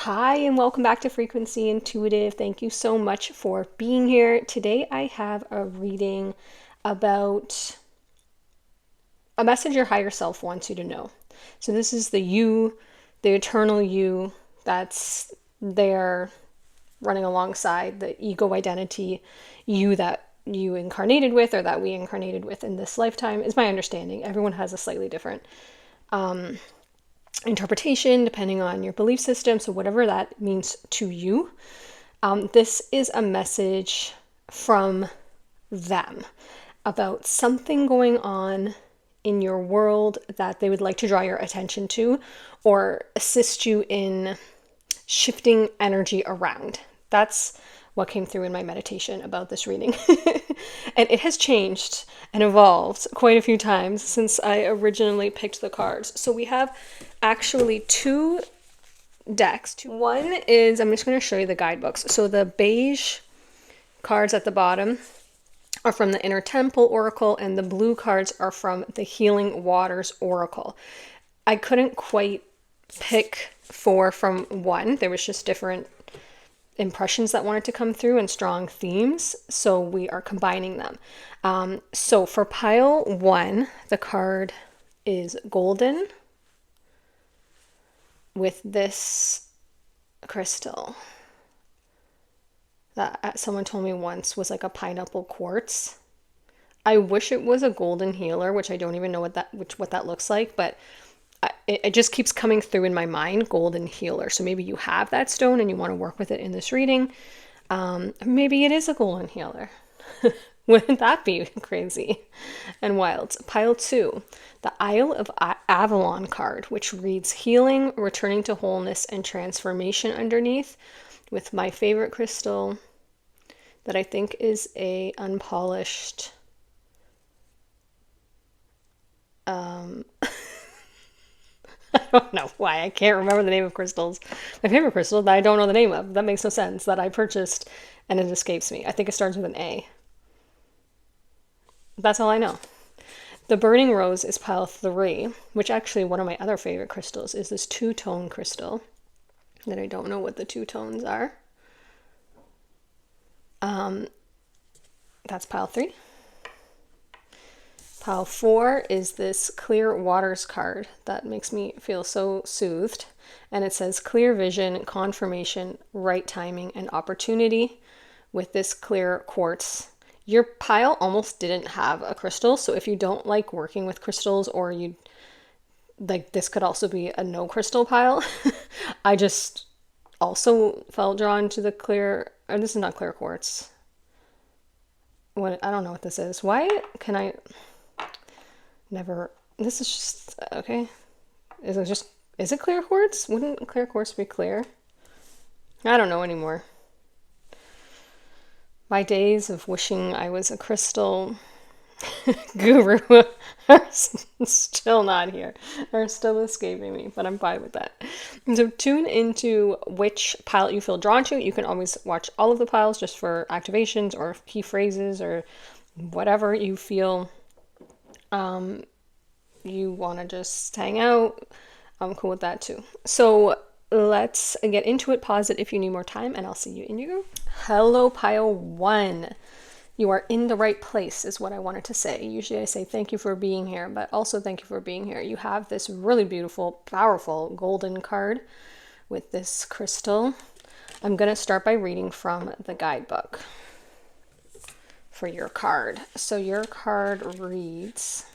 Hi, and welcome back to Frequency Intuitive. Thank you so much for being here. Today, I have a reading about a message your higher self wants you to know. So, this is the you, the eternal you that's there running alongside the ego identity you that you incarnated with or that we incarnated with in this lifetime, is my understanding. Everyone has a slightly different interpretation depending on your belief system, so whatever that means to you. This is a message from them about something going on in your world that they would like to draw your attention to or assist you in shifting energy around. That's what came through in my meditation about this reading. And it has changed and evolved quite a few times since I originally picked the cards. So we have actually two decks. One is, I'm just going to show you the guidebooks. So the beige cards at the bottom are from the Inner Temple Oracle, and the blue cards are from the Healing Waters Oracle. I couldn't quite pick four from one. There was just different impressions that wanted to come through and strong themes, so we are combining them. So for pile one, the card is golden with this crystal that someone told me once was like a pineapple quartz. I wish it was a golden healer, which I don't even know what that looks like, but it just keeps coming through in my mind, golden healer. So maybe you have that stone and you want to work with it in this reading. Maybe it is a golden healer. Wouldn't that be crazy and wild? Pile two, the Isle of Avalon card, which reads healing, returning to wholeness, and transformation underneath, with my favorite crystal that I think is a unpolished I don't know why I can't remember the name of crystals. My favorite crystal that I don't know the name of. That makes no sense. That I purchased and it escapes me. I think it starts with an A. That's all I know. The Burning Rose is pile three, which actually one of my other favorite crystals is this two-tone crystal that I don't know what the two tones are. That's pile three. Pile four is this Clear Waters card that makes me feel so soothed. And it says clear vision, confirmation, right timing, and opportunity with this clear quartz. Your pile almost didn't have a crystal. So if you don't like working with crystals, or you like, this could also be a no crystal pile. I just also felt drawn to the clear, or this is not clear quartz. I don't know what this is. Why can I... Never. This is just okay. Is it clear quartz? Wouldn't clear quartz be clear? I don't know anymore. My days of wishing I was a crystal guru are still not here. Are still escaping me, but I'm fine with that. So tune into which pile you feel drawn to. You can always watch all of the piles just for activations or key phrases or whatever you feel you want to just hang out. I'm cool with that too. So let's get into it. Pause it if you need more time, and I'll see you in your go. Hello, pile one. You are in the right place is what I wanted to say. Usually I say thank you for being here, but also thank you for being here. You have this really beautiful, powerful golden card with this crystal. I'm going to start by reading from the guidebook for your card. So your card reads...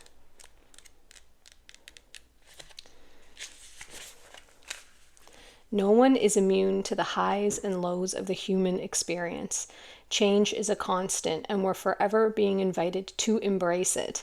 No one is immune to the highs and lows of the human experience. Change is a constant, and we're forever being invited to embrace it.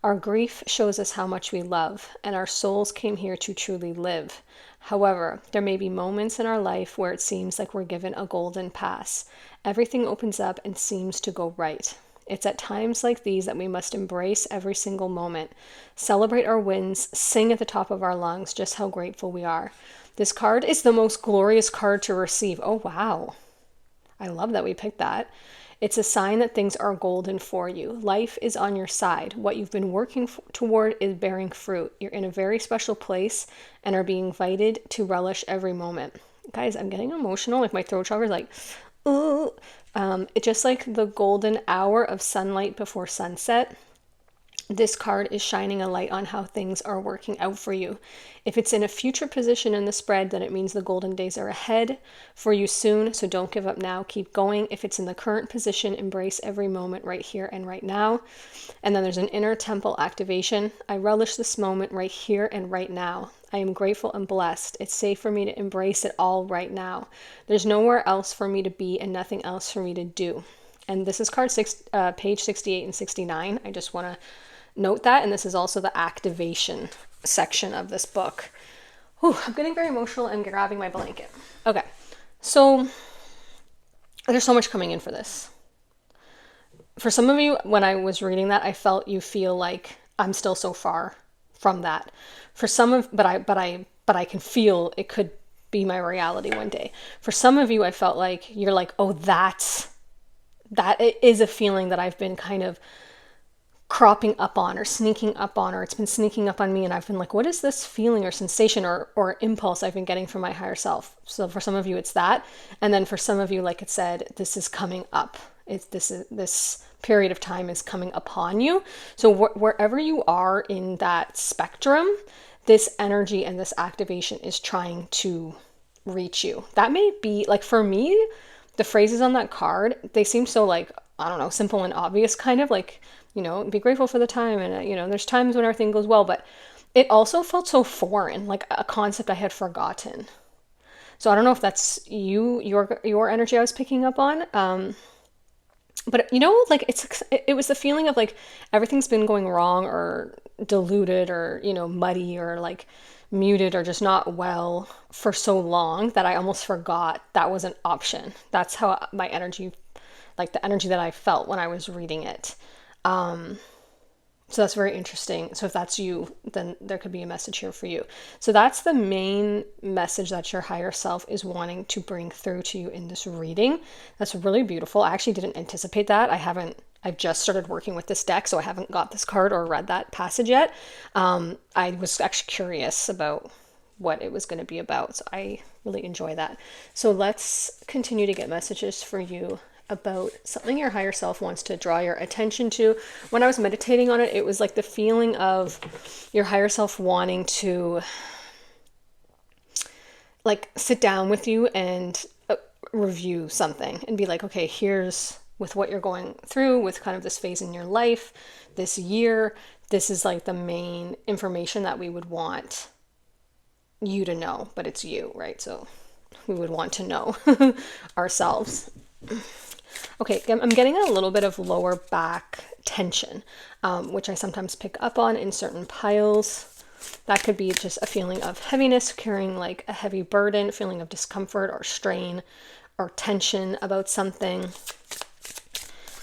Our grief shows us how much we love, and our souls came here to truly live. However, there may be moments in our life where it seems like we're given a golden pass. Everything opens up and seems to go right. It's at times like these that we must embrace every single moment, celebrate our wins, sing at the top of our lungs just how grateful we are. This card is the most glorious card to receive. Oh, wow. I love that we picked that. It's a sign that things are golden for you. Life is on your side. What you've been working toward is bearing fruit. You're in a very special place and are being invited to relish every moment. guys, I'm getting emotional. Like my throat chakra is like, ooh. It's just like the golden hour of sunlight before sunset. This card is shining a light on how things are working out for you. If it's in a future position in the spread, then it means the golden days are ahead for you soon. So don't give up now. Keep going. If it's in the current position, embrace every moment right here and right now. And then there's an inner temple activation. I relish this moment right here and right now. I am grateful and blessed. It's safe for me to embrace it all right now. There's nowhere else for me to be and nothing else for me to do. And this is page 68 and 69. I just want to note that. And this is also the activation section of this book. Whew, I'm getting very emotional and grabbing my blanket. Okay, so there's so much coming in for this. For some of you, when I was reading that, I felt you feel like I'm still so far from that. For some of, but I can feel it could be my reality one day. For some of you, I felt like you're like, oh, that is a feeling that I've been kind of cropping up on or sneaking up on, or it's been sneaking up on me, and I've been like, what is this feeling or sensation or impulse I've been getting from my higher self? So for some of you, it's that. And then for some of you, like it said, this is coming up. This period of time is coming upon you. So wherever you are in that spectrum, this energy and this activation is trying to reach you. That may be, like, for me, the phrases on that card, they seem so, like, I don't know, simple and obvious, kind of like, you know, be grateful for the time. And, you know, there's times when everything goes well, but it also felt so foreign, like a concept I had forgotten. So I don't know if that's your energy I was picking up on. But, you know, like it was the feeling of like everything's been going wrong or diluted or, you know, muddy or like muted or just not well for so long that I almost forgot that was an option. That's how my energy, like the energy that I felt when I was reading it. So that's very interesting. So if that's you, then there could be a message here for you. So that's the main message that your higher self is wanting to bring through to you in this reading. That's really beautiful. I actually didn't anticipate that. I've just started working with this deck, so I haven't got this card or read that passage yet. I was actually curious about what it was going to be about, so I really enjoy that. So let's continue to get messages for you about something your higher self wants to draw your attention to. When I was meditating on it, it was like the feeling of your higher self wanting to like sit down with you and review something and be like, okay, here's with what you're going through with kind of this phase in your life, this year, this is like the main information that we would want you to know, but it's you, right? So we would want to know ourselves. Okay, I'm getting a little bit of lower back tension, which I sometimes pick up on in certain piles. That could be just a feeling of heaviness, carrying like a heavy burden, feeling of discomfort or strain or tension about something.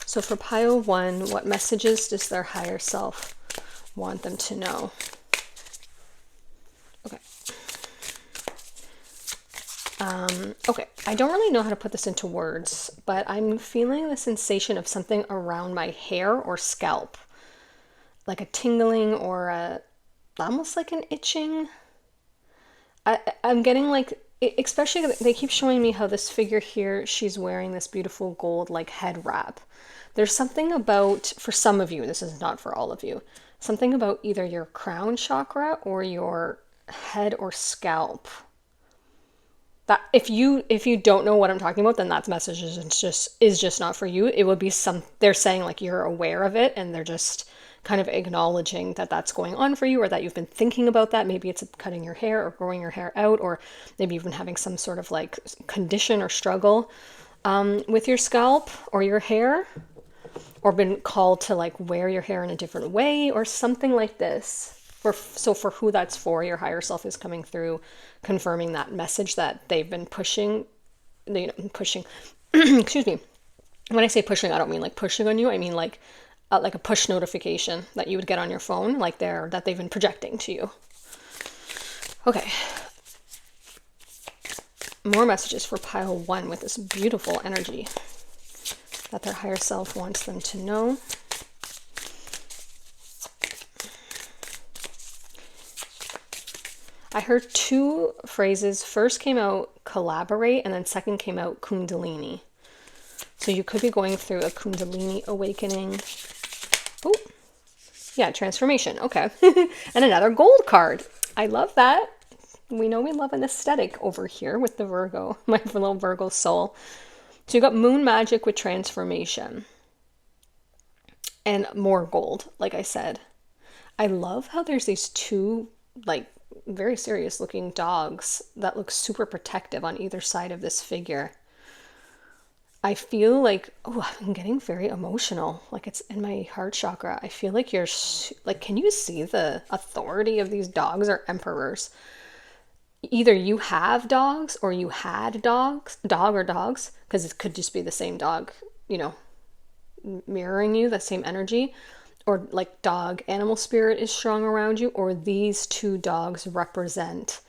So for pile 1, what messages does their higher self want them to know? Okay. Okay, I don't really know how to put this into words, but I'm feeling the sensation of something around my hair or scalp, like a tingling or almost like an itching. I'm getting like, especially they keep showing me how this figure here, she's wearing this beautiful gold like head wrap. There's something about, for some of you, this is not for all of you, something about either your crown chakra or your head or scalp. That if you don't know what I'm talking about, then that message is just not for you. It would be they're saying like you're aware of it and they're just kind of acknowledging that that's going on for you, or that you've been thinking about that. Maybe it's cutting your hair or growing your hair out, or maybe you've been having some sort of like condition or struggle with your scalp or your hair, or been called to like wear your hair in a different way or something like this. So for who that's for, your higher self is coming through, confirming that message that they've been pushing, excuse me. When I say pushing, I don't mean like pushing on you. I mean like a push notification that you would get on your phone, like that they've been projecting to you. Okay. More messages for pile 1 with this beautiful energy that their higher self wants them to know. I heard two phrases. First came out collaborate, and then second came out kundalini. So you could be going through a kundalini awakening. Oh, yeah, transformation. Okay. And another gold card. I love that. We know we love an aesthetic over here with the Virgo, my little Virgo soul. So you got moon magic with transformation. And more gold, like I said. I love how there's these two, like, very serious looking dogs that look super protective on either side of this figure. I feel like, oh, I'm getting very emotional. Like it's in my heart chakra. I feel like you're, like, can you see the authority of these dogs or emperors? Either you have dogs or you had dogs, dog or dogs, because it could just be the same dog, you know, mirroring you, the same energy, or like dog animal spirit is strong around you, or these two dogs represent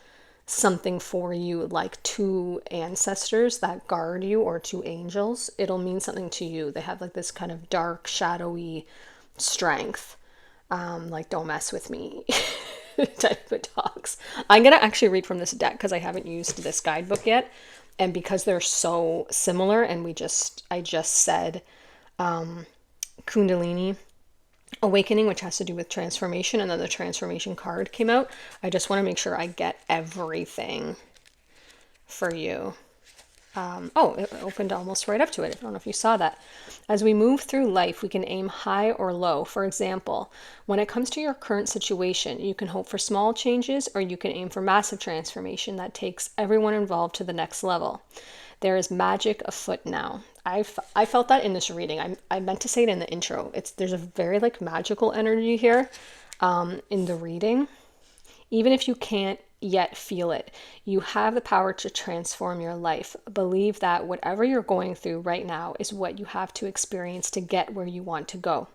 something for you, like two ancestors that guard you or two angels. It'll mean something to you. They have like this kind of dark, shadowy strength, like don't mess with me type of dogs. I'm gonna actually read from this deck because I haven't used this guidebook yet, and because they're so similar, and I just said Kundalini Awakening, which has to do with transformation, and then the transformation card came out. I just want to make sure I get everything for you. Oh, it opened almost right up to it. I don't know if you saw that. As we move through life, we can aim high or low. For example, when it comes to your current situation, you can hope for small changes, or you can aim for massive transformation that takes everyone involved to the next level. There is magic afoot now. I felt that in this reading. I meant to say it in the intro. There's a very like magical energy here in the reading. Even if you can't yet feel it, you have the power to transform your life. Believe that whatever you're going through right now is what you have to experience to get where you want to go.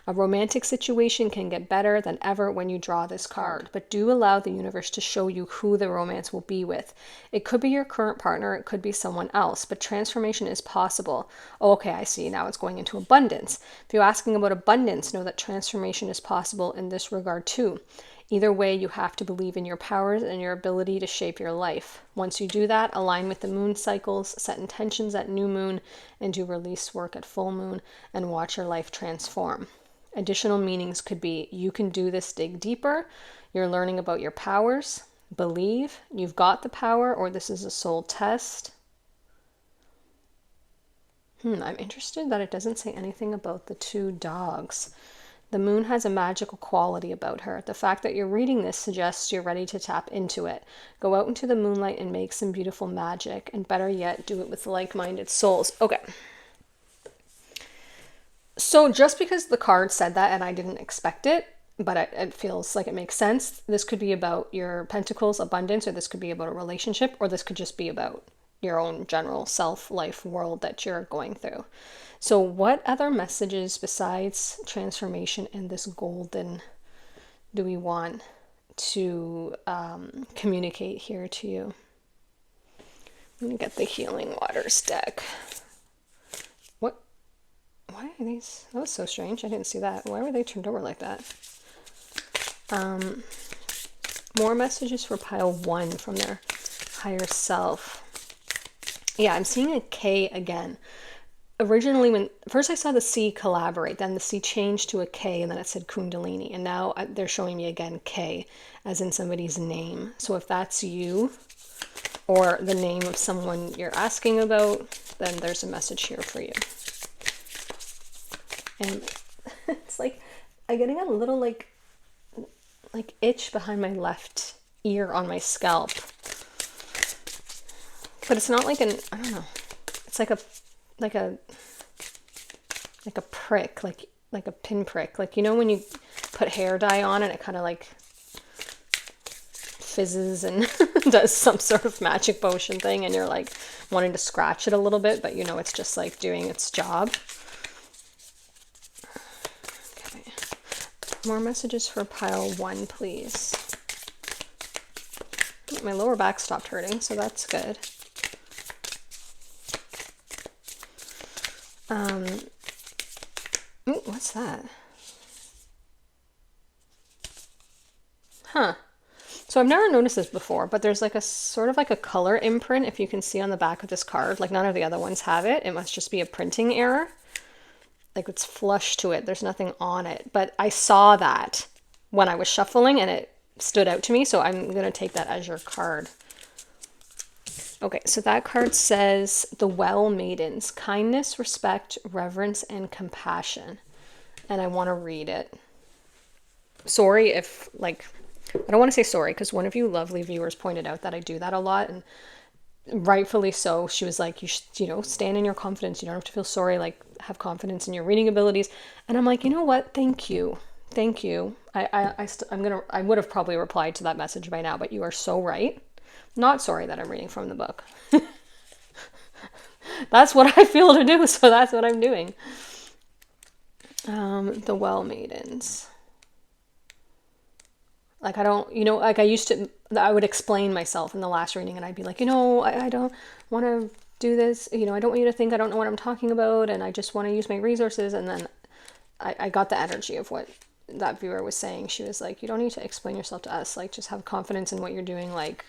A romantic situation can get better than ever when you draw this card, but do allow the universe to show you who the romance will be with. It could be your current partner, it could be someone else, but transformation is possible. Oh, okay, I see. Now it's going into abundance. If you're asking about abundance, know that transformation is possible in this regard too. Either way, you have to believe in your powers and your ability to shape your life. Once you do that, align with the moon cycles, set intentions at new moon, and do release work at full moon, and watch your life transform. Additional meanings could be, you can do this, dig deeper, you're learning about your powers, believe, you've got the power, or this is a soul test. I'm interested that it doesn't say anything about the two dogs. The moon has a magical quality about her. The fact that you're reading this suggests you're ready to tap into it. Go out into the moonlight and make some beautiful magic, and better yet, do it with like-minded souls. Okay. So just because the card said that and I didn't expect it, but it feels like it makes sense, this could be about your pentacles, abundance, or this could be about a relationship, or this could just be about your own general self-life world that you're going through. So what other messages besides transformation and this golden do we want to communicate here to you? I'm going to get the Healing Waters deck. What? Why are these? That was so strange. I didn't see that. Why were they turned over like that? More messages for pile 1 from their higher self. Yeah, I'm seeing a K again. Originally, when first I saw the C collaborate, then the C changed to a K, and then it said Kundalini, and now they're showing me again K, as in somebody's name. So if that's you, or the name of someone you're asking about, then there's a message here for you. And it's like I'm getting a little like itch behind my left ear on my scalp, but it's not like I don't know. It's like a prick, like a pinprick. Like, you know, when you put hair dye on and it kind of like fizzes and does some sort of magic potion thing, and you're like wanting to scratch it a little bit, but you know it's just like doing its job. Okay. More messages for pile 1, please. My lower back stopped hurting, so that's good. Ooh, what's that? Huh. So I've never noticed this before, but there's like a sort of like a color imprint, if you can see on the back of this card. Like none of the other ones have it. It must just be a printing error. Like it's flush to it. There's nothing on it. But I saw that when I was shuffling and it stood out to me. So I'm going to take that as your card. Okay, so that card says the Well Maidens, kindness, respect, reverence, and compassion. And I want to read it. Sorry if, like, I don't want to say sorry because one of you lovely viewers pointed out that I do that a lot, and rightfully so. She was like, you should, stand in your confidence. You don't have to feel sorry, like have confidence in your reading abilities. And I'm like, you know what? Thank you. Thank you. I would have probably replied to that message by now, but you are so right. Not sorry that I'm reading from the book. That's what I feel to do, so that's what I'm doing. The Well Maidens. Like, I don't, like I would explain myself in the last reading and I'd be like, I don't want to do this. I don't want you to think I don't know what I'm talking about and I just want to use my resources. And then I got the energy of what that viewer was saying. She was like, you don't need to explain yourself to us. Like, just have confidence in what you're doing. Like,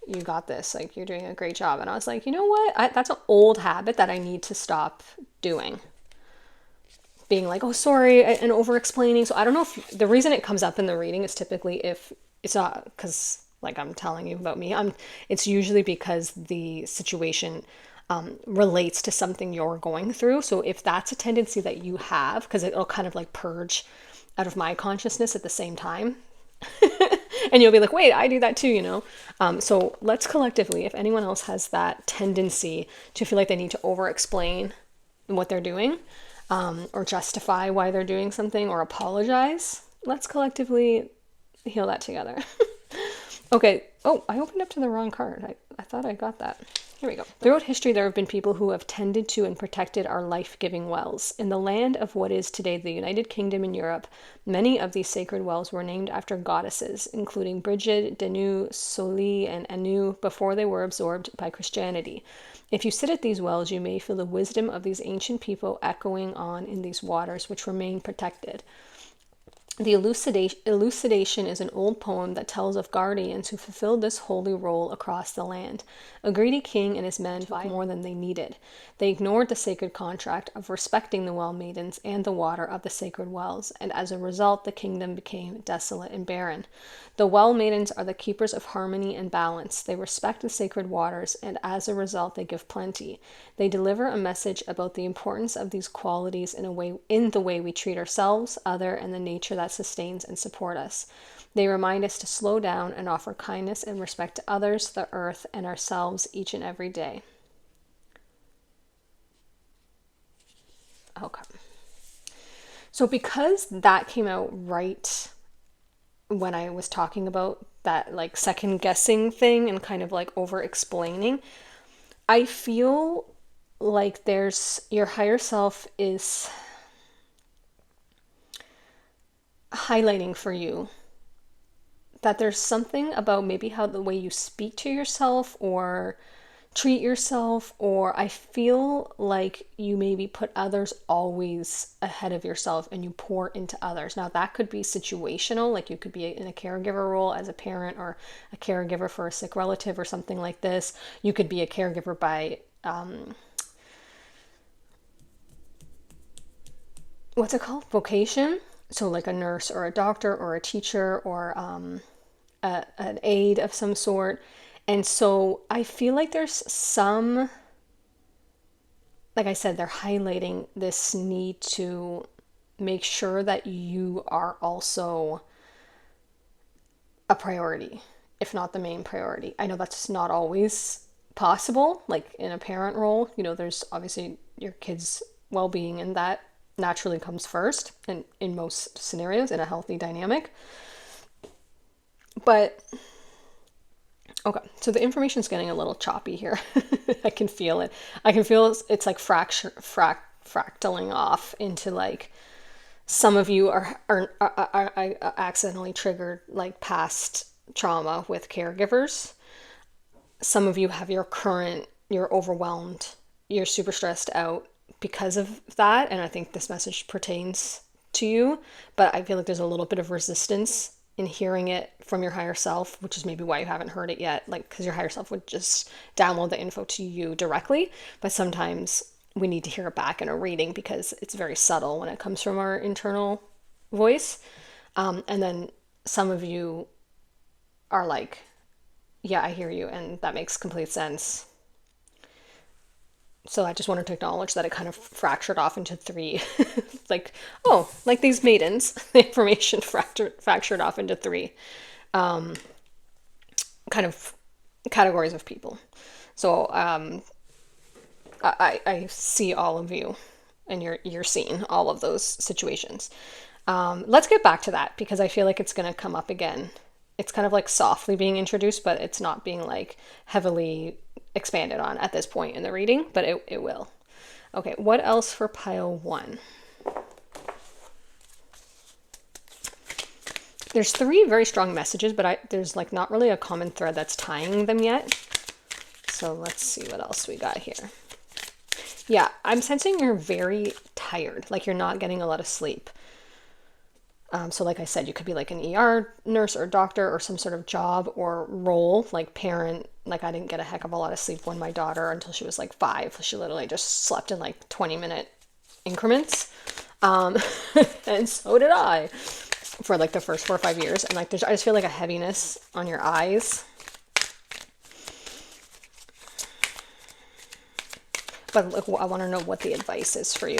you got this. Like, you're doing a great job. And I was like, you know what? That's an old habit that I need to stop doing. Being like, oh, sorry, and over explaining. So I don't know if the reason it comes up in the reading is typically if it's not because like I'm telling you about me. It's usually because the situation relates to something you're going through. So if that's a tendency that you have, because it'll kind of like purge out of my consciousness at the same time. And you'll be like, wait, I do that too, So let's collectively, if anyone else has that tendency to feel like they need to over explain what they're doing, or justify why they're doing something or apologize, let's collectively heal that together. Okay. Oh, I opened up to the wrong card. I thought I got that. Here we go. Throughout history, there have been people who have tended to and protected our life-giving wells. In the land of what is today the United Kingdom in Europe, many of these sacred wells were named after goddesses, including Brigid, Danu, Soli, and Anu, before they were absorbed by Christianity. If you sit at these wells, you may feel the wisdom of these ancient people echoing on in these waters, which remain protected. The Elucidation is an old poem that tells of guardians who fulfilled this holy role across the land. A greedy king and his men took more than they needed. They ignored the sacred contract of respecting the well maidens and the water of the sacred wells, and as a result, the kingdom became desolate and barren. The well maidens are the keepers of harmony and balance. They respect the sacred waters, and as a result, they give plenty. They deliver a message about the importance of these qualities in the way we treat ourselves, other, and the nature that sustains and support us. They remind us to slow down and offer kindness and respect to others, the earth, and ourselves each and every day. Okay. So because that came out right when I was talking about that like second guessing thing and kind of like over explaining, I feel like your higher self is highlighting for you that there's something about maybe how the way you speak to yourself or treat yourself, or I feel like you maybe put others always ahead of yourself and you pour into others. Now that could be situational, like you could be in a caregiver role as a parent or a caregiver for a sick relative or something like this. You could be a caregiver by what's it called? Vocation. So like a nurse or a doctor or a teacher or an aide of some sort. And so I feel like there's some, like I said, they're highlighting this need to make sure that you are also a priority, if not the main priority. I know that's not always possible, like in a parent role, there's obviously your kids' well-being, and that naturally comes first and in most scenarios in a healthy dynamic. But okay, so the information's getting a little choppy here. I can feel it. I can feel it's like fractaling off into like some of you are accidentally triggered like past trauma with caregivers. Some of you have you're overwhelmed, you're super stressed out because of that, and I think this message pertains to you, but I feel like there's a little bit of resistance in hearing it from your higher self, which is maybe why you haven't heard it yet, like because your higher self would just download the info to you directly. But sometimes we need to hear it back in a reading because it's very subtle when it comes from our internal voice. And then some of you are like, yeah, I hear you, and that makes complete sense. So I just wanted to acknowledge that it kind of fractured off into three, like, oh, like these maidens, the information fractured off into three kind of categories of people. So I see all of you, and you're seeing all of those situations. Let's get back to that because I feel like it's going to come up again. It's kind of like softly being introduced, but it's not being like heavily expanded on at this point in the reading, but it will. Okay, what else for pile 1? There's 3 very strong messages, but there's like not really a common thread that's tying them yet. So let's see what else we got here. Yeah, I'm sensing you're very tired, like you're not getting a lot of sleep. So like I said, you could be like an ER nurse or doctor or some sort of job or role, like parent. Like I didn't get a heck of a lot of sleep when my daughter, until she was like 5, she literally just slept in like 20-minute increments. And so did I for like the first 4 or 5 years. And like I just feel like a heaviness on your eyes. But like, I want to know what the advice is for you.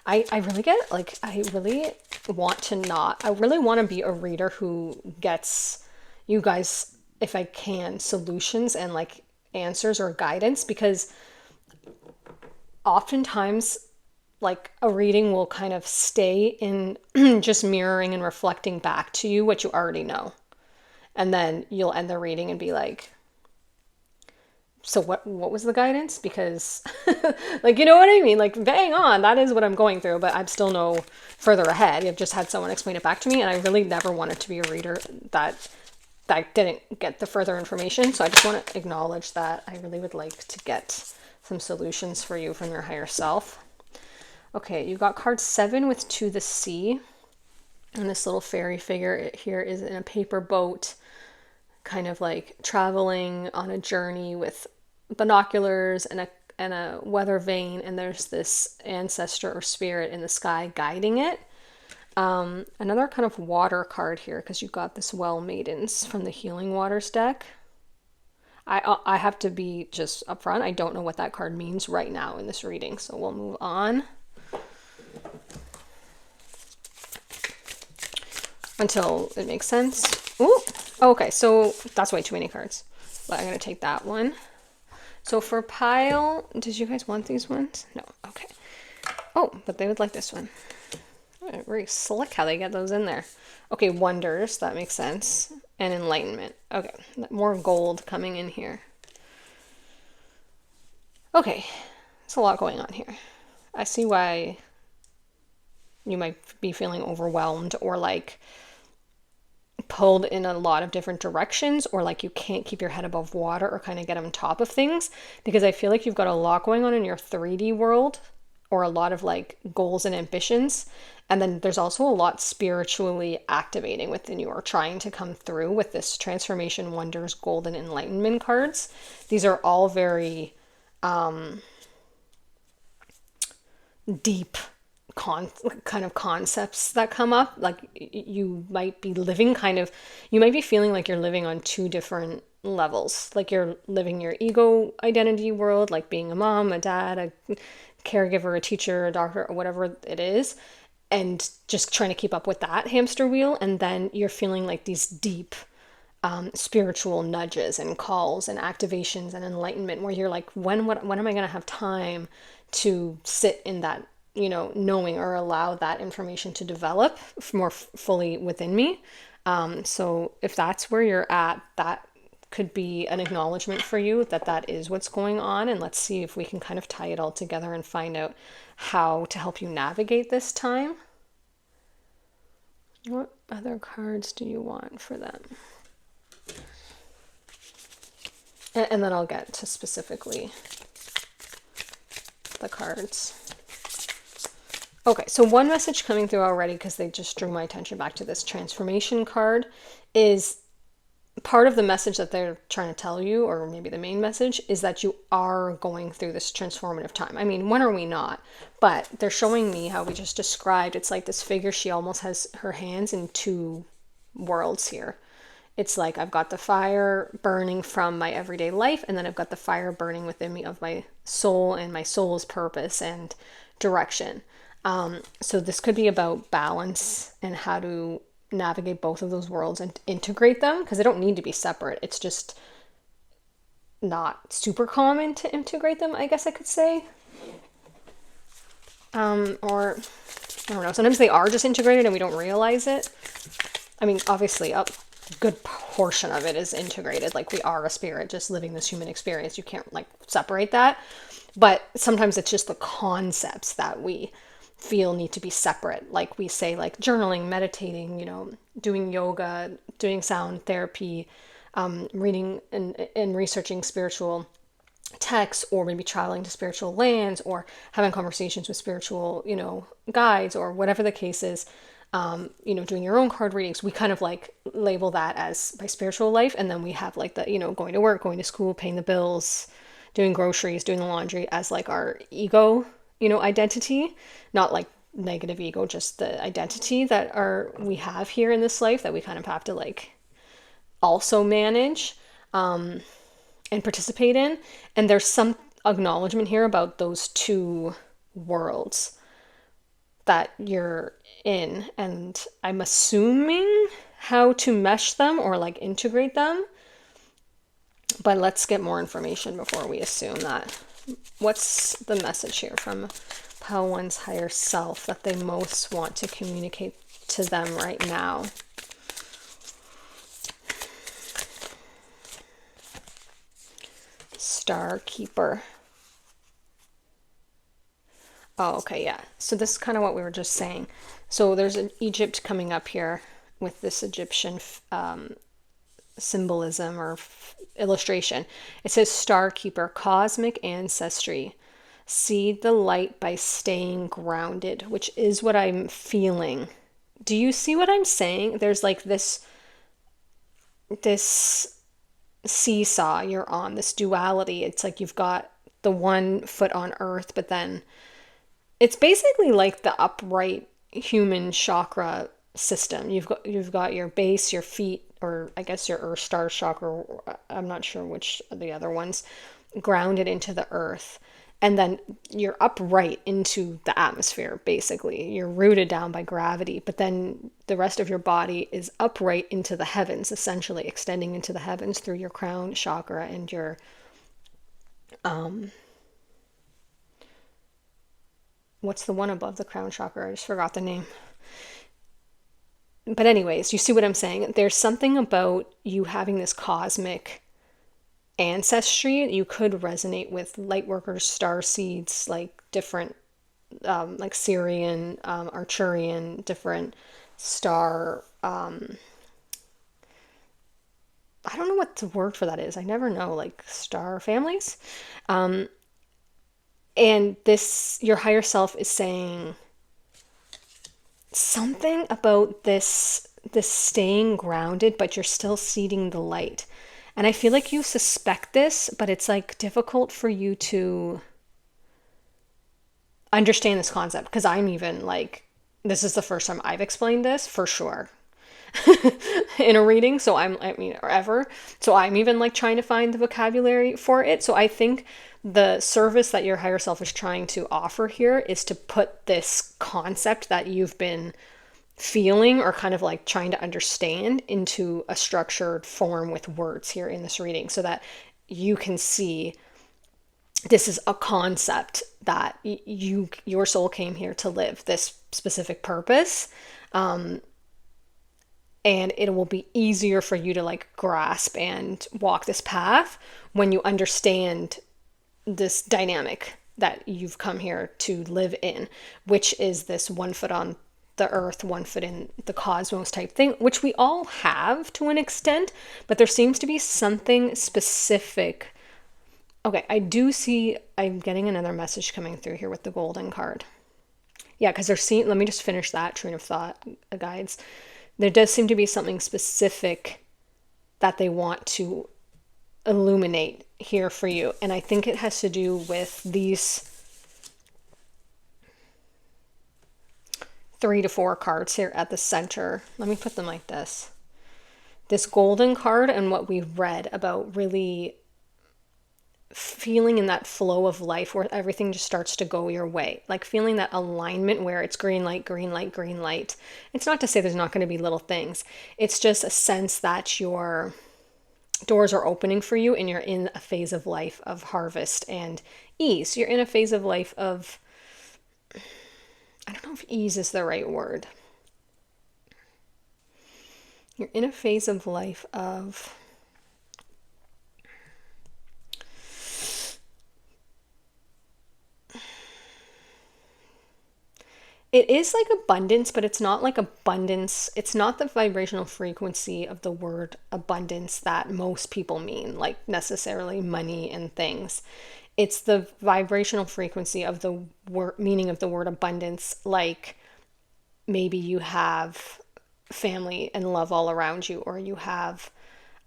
I really get, like, I really want to be a reader who gets you guys, if I can, solutions and like answers or guidance, because oftentimes like a reading will kind of stay in just mirroring and reflecting back to you what you already know. And then you'll end the reading and be like, so what was the guidance? Because like, you know what I mean? Like, bang on, that is what I'm going through, but I'm still no further ahead. I've just had someone explain it back to me, and I really never wanted to be a reader that didn't get the further information. So I just want to acknowledge that I really would like to get some solutions for you from your higher self. Okay, you got card 7 with To the Sea. And this little fairy figure here is in a paper boat, kind of like traveling on a journey with binoculars and a weather vane, and there's this ancestor or spirit in the sky guiding it. Another kind of water card here, because you've got this Well Maidens from the Healing Waters deck. I have to be just upfront, I don't know what that card means right now in this reading, so we'll move on until it makes sense. Ooh, okay, so that's way too many cards, but I'm going to take that one. So for pile, did you guys want these ones? No, okay. Oh, but they would like this one. Very slick how they get those in there. Okay, Wonders, that makes sense. And Enlightenment. Okay, more gold coming in here. Okay, there's a lot going on here. I see why you might be feeling overwhelmed or like pulled in a lot of different directions, or like you can't keep your head above water or kind of get on top of things, because I feel like you've got a lot going on in your 3D world, or a lot of like goals and ambitions, and then there's also a lot spiritually activating within you or trying to come through with this Transformation, Wonders, Golden, Enlightenment cards. These are all very deep kind of concepts that come up. Like you might be feeling like you're living on 2 different levels. Like you're living your ego identity world, like being a mom, a dad, a caregiver, a teacher, a doctor, or whatever it is, and just trying to keep up with that hamster wheel. And then you're feeling like these deep spiritual nudges and calls and activations and enlightenment, where you're like, when am I going to have time to sit in that, knowing, or allow that information to develop more fully within me. So if that's where you're at, that could be an acknowledgement for you that is what's going on. And let's see if we can kind of tie it all together and find out how to help you navigate this time. What other cards do you want for them? And then I'll get to specifically the cards. Okay, so one message coming through already, because they just drew my attention back to this transformation card, is part of the message that they're trying to tell you, or maybe the main message, is that you are going through this transformative time. I mean, when are we not? But they're showing me how we just described. It's like this figure, she almost has her hands in two worlds here. It's like I've got the fire burning from my everyday life, and then I've got the fire burning within me of my soul and my soul's purpose and direction. So this could be about balance and how to navigate both of those worlds and integrate them, because they don't need to be separate. It's just not super common to integrate them, I guess I could say. Or I don't know, sometimes they are just integrated and we don't realize it. I mean, obviously a good portion of it is integrated. Like, we are a spirit just living this human experience. You can't like separate that. But sometimes it's just the concepts that we feel need to be separate. Like we say, like journaling, meditating, doing yoga, doing sound therapy, reading and researching spiritual texts, or maybe traveling to spiritual lands, or having conversations with spiritual, guides, or whatever the case is. Doing your own card readings, we kind of like label that as my spiritual life. And then we have like the, going to work, going to school, paying the bills, doing groceries, doing the laundry as like our ego, identity, not like negative ego, just the identity that we have here in this life that we kind of have to like also manage and participate in. And there's some acknowledgement here about those two worlds that you're in, and I'm assuming how to mesh them or like integrate them. But let's get more information before we assume that. What's the message here from Pale One's higher self that they most want to communicate to them right now? Star Keeper. Oh, okay, yeah. So this is kind of what we were just saying. So there's an Egypt coming up here with this Egyptian symbolism or illustration. It says Star Keeper, cosmic ancestry. Seed the light by staying grounded, which is what I'm feeling. Do you see what I'm saying? There's like this seesaw you're on, this duality. It's like you've got the one foot on earth, but then it's basically like the upright human chakra system. You've got your base, your feet, or I guess your earth star chakra, I'm not sure which of the other ones, grounded into the earth. And then you're upright into the atmosphere, basically. You're rooted down by gravity, but then the rest of your body is upright into the heavens, essentially extending into the heavens through your crown chakra and your what's the one above the crown chakra? I just forgot the name. But anyways, you see what I'm saying? There's something about you having this cosmic ancestry. You could resonate with light workers, star seeds, like different, like Syrian, Arcturian, different star. I don't know what the word for that is. I never know, like star families. And this, your higher self is saying something about this staying grounded, but you're still seeding the light. And I feel like you suspect this, but it's like difficult for you to understand this concept, because I'm even like, this is the first time I've explained this for sure in a reading. So or ever. So I'm even like trying to find the vocabulary for it. So I think the service that your higher self is trying to offer here is to put this concept that you've been feeling or kind of like trying to understand into a structured form with words here in this reading, so that you can see this is a concept that your soul came here to live this specific purpose. And it will be easier for you to like grasp and walk this path when you understand this dynamic that you've come here to live in, which is this one foot on the earth, one foot in the cosmos type thing, which we all have to an extent, but there seems to be something specific. Okay, I do see, I'm getting another message coming through here with the golden card. Yeah, because let me just finish that train of thought, guides. There does seem to be something specific that they want to illuminate here for you. And I think it has to do with these 3 to 4 cards here at the center. Let me put them like this. This golden card and what we read about really feeling in that flow of life where everything just starts to go your way, like feeling that alignment where it's green light, green light, green light. It's not to say there's not going to be little things. It's just a sense that your doors are opening for you and you're in a phase of life of harvest and ease. You're in a phase of life of, I don't know if ease is the right word. You're in a phase of life of it is like abundance, but it's not like abundance. It's not the vibrational frequency of the word abundance that most people mean, like necessarily money and things. It's the vibrational frequency of the meaning of the word abundance, like maybe you have family and love all around you, or you have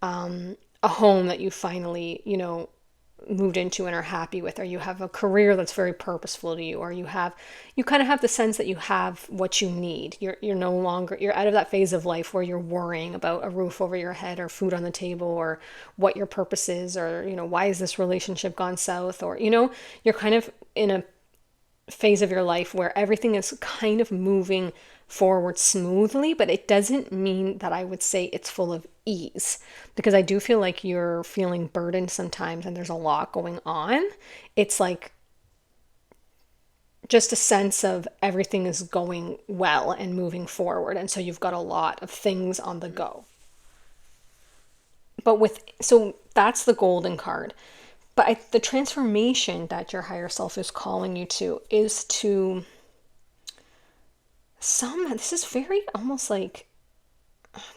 a home that you finally, moved into and are happy with, or you have a career that's very purposeful to you, or you kind of have the sense that you have what you need. You're no longer, you're out of that phase of life where you're worrying about a roof over your head or food on the table or what your purpose is, or why is this relationship gone south, or you're kind of in a phase of your life where everything is kind of moving forward smoothly, but it doesn't mean that I would say it's full of ease, because I do feel like you're feeling burdened sometimes and there's a lot going on. It's like just a sense of everything is going well and moving forward, and so you've got a lot of things on the go. So that's the golden card. But the transformation that your higher self is calling you to is to this is very almost like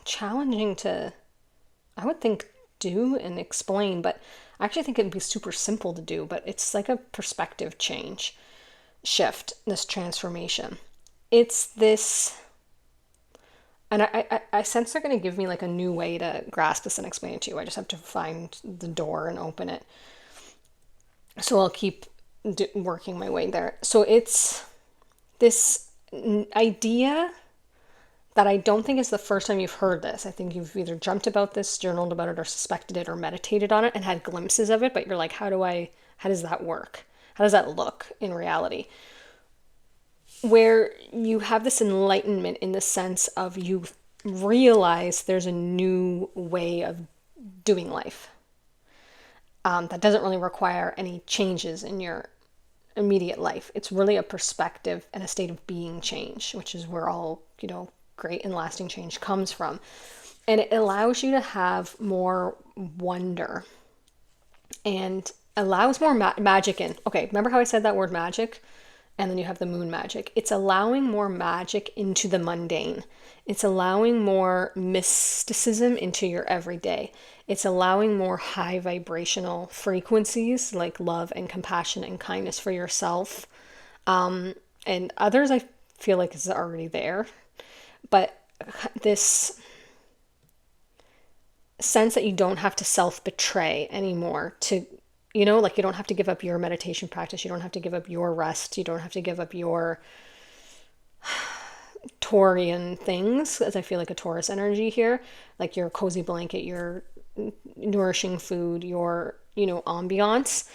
challenging to, I would think, do and explain, but I actually think it'd be super simple to do, but it's like a perspective shift, this transformation. It's this, and I sense they're going to give me like a new way to grasp this and explain it to you. I just have to find the door and open it. So I'll keep working my way there. So it's this idea that I don't think is the first time you've heard this. I think you've either dreamt about this, journaled about it, or suspected it, or meditated on it and had glimpses of it, but you're like, how does that work? How does that look in reality? Where you have this enlightenment in the sense of you realize there's a new way of doing life that doesn't really require any changes in your immediate life. It's really a perspective and a state of being change, which is where all, great and lasting change comes from. And it allows you to have more wonder and allows more magic in. Okay, remember how I said that word magic? And then you have the moon magic. It's allowing more magic into the mundane. It's allowing more mysticism into your everyday. It's allowing more high vibrational frequencies like love and compassion and kindness for yourself. And others, I feel like is already there. But this sense that you don't have to self-betray anymore to, like you don't have to give up your meditation practice. You don't have to give up your rest. You don't have to give up your Taurian things, as I feel like a Taurus energy here, like your cozy blanket, your nourishing food, your, ambiance,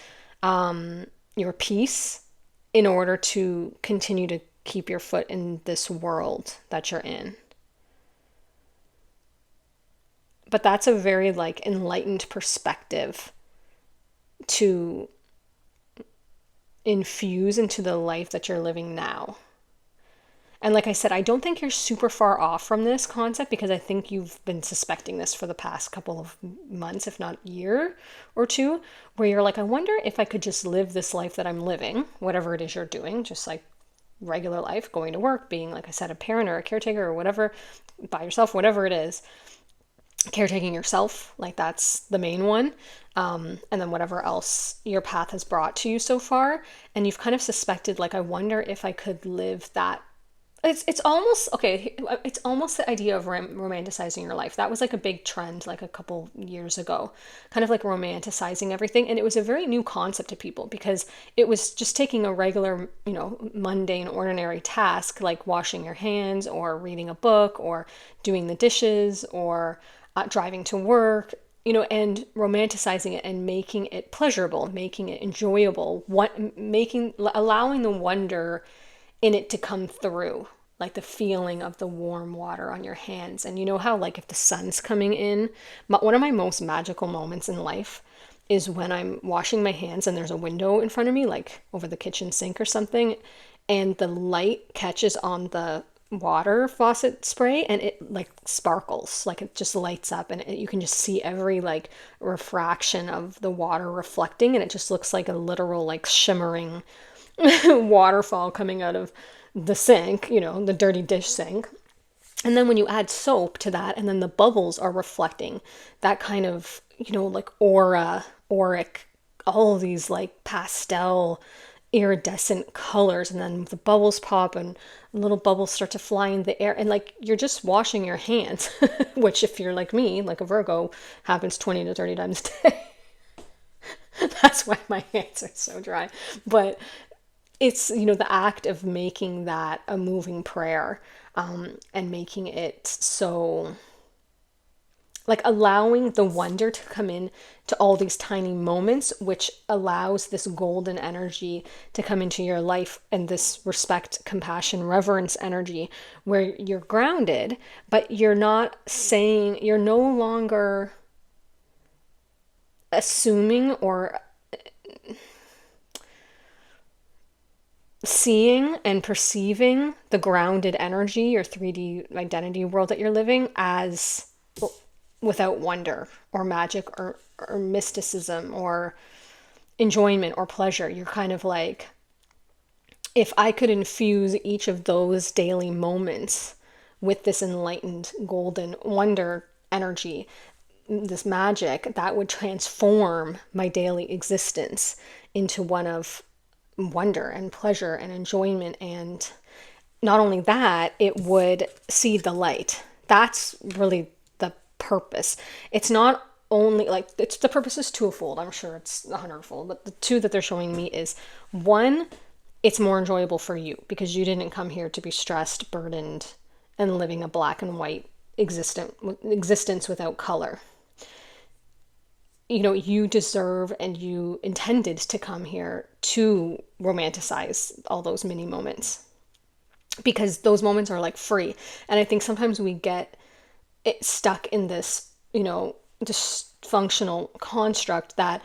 your peace, in order to continue to keep your foot in this world that you're in. But that's a very enlightened perspective to infuse into the life that you're living now. And like I said, I don't think you're super far off from this concept, because I think you've been suspecting this for the past couple of months, if not year or two, where you're like, I wonder if I could just live this life that I'm living, whatever it is you're doing, just like regular life, going to work, being, like I said, a parent or a caretaker or whatever, by yourself, whatever it is. caretaking yourself, like that's the main one. And then whatever else your path has brought to you so far. And you've kind of suspected, like, I wonder if I could live that. It's almost okay. It's almost the idea of romanticizing your life. That was like a big trend, like a couple years ago, kind of like romanticizing everything. And it was a very new concept to people because it was just taking a regular, mundane, ordinary task like washing your hands or reading a book or doing the dishes or driving to work, and romanticizing it and making it pleasurable, making it enjoyable, allowing the wonder in it to come through, like the feeling of the warm water on your hands. And you know how, like, if the sun's coming in, one of my most magical moments in life is when I'm washing my hands and there's a window in front of me, like over the kitchen sink or something, and the light catches on the water faucet spray and it like sparkles, like it just lights up, and you can just see every like refraction of the water reflecting, and it just looks like a literal like shimmering waterfall coming out of the sink, the dirty dish sink. And then when you add soap to that, and then the bubbles are reflecting that kind of, like auric, all of these like pastel iridescent colors, and then the bubbles pop and little bubbles start to fly in the air, and like you're just washing your hands, which if you're like me, like a Virgo, happens 20 to 30 times a day. That's why my hands are so dry. But it's, the act of making that a moving prayer, and making it so, like, allowing the wonder to come in to all these tiny moments, which allows this golden energy to come into your life, and this respect, compassion, reverence energy where you're grounded, but you're no longer assuming or seeing and perceiving the grounded energy, your 3D identity world that you're living, as without wonder or magic or mysticism or enjoyment or pleasure. You're kind of like, if I could infuse each of those daily moments with this enlightened golden wonder energy, this magic, that would transform my daily existence into one of wonder and pleasure and enjoyment. And not only that, it would see the light. That's really the purpose. It's not only like, it's the purpose is twofold. I'm sure it's 100-fold, but the two that they're showing me is, one, it's more enjoyable for you because you didn't come here to be stressed, burdened, and living a black and white existence without color. You deserve and you intended to come here to romanticize all those mini moments, because those moments are like free. And I think sometimes we get it stuck in this, dysfunctional construct that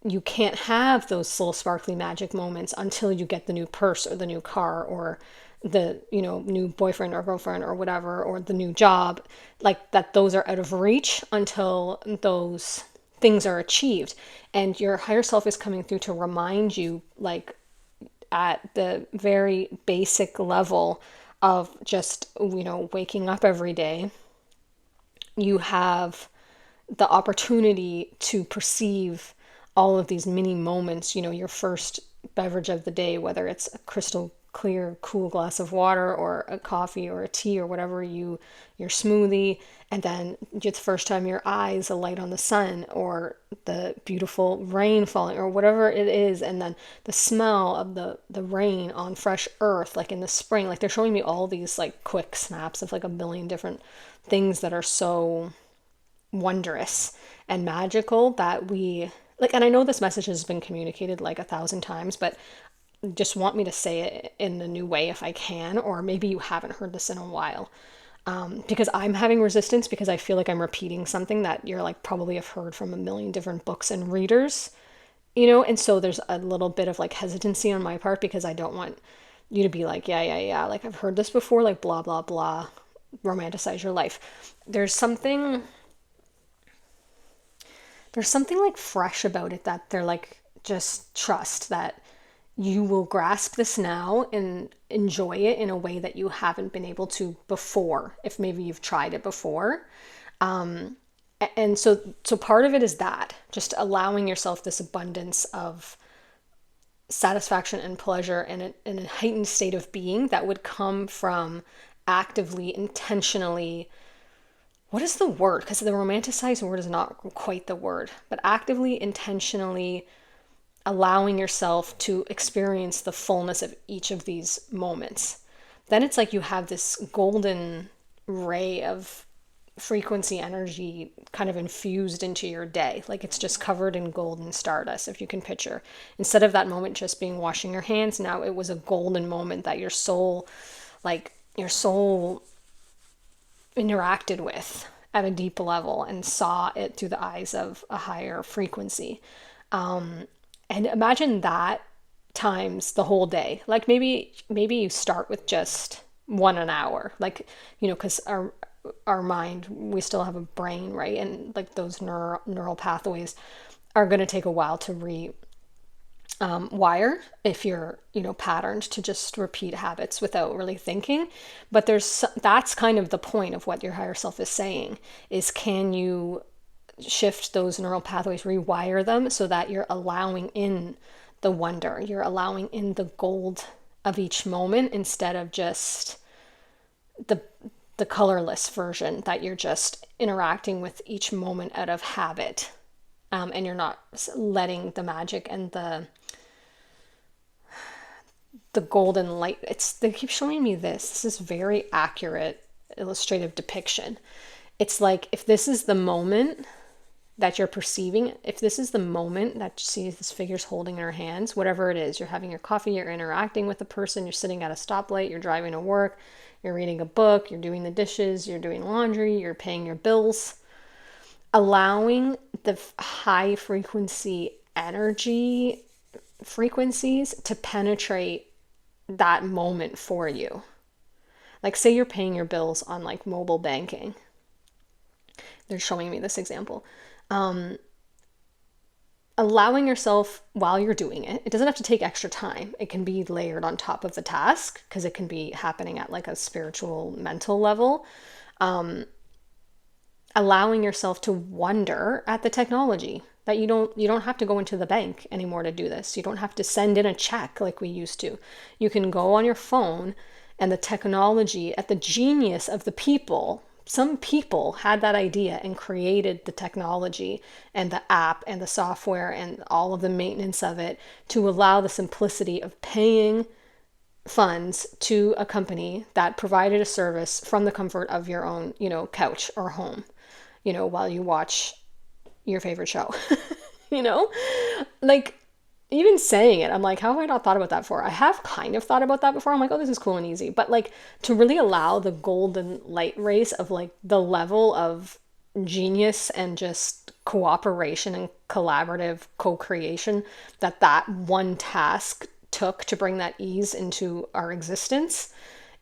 you can't have those little sparkly magic moments until you get the new purse or the new car or the, new boyfriend or girlfriend or whatever, or the new job, like that. Those are out of reach until those things are achieved. And your higher self is coming through to remind you, like, at the very basic level of just, waking up every day, you have the opportunity to perceive all of these mini moments, your first beverage of the day, whether it's a crystal clear, cool glass of water or a coffee or a tea or whatever, your smoothie, and then the first time your eyes alight on the sun or the beautiful rain falling or whatever it is, and then the smell of the rain on fresh earth, like in the spring. Like, they're showing me all these like quick snaps of like a million different things that are so wondrous and magical that we like. And I know this message has been communicated like 1,000 times, but just want me to say it in a new way if I can, or maybe you haven't heard this in a while. Because I'm having resistance because I feel like I'm repeating something that you're like probably have heard from a million different books and readers, and so there's a little bit of like hesitancy on my part because I don't want you to be like, yeah, like I've heard this before, like blah, blah, blah, romanticize your life. There's something like fresh about it that they're like, just trust that you will grasp this now and enjoy it in a way that you haven't been able to before, if maybe you've tried it before. And so part of it is that just allowing yourself this abundance of satisfaction and pleasure and a heightened state of being that would come from actively, intentionally, what is the word? Because the romanticized word is not quite the word, but actively, intentionally allowing yourself to experience the fullness of each of these moments. Then it's like you have this golden ray of frequency energy kind of infused into your day. Like it's just covered in golden stardust, if you can picture. Instead of that moment just being washing your hands, now it was a golden moment that your soul interacted with at a deep level and saw it through the eyes of a higher frequency. And imagine that times the whole day. Like maybe you start with just one an hour, like, because our mind, we still have a brain, right? And like those neural pathways are going to take a while to wire if you're patterned to just repeat habits without really thinking. But that's kind of the point of what your higher self is saying, is can you shift those neural pathways, rewire them so that you're allowing in the wonder, you're allowing in the gold of each moment, instead of just the colorless version that you're just interacting with each moment out of habit, and you're not letting the magic and the golden light. They keep showing me this is very accurate illustrative depiction. It's like, if this is the moment that you're perceiving, if this is the moment that you see this figure's holding in her hands, whatever it is, you're having your coffee, you're interacting with a person, you're sitting at a stoplight, you're driving to work, you're reading a book, you're doing the dishes, you're doing laundry, you're paying your bills, allowing the high frequency energy frequencies to penetrate that moment for you. Like say you're paying your bills on like mobile banking. They're showing me this example. Allowing yourself, while you're doing it, it doesn't have to take extra time. It can be layered on top of the task, because it can be happening at like a spiritual, mental level. Allowing yourself to wonder at the technology, that you don't have to go into the bank anymore to do this. You don't have to send in a check like we used to. You can go on your phone, and the technology, at the genius of the people. Some people had that idea and created the technology and the app and the software and all of the maintenance of it to allow the simplicity of paying funds to a company that provided a service from the comfort of your own, couch or home, while you watch your favorite show, like, even saying it, I'm like, how have I not thought about that before? I have kind of thought about that before. I'm like, oh, this is cool and easy. But like, to really allow the golden light race of like the level of genius and just cooperation and collaborative co-creation that one task took to bring that ease into our existence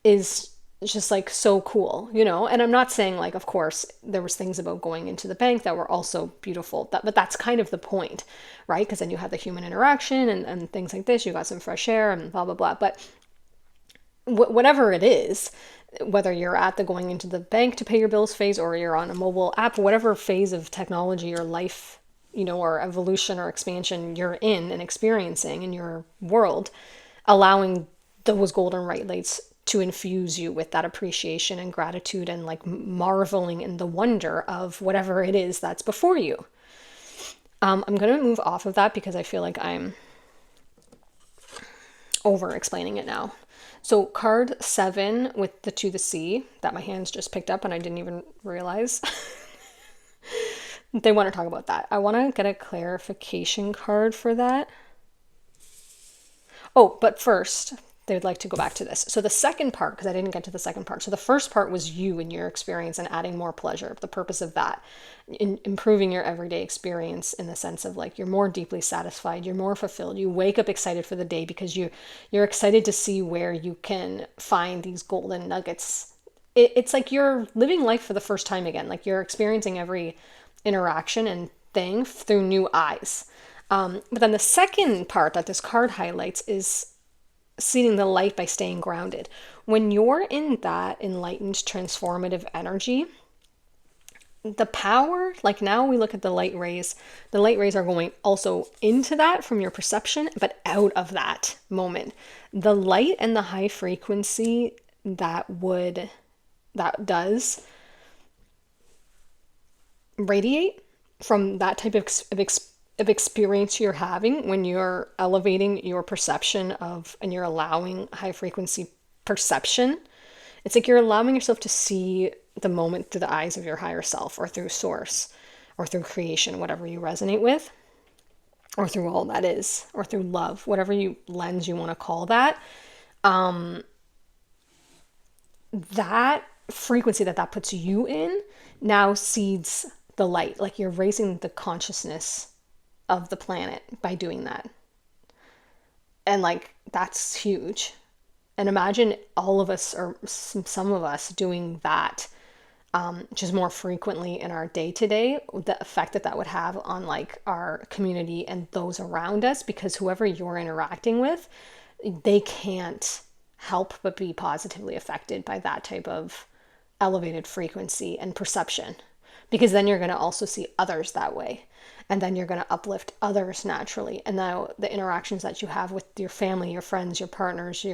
is just like so cool, and I'm not saying like, of course there was things about going into the bank that were also beautiful, but that's kind of the point, right? Because then you have the human interaction and things like this, you got some fresh air and blah blah blah. But whatever it is, whether you're at the going into the bank to pay your bills phase, or you're on a mobile app, whatever phase of technology or life, or evolution or expansion you're in and experiencing in your world, allowing those golden right lights to infuse you with that appreciation and gratitude and like marveling in the wonder of whatever it is that's before you. I'm going to move off of that because I feel like I'm over explaining it now. So card 7 with the to the sea that my hands just picked up and I didn't even realize. They want to talk about that. I want to get a clarification card for that. Oh, but first, they would like to go back to this. So the second part, because I didn't get to the second part. So the first part was you and your experience and adding more pleasure. The purpose of that, improving your everyday experience in the sense of like, you're more deeply satisfied, you're more fulfilled. You wake up excited for the day because you're excited to see where you can find these golden nuggets. It's like you're living life for the first time again. Like you're experiencing every interaction and thing through new eyes. But then the second part that this card highlights is seeing the light by staying grounded. When you're in that enlightened, transformative energy, the power, like now we look at the light rays are going also into that from your perception, but out of that moment. The light and the high frequency that does radiate from that type of experience you're having when you're elevating your perception of, and you're allowing high frequency perception. It's like you're allowing yourself to see the moment through the eyes of your higher self, or through source, or through creation, whatever you resonate with, or through all that is, or through love, whatever lens you want to call that. That frequency that puts you in now seeds the light. Like you're raising the consciousness of the planet by doing that. And like, that's huge. And imagine all of us, or some of us, doing that just more frequently in our day-to-day, the effect that would have on like our community and those around us, because whoever you're interacting with, they can't help but be positively affected by that type of elevated frequency and perception, because then you're going to also see others that way, and then you're going to uplift others naturally. And now the interactions that you have with your family, your friends, your partners,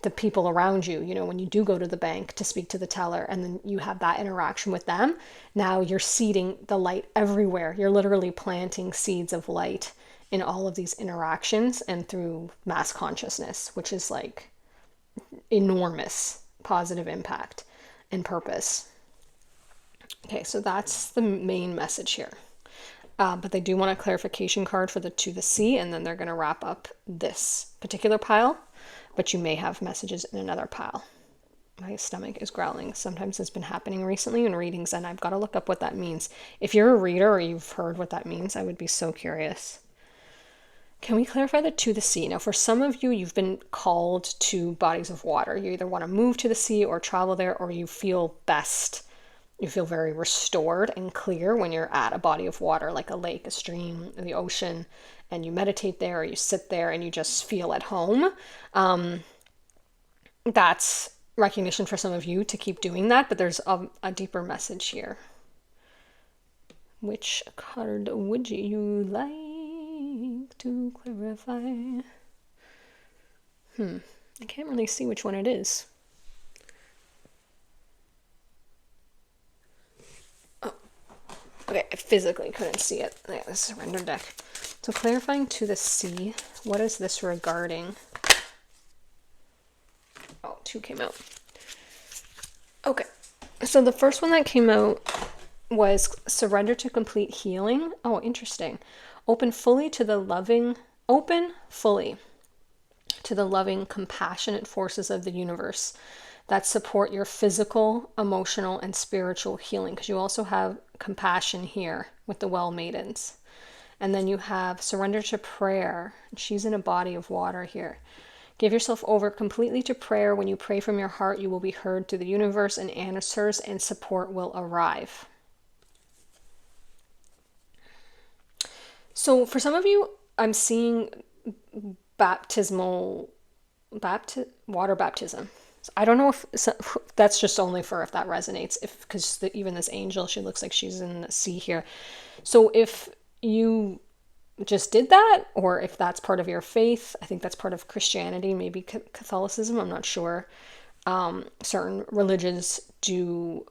the people around you, when you do go to the bank to speak to the teller, and then you have that interaction with them, now you're seeding the light everywhere. You're literally planting seeds of light in all of these interactions and through mass consciousness, which is like enormous positive impact and purpose. Okay, so that's the main message here. But they do want a clarification card for the to the sea, and then they're going to wrap up this particular pile, but you may have messages in another pile. My stomach is growling. Sometimes it's been happening recently in readings, and I've got to look up what that means. If you're a reader or you've heard what that means, I would be so curious. Can we clarify the to the sea? Now, for some of you, you've been called to bodies of water. You either want to move to the sea or travel there, or you feel best. You feel very restored and clear when you're at a body of water, like a lake, a stream, the ocean, and you meditate there, or you sit there and you just feel at home. That's recognition for some of you to keep doing that, but there's a deeper message here. Which card would you like to clarify? I can't really see which one it is. Oh, okay, I physically couldn't see it. Yeah, the surrender deck. So clarifying to the sea, what is this regarding? Oh, 2 came out. Okay, so the first one that came out was surrender to complete healing. Oh, interesting. Open fully to the loving, compassionate forces of the universe that support your physical, emotional, and spiritual healing. Because you also have compassion here with the well maidens. And then you have surrender to prayer. She's in a body of water here. Give yourself over completely to prayer. When you pray from your heart, you will be heard through the universe, and answers and support will arrive. So for some of you, I'm seeing water baptism. So I don't know if that's just only for if that resonates, because even this angel, she looks like she's in the sea here. So if you just did that, or if that's part of your faith, I think that's part of Christianity, maybe Catholicism, I'm not sure. Certain religions do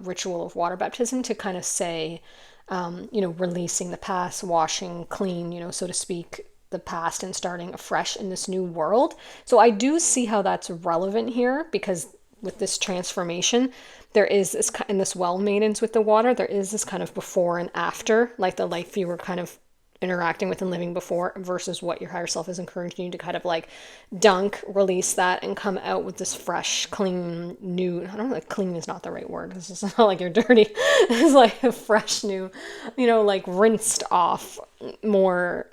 ritual of water baptism to kind of say, releasing the past, washing clean, so to speak, the past, and starting afresh in this new world. So I do see how that's relevant here, because with this transformation, there is this, in this well maidens with the water, there is this kind of before and after, like the life you were kind of interacting with and living before versus what your higher self is encouraging you to kind of like dunk, release that, and come out with this fresh, clean, new, I don't know, like clean is not the right word, because it's not like you're dirty. It's like a fresh new, like rinsed off, more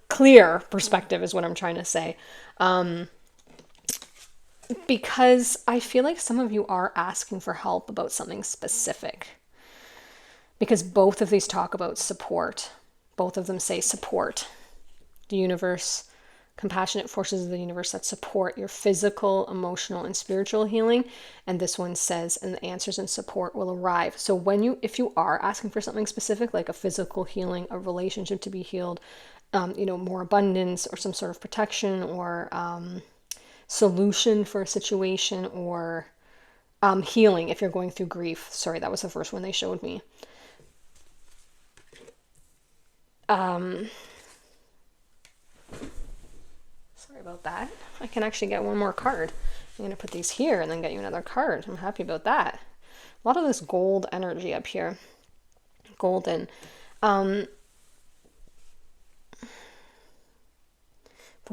clear perspective is what I'm trying to say. Because I feel like some of you are asking for help about something specific, because both of these talk about support. Both of them say support. The universe, compassionate forces of the universe that support your physical, emotional, and spiritual healing. And this one says, and the answers and support will arrive. So if you are asking for something specific, like a physical healing, a relationship to be healed, more abundance or some sort of protection or solution for a situation, or healing if you're going through grief. Sorry, that was the first one they showed me. Sorry about that. I can actually get one more card. I'm going to put these here and then get you another card. I'm happy about that. A lot of this gold energy up here. Golden. But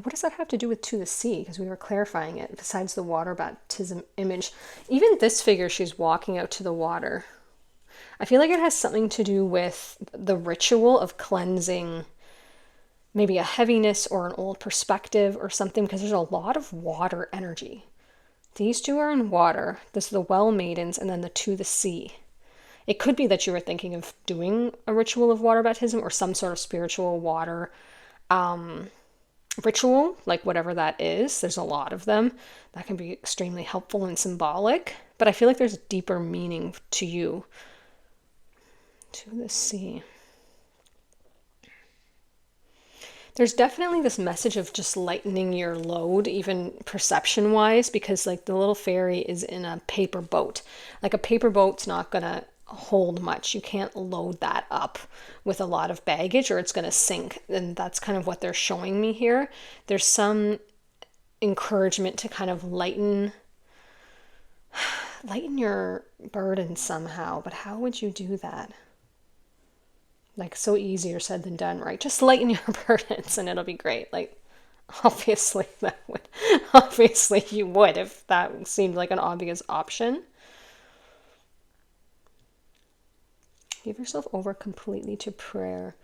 what does that have to do with to the sea? Because we were clarifying it, besides the water baptism image. Even this figure, she's walking out to the water. I feel like it has something to do with the ritual of cleansing maybe a heaviness or an old perspective or something, because there's a lot of water energy. These two are in water. This is the well maidens, and then the to the sea. It could be that you were thinking of doing a ritual of water baptism or some sort of spiritual water ritual, like whatever that is. There's a lot of them that can be extremely helpful and symbolic, but I feel like there's deeper meaning to you. To the sea. There's definitely this message of just lightening your load, even perception wise, because like the little fairy is in a paper boat. Like a paper boat's not gonna hold much. You can't load that up with a lot of baggage or it's gonna sink. And that's kind of what they're showing me here. There's some encouragement to kind of lighten your burden somehow. But how would you do that? Like, so easier said than done, right? Just lighten your burdens and it'll be great. Like, obviously you would if that seemed like an obvious option. Give yourself over completely to prayer.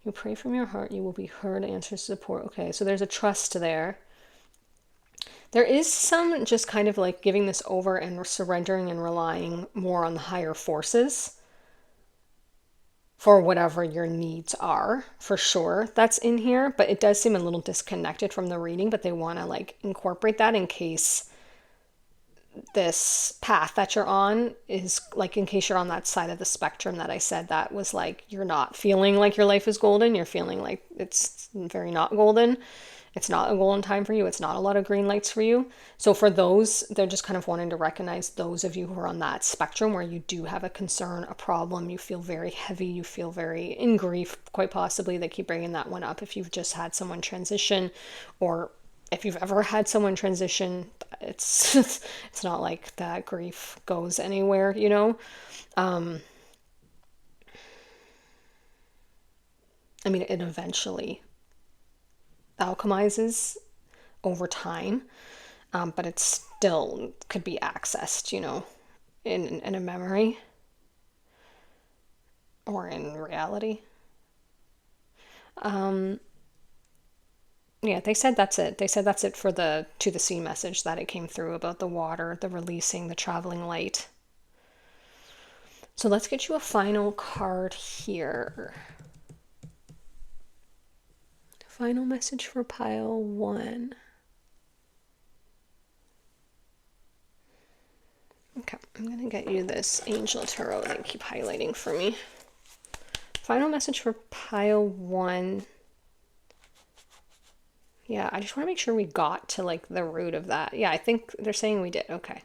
You pray from your heart, you will be heard, answers support. Okay, so there's a trust there. There is some just kind of like giving this over and surrendering and relying more on the higher forces for whatever your needs are, for sure. That's in here, but it does seem a little disconnected from the reading, but they want to like incorporate that in case this path that you're on is like, in case you're on that side of the spectrum that I said that was like, you're not feeling like your life is golden, you're feeling like it's very not golden. It's not a golden time for you. It's not a lot of green lights for you. So for those, they're just kind of wanting to recognize those of you who are on that spectrum where you do have a concern, a problem, you feel very heavy, you feel very in grief, quite possibly. They keep bringing that one up. If you've just had someone transition, or if you've ever had someone transition, it's it's not like that grief goes anywhere, you know? I mean, it eventually alchemizes over time, but it still could be accessed, you know, in a memory or in reality. Yeah, they said that's it. They said that's it for the to the sea message that it came through about the water, the releasing, the traveling light. So let's get you a final card here. Final message for pile 1. Okay, I'm going to get you this Angel Tarot they keep highlighting for me. Final message for pile 1. Yeah, I just want to make sure we got to like the root of that. Yeah, I think they're saying we did. Okay.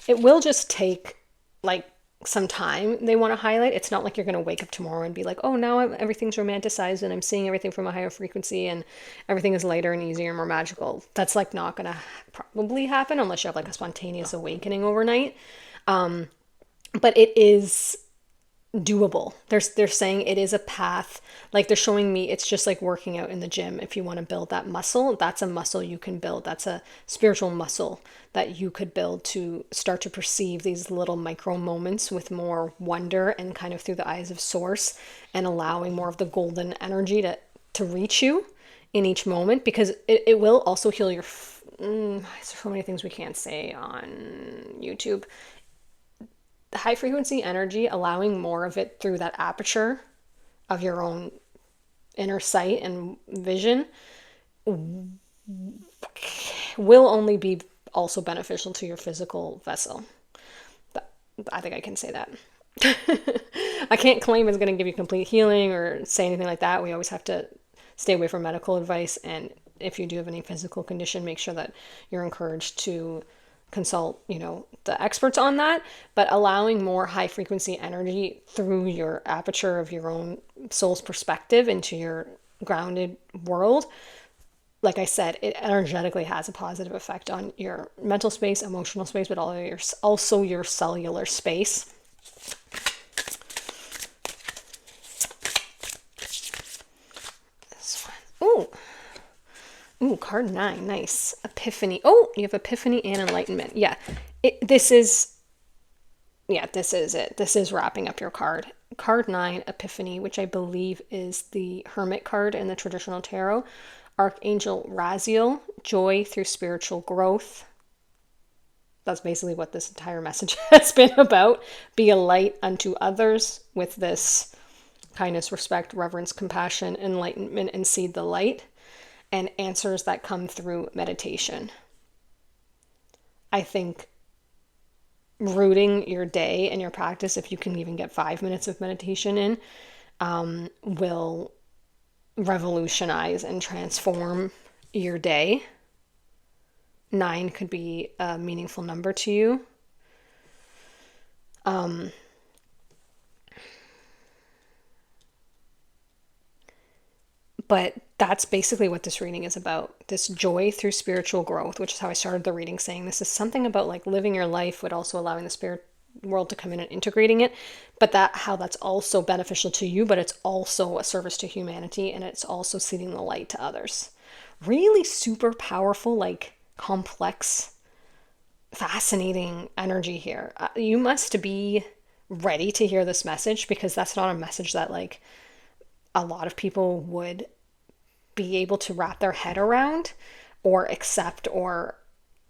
It will just take like some time, they want to highlight. It's not like you're going to wake up tomorrow and be like, oh, now everything's romanticized and I'm seeing everything from a higher frequency and everything is lighter and easier and more magical. That's like not going to probably happen unless you have like a spontaneous awakening overnight. But it is doable. They're saying it is a path. Like they're showing me it's just like working out in the gym. If you want to build that muscle, that's a muscle you can build. That's a spiritual muscle that you could build to start to perceive these little micro moments with more wonder and kind of through the eyes of source, and allowing more of the golden energy to reach you in each moment, because it will also heal your there's so many things we can't say on YouTube. High frequency energy, allowing more of it through that aperture of your own inner sight and vision will only be also beneficial to your physical vessel. I think I can say that. I can't claim it's going to give you complete healing or say anything like that. We always have to stay away from medical advice. And if you do have any physical condition, make sure that you're encouraged to consult, the experts on that. But allowing more high frequency energy through your aperture of your own soul's perspective into your grounded world, like I said, it energetically has a positive effect on your mental space, emotional space, but also your cellular space. This one. Ooh, card 9. Nice. Epiphany. Oh, you have Epiphany and Enlightenment. Yeah. This is it. This is wrapping up your card. Card 9, Epiphany, which I believe is the Hermit card in the traditional tarot. Archangel Raziel, joy through spiritual growth. That's basically what this entire message has been about. Be a light unto others with this kindness, respect, reverence, compassion, enlightenment, and seed the light. And answers that come through meditation. I think rooting your day and your practice, if you can even get 5 minutes of meditation in, will revolutionize and transform your day. 9 could be a meaningful number to you. But that's basically what this reading is about. This joy through spiritual growth, which is how I started the reading, saying this is something about like living your life, but also allowing the spirit world to come in and integrating it. But how that's also beneficial to you, but it's also a service to humanity, and it's also seeding the light to others. Really super powerful, like complex, fascinating energy here. You must be ready to hear this message, because that's not a message that like a lot of people would be able to wrap their head around or accept or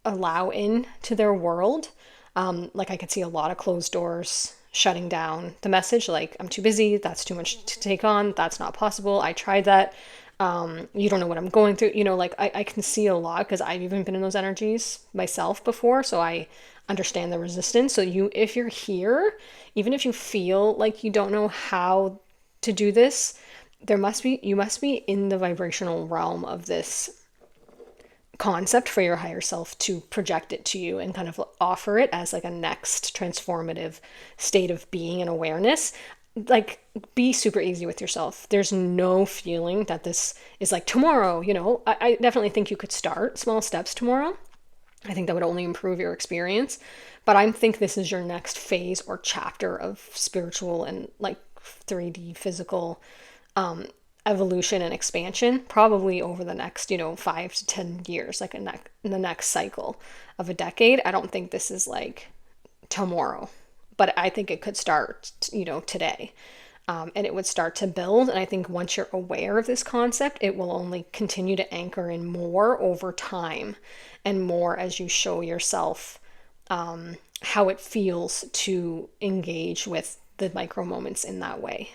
allow into their world. Like I could see a lot of closed doors shutting down the message, like I'm too busy, that's too much to take on, that's not possible, I tried that, you don't know what I'm going through, like I can see a lot, because I've even been in those energies myself before, so I understand the resistance. So if you're here, even if you feel like you don't know how to do this, you must be in the vibrational realm of this concept for your higher self to project it to you and kind of offer it as like a next transformative state of being and awareness. Like, be super easy with yourself. There's no feeling that this is like tomorrow, I definitely think you could start small steps tomorrow. I think that would only improve your experience, but I think this is your next phase or chapter of spiritual and like 3D physical evolution and expansion, probably over the next 5 to 10 years, like in the next cycle of a decade. I don't think this is like tomorrow, but I think it could start today, and it would start to build. And I think once you're aware of this concept, it will only continue to anchor in more over time, and more as you show yourself how it feels to engage with the micro moments in that way.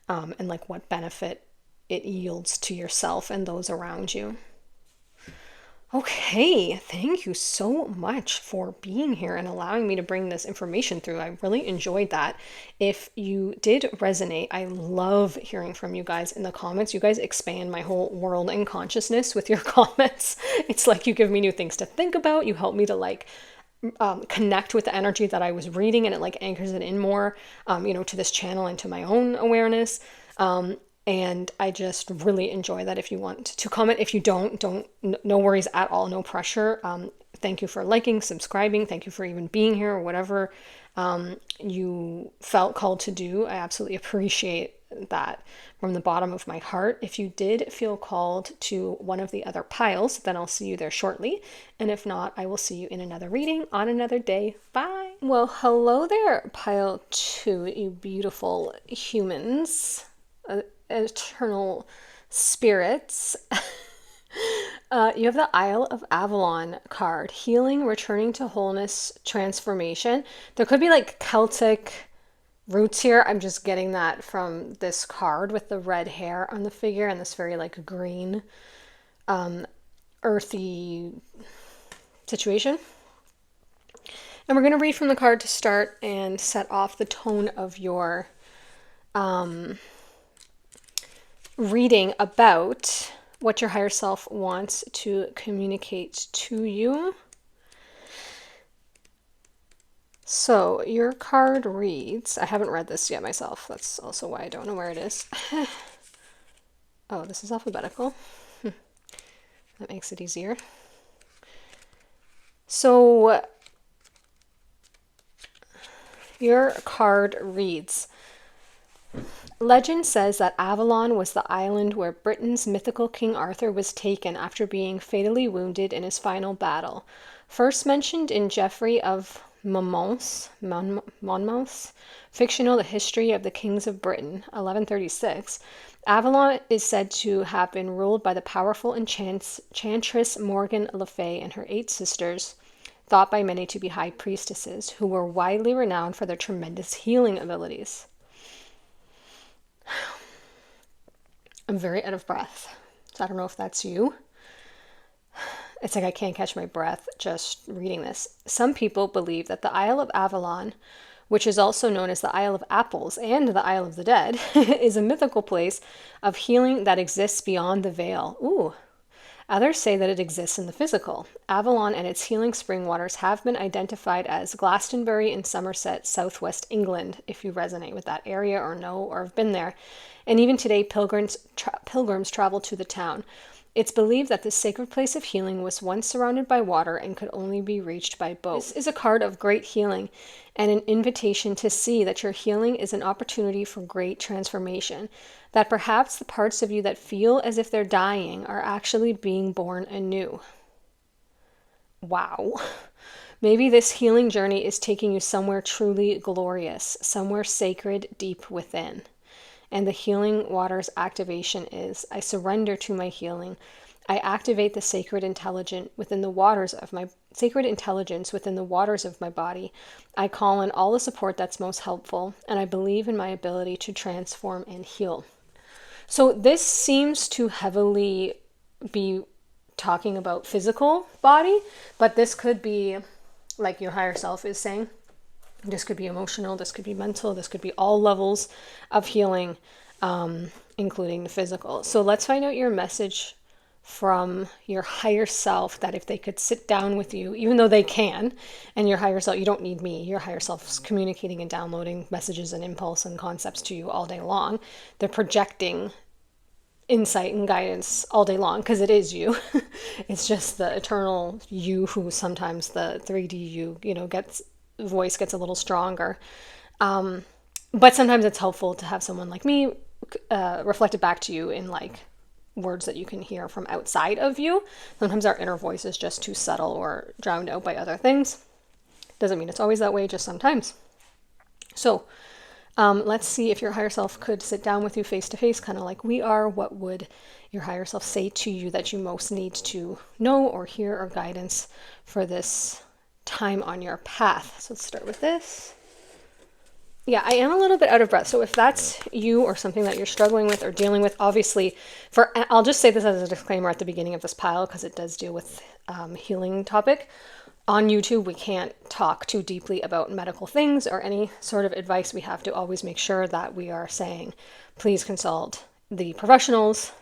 And like what benefit it yields to yourself and those around you. Okay, thank you so much for being here and allowing me to bring this information through. I really enjoyed that. If you did resonate, I love hearing from you guys in the comments. You guys expand my whole world and consciousness with your comments. It's like you give me new things to think about. You help me to like connect with the energy that I was reading, and it like anchors it in more, to this channel and to my own awareness. And I just really enjoy that. If you want to comment, if you don't, no worries at all, no pressure. Thank you for liking, subscribing. Thank you for even being here, or whatever you felt called to do. I absolutely appreciate that from the bottom of my heart. If you did feel called to one of the other piles, then I'll see you there shortly. And if not, I will see you in another reading on another day. Bye. Well, hello there, pile 2, you beautiful humans, eternal spirits. You have the Isle of Avalon card. Healing, returning to wholeness, transformation. There could be like Celtic roots here. I'm just getting that from this card with the red hair on the figure and this very like green, earthy situation. And we're going to read from the card to start and set off the tone of your reading about what your higher self wants to communicate to you. So your card reads, I haven't read this yet myself. That's also why I don't know where it is. Oh, this is alphabetical. That makes it easier. So your card reads, legend says that Avalon was the island where Britain's mythical King Arthur was taken after being fatally wounded in his final battle. First mentioned in Geoffrey of Monmouth's fictional The History of the Kings of Britain, 1136, Avalon is said to have been ruled by the powerful enchantress Morgan Le Fay and her 8 sisters, thought by many to be high priestesses, who were widely renowned for their tremendous healing abilities. I'm very out of breath, so I don't know if that's you. It's like I can't catch my breath just reading this. Some people believe that the Isle of Avalon, which is also known as the Isle of Apples and the Isle of the Dead, is a mythical place of healing that exists beyond the veil. Ooh. Others say that it exists in the physical. Avalon and its healing spring waters have been identified as Glastonbury in Somerset, southwest England, if you resonate with that area or know or have been there. And even today, pilgrims travel to the town. It's believed that this sacred place of healing was once surrounded by water and could only be reached by boat. This is a card of great healing and an invitation to see that your healing is an opportunity for great transformation, that perhaps the parts of you that feel as if they're dying are actually being born anew. Wow. Maybe this healing journey is taking you somewhere truly glorious, somewhere sacred deep within. And the healing waters activation is, I surrender to my healing. I activate the sacred intelligence within the waters of my body. I call in all the support that's most helpful, and I believe in my ability to transform and heal. So this seems to heavily be talking about physical body, but this could be, like your higher self is saying, this could be emotional, this could be mental, this could be all levels of healing, including the physical. So let's find out your message from your higher self, that if they could sit down with you, even though they can, and your higher self, you don't need me, your higher self's communicating and downloading messages and impulse and concepts to you all day long. They're projecting insight and guidance all day long because it is you. It's just the eternal you who sometimes the 3D you, voice gets a little stronger. But sometimes it's helpful to have someone like me reflect it back to you in like words that you can hear from outside of you. Sometimes our inner voice is just too subtle or drowned out by other things. Doesn't mean it's always that way, just sometimes. So let's see if your higher self could sit down with you face to face, kind of like we are. What would your higher self say to you that you most need to know or hear or guidance for this time on your path? So let's start with this. Yeah, I am a little bit out of breath. So if that's you or something that you're struggling with or dealing with, obviously, I'll just say this as a disclaimer at the beginning of this pile because it does deal with healing topic. On YouTube, we can't talk too deeply about medical things or any sort of advice. We have to always make sure that we are saying, please consult the professionals,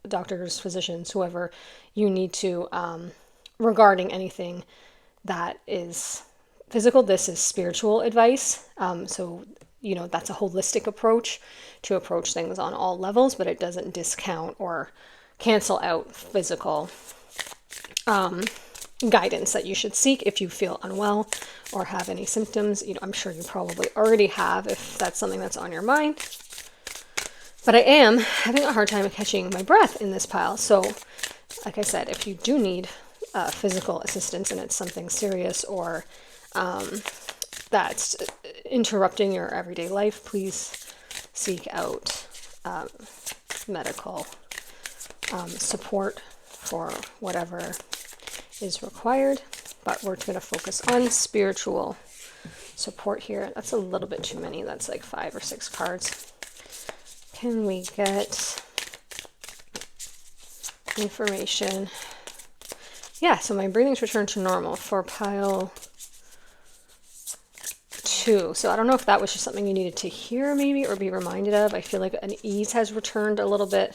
doctors, physicians, whoever you need to, regarding anything that is physical. This is spiritual advice. So that's a holistic approach to approach things on all levels, but it doesn't discount or cancel out physical guidance that you should seek if you feel unwell or have any symptoms. I'm sure you probably already have if that's something that's on your mind. But I am having a hard time catching my breath in this pile. So, like I said, if you do need physical assistance and it's something serious or that's interrupting your everyday life, please seek out medical support for whatever is required. But we're going to focus on spiritual support here. That's a little bit too many. That's like 5 or 6 cards. Can we get information? Yeah, so my breathing's returned to normal for pile 2. So I don't know if that was just something you needed to hear maybe or be reminded of. I feel like an ease has returned a little bit.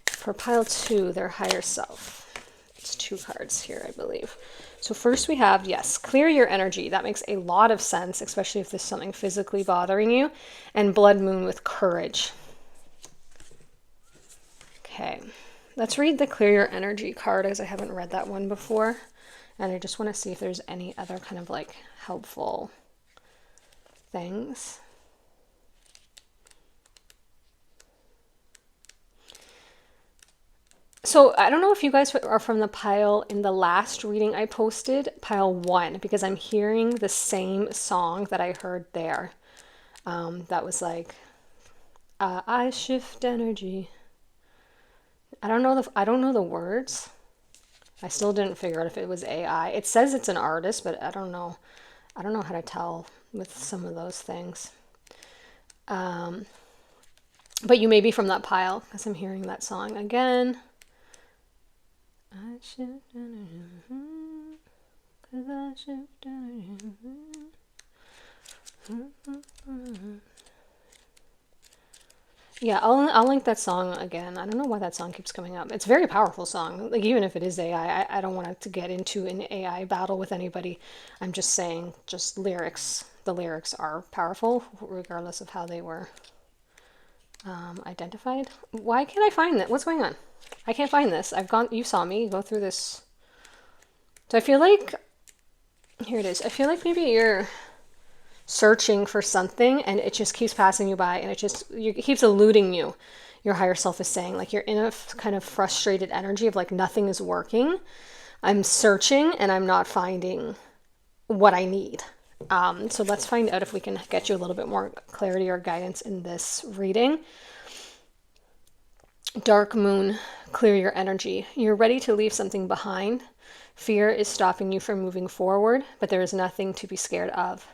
For pile 2, their higher self. It's 2 cards here, I believe. So first we have, yes, clear your energy. That makes a lot of sense, especially if there's something physically bothering you. And blood moon with courage. Okay, let's read the clear your energy card, as I haven't read that one before. And I just want to see if there's any other kind of like helpful things. So I don't know if you guys are from the pile in the last reading I posted, pile 1, because I'm hearing the same song that I heard there. That was like, I shift energy. I don't know the words. I still didn't figure out if it was AI. It says it's an artist, but I don't know. I don't know how to tell with some of those things. But you may be from that pile because I'm hearing that song again. I shift energy, 'cause I shift energy. Yeah, I'll link that song again. I don't know why that song keeps coming up. It's a very powerful song. Like, even if it is AI, I don't want to get into an AI battle with anybody. I'm just saying, just lyrics. The lyrics are powerful, regardless of how they were identified. Why can't I find that? What's going on? I can't find this. You saw me go through this. So I feel like, here it is. I feel like maybe you're searching for something and it just keeps passing you by and it keeps eluding you. Your higher self is saying, like, you're in a kind of frustrated energy of like nothing is working. I'm searching and I'm not finding what I need. So let's find out if we can get you a little bit more clarity or guidance in this reading. Dark moon, clear your energy. You're ready to leave something behind. Fear is stopping you from moving forward, but there is nothing to be scared of.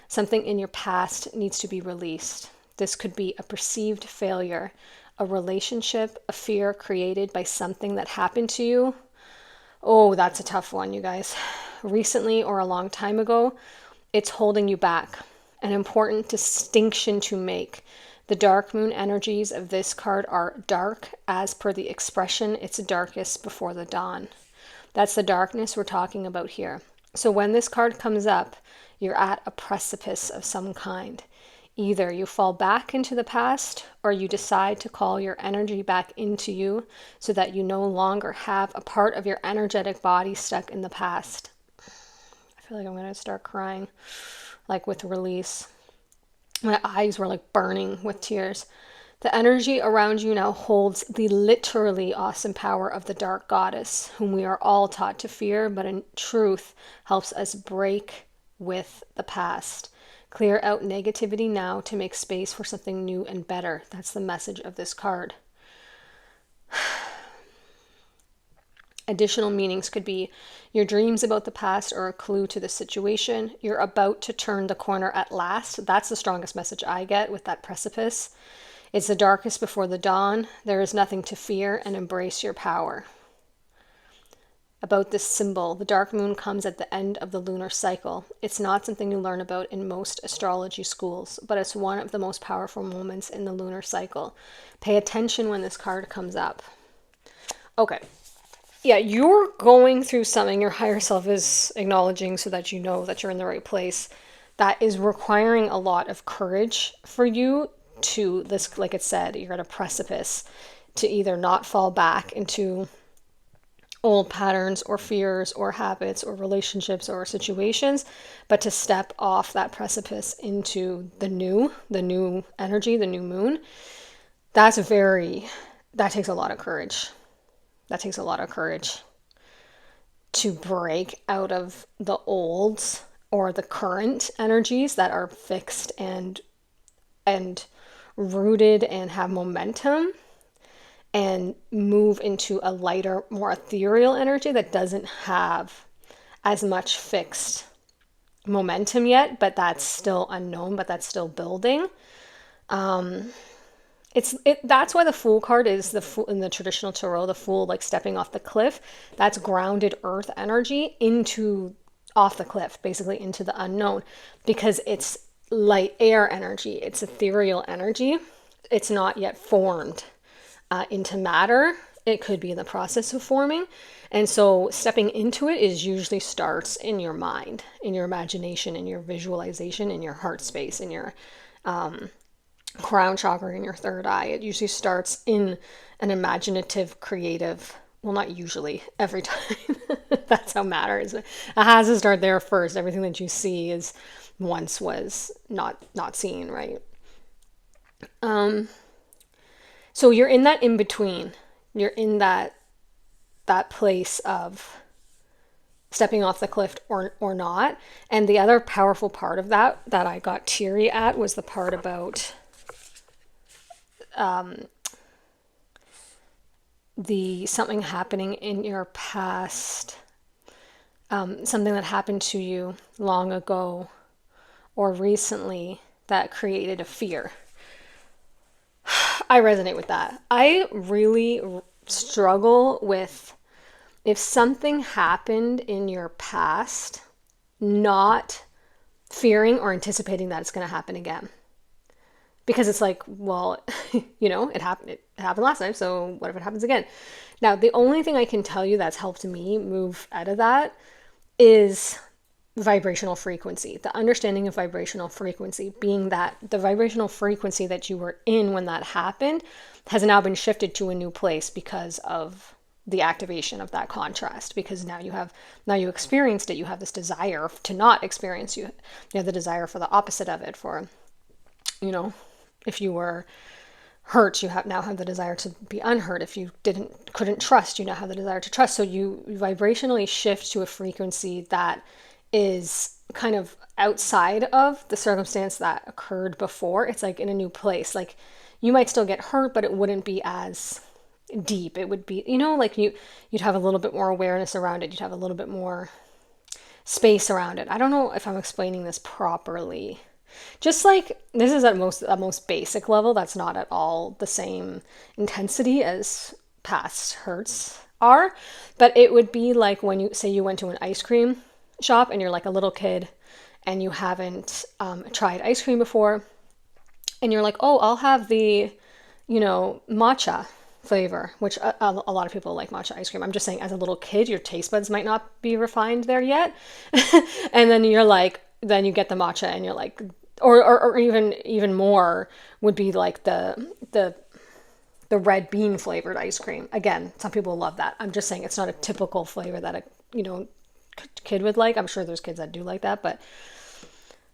Something in your past needs to be released. This could be a perceived failure, a relationship, a fear created by something that happened to you. Oh, that's a tough one, you guys. Recently or a long time ago, it's holding you back. An important distinction to make. The dark moon energies of this card are dark, as per the expression, it's darkest before the dawn. That's the darkness we're talking about here. So when this card comes up, you're at a precipice of some kind. Either you fall back into the past or you decide to call your energy back into you so that you no longer have a part of your energetic body stuck in the past. I feel like I'm going to start crying, like with release. My eyes were like burning with tears. The energy around you now holds the literally awesome power of the dark goddess, whom we are all taught to fear, but in truth helps us break with the past. Clear out negativity now to make space for something new and better. That's the message of this card. Additional meanings could be your dreams about the past are a clue to the situation. You're about to turn the corner at last. That's the strongest message I get with that precipice. It's the darkest before the dawn. There is nothing to fear and embrace your power. About this symbol, the dark moon comes at the end of the lunar cycle. It's not something you learn about in most astrology schools, but it's one of the most powerful moments in the lunar cycle. Pay attention when this card comes up. Okay. Yeah, you're going through something your higher self is acknowledging so that you know that you're in the right place. That is requiring a lot of courage for you to, this, like it said, you're at a precipice, to either not fall back into old patterns or fears or habits or relationships or situations, but to step off that precipice into the new energy, the new moon. That takes a lot of courage. That takes a lot of courage to break out of the old or the current energies that are fixed and rooted and have momentum, and move into a lighter, more ethereal energy that doesn't have as much fixed momentum yet, but that's still unknown, but that's still building. That's why the Fool card is the Fool in the traditional tarot, the Fool like stepping off the cliff. That's grounded earth energy into off the cliff, basically into the unknown, because it's light air energy, it's ethereal energy. It's not yet formed into matter. It could be in the process of forming. And so stepping into it is usually starts in your mind, in your imagination, in your visualization, in your heart space, in your crown chakra, in your third eye. It usually starts in an imaginative, creative, well, not usually, every time. That's how matter is. It has to start there first. Everything that you see is once was not seen, right? So you're in that in between. You're in that place of stepping off the cliff or not. And the other powerful part of that I got teary at was the part about the something happening in your past, something that happened to you long ago or recently that created a fear. I resonate with that. I really struggle with if something happened in your past, not fearing or anticipating that it's going to happen again. Because it's like, well, it happened last time, so what if it happens again? Now, the only thing I can tell you that's helped me move out of that is vibrational frequency, the understanding of vibrational frequency, being that the vibrational frequency that you were in when that happened has now been shifted to a new place because of the activation of that contrast, because now you experienced it, you have this desire to not experience, you have the desire for the opposite of it, for, if you were hurt, you now have the desire to be unhurt. If you couldn't trust, you now have the desire to trust. So you vibrationally shift to a frequency that is kind of outside of the circumstance that occurred before. It's like in a new place. Like you might still get hurt, but it wouldn't be as deep. It would be, like you'd have a little bit more awareness around it. You'd have a little bit more space around it. I don't know if I'm explaining this properly. Just like this is at most basic level, that's not at all the same intensity as past hurts are, but it would be like when you went to an ice cream shop and you're like a little kid and you haven't tried ice cream before, and you're like, oh, I'll have the matcha flavor, which a lot of people like matcha ice cream. I'm just saying, as a little kid, your taste buds might not be refined there yet. And then then you get the matcha and you're like, or even more would be like the red bean flavored ice cream. Again, some people love that. I'm just saying it's not a typical flavor that a kid would like. I'm sure there's kids that do like that, but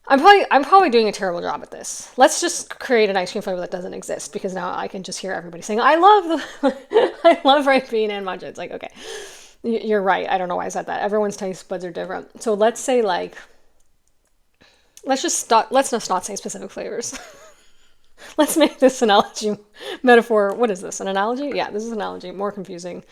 I'm probably doing a terrible job at this. Let's just create an ice cream flavor that doesn't exist, because now I can just hear everybody saying, I love red bean and matcha. It's like, okay, you're right. I don't know why I said that. Everyone's taste buds are different. So let's say let's not say specific flavors. Let's make this analogy metaphor. What is this? An analogy? Yeah, this is an analogy. More confusing.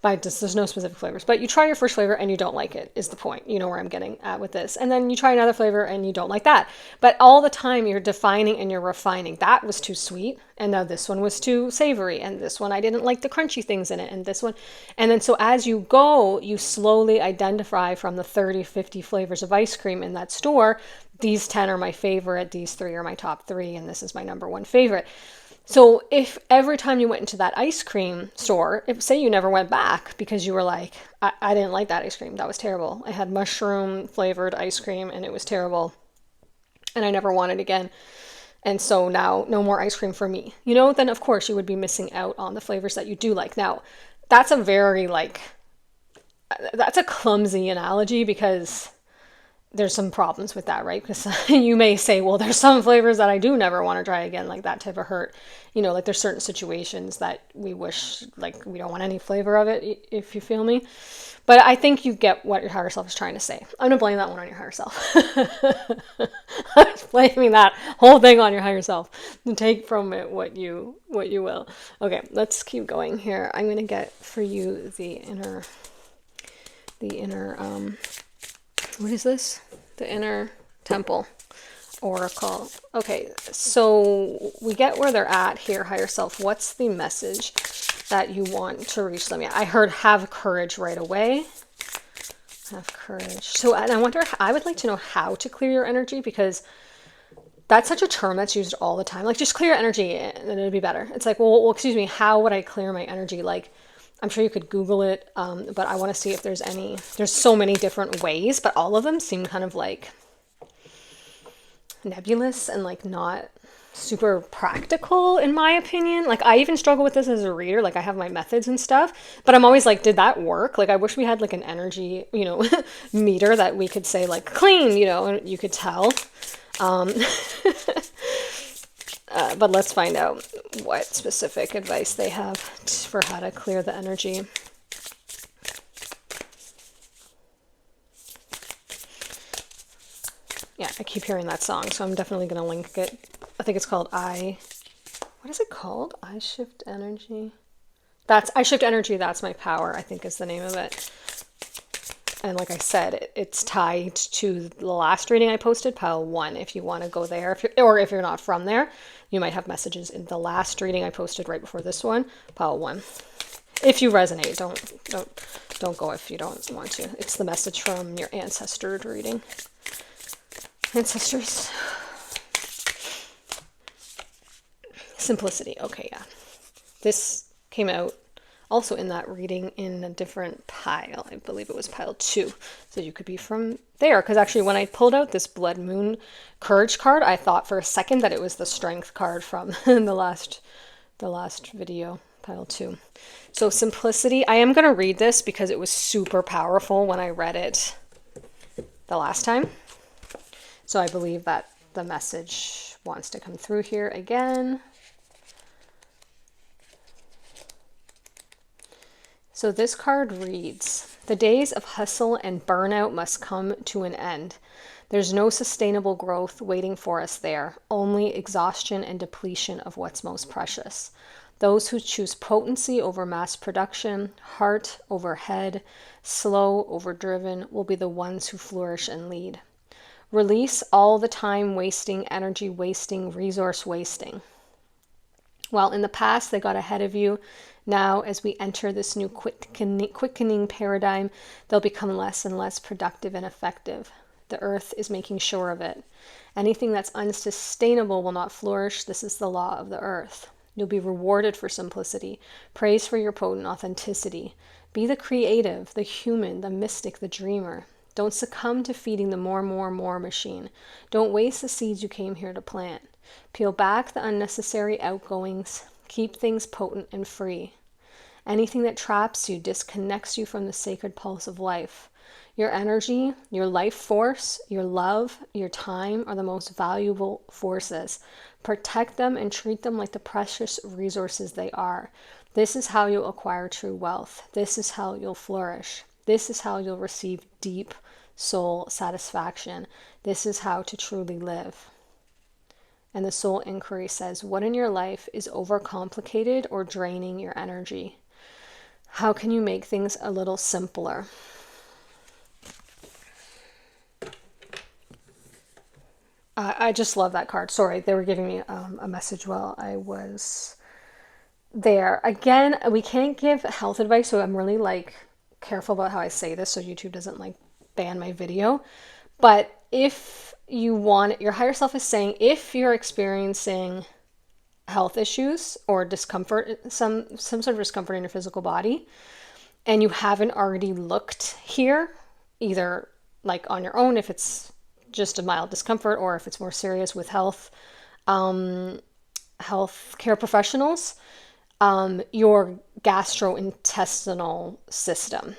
There's no specific flavors, but you try your first flavor and you don't like it, is the point. You know where I'm getting at with this. And then you try another flavor and you don't like that. But all the time you're defining and you're refining. That was too sweet, and now this one was too savory, and this one I didn't like the crunchy things in it, and this one. And then so as you go, you slowly identify from the 30, 50 flavors of ice cream in that store, these 10 are my favorite, these 3 are my top 3, and this is my number 1 favorite. So if every time you went into that ice cream store, if say you never went back because you were like, I didn't like that ice cream, that was terrible. I had mushroom flavored ice cream and it was terrible, and I never want it again. And so now no more ice cream for me. Then of course you would be missing out on the flavors that you do like. Now, that's a clumsy analogy, because there's some problems with that, right? Because you may say, well, there's some flavors that I do never want to try again, like that type of hurt. Like there's certain situations that we wish, like we don't want any flavor of it, if you feel me. But I think you get what your higher self is trying to say. I'm going to blame that one on your higher self. I'm blaming that whole thing on your higher self. Take from it what you will. Okay, let's keep going here. I'm going to get for you the inner What is this? The Inner Temple Oracle. Okay, so we get where they're at here, higher self. What's the message that you want to reach them? Yeah, I heard have courage right away. Have courage. So, and I wonder, I would like to know how to clear your energy, because that's such a term that's used all the time. Like, just clear your energy and then it'll be better. It's like, well, excuse me, how would I clear my energy? Like, I'm sure you could Google it, but I want to see if there's any, there's so many different ways, but all of them seem kind of like nebulous and like not super practical in my opinion. Like, I even struggle with this as a reader. Like, I have my methods and stuff, but I'm always like, did that work? Like, I wish we had like an energy, you know, meter that we could say like clean, you know, and you could tell. But let's find out what specific advice they have for how to clear the energy. Yeah, I keep hearing that song, so I'm definitely going to link it. I think it's called what is it called? I Shift Energy. That's I Shift Energy, That's My Power, I think is the name of it. And like I said, it's tied to the last reading I posted, pile 1, if you want to go there. If you're not from there, you might have messages in the last reading I posted right before this one, pile 1. If you resonate, don't go if you don't want to. It's the message from your ancestor reading. Ancestors. Simplicity. Okay, yeah. This came out also in that reading in a different pile. I believe it was pile 2. So you could be from there. Because actually when I pulled out this Blood Moon Courage card, I thought for a second that it was the Strength card from the last video, pile 2. So simplicity. I am going to read this because it was super powerful when I read it the last time. So I believe that the message wants to come through here again. So this card reads, the days of hustle and burnout must come to an end. There's no sustainable growth waiting for us there, only exhaustion and depletion of what's most precious. Those who choose potency over mass production, heart over head, slow over driven, will be the ones who flourish and lead. Release all the time wasting, energy wasting, resource wasting. While in the past they got ahead of you, now as we enter this new quickening paradigm, they'll become less and less productive and effective. The earth is making sure of it. Anything that's unsustainable will not flourish. This is the law of the earth. You'll be rewarded for simplicity, praised for your potent authenticity. Be the creative, the human, the mystic, the dreamer. Don't succumb to feeding the more machine. Don't waste the seeds you came here to plant. Peel back the unnecessary outgoings. Keep things potent and free. Anything that traps you disconnects you from the sacred pulse of life. Your energy, your life force, your love, your time are the most valuable forces. Protect them and treat them like the precious resources they are. This is how you'll acquire true wealth. This is how you'll flourish. This is how you'll receive deep soul satisfaction. This is how to truly live. And the soul inquiry says, what in your life is overcomplicated or draining your energy? How can you make things a little simpler? I just love that card. Sorry, they were giving me a message while I was there. Again, we can't give health advice, so I'm really like careful about how I say this so YouTube doesn't like ban my video. But if you want, your higher self is saying, if you're experiencing health issues or discomfort, some sort of discomfort in your physical body, and you haven't already looked here, either like on your own, if it's just a mild discomfort, or if it's more serious with health care professionals, your gastrointestinal system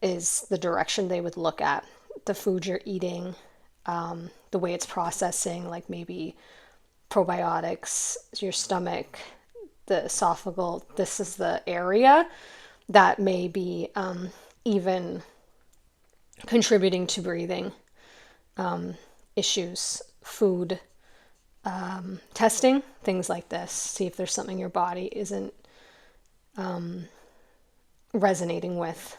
is the direction they would look at. The food you're eating, the way it's processing, like maybe probiotics, your stomach, the esophageal, this is the area that may be even contributing to breathing issues. Food testing, things like this. See if there's something your body isn't resonating with.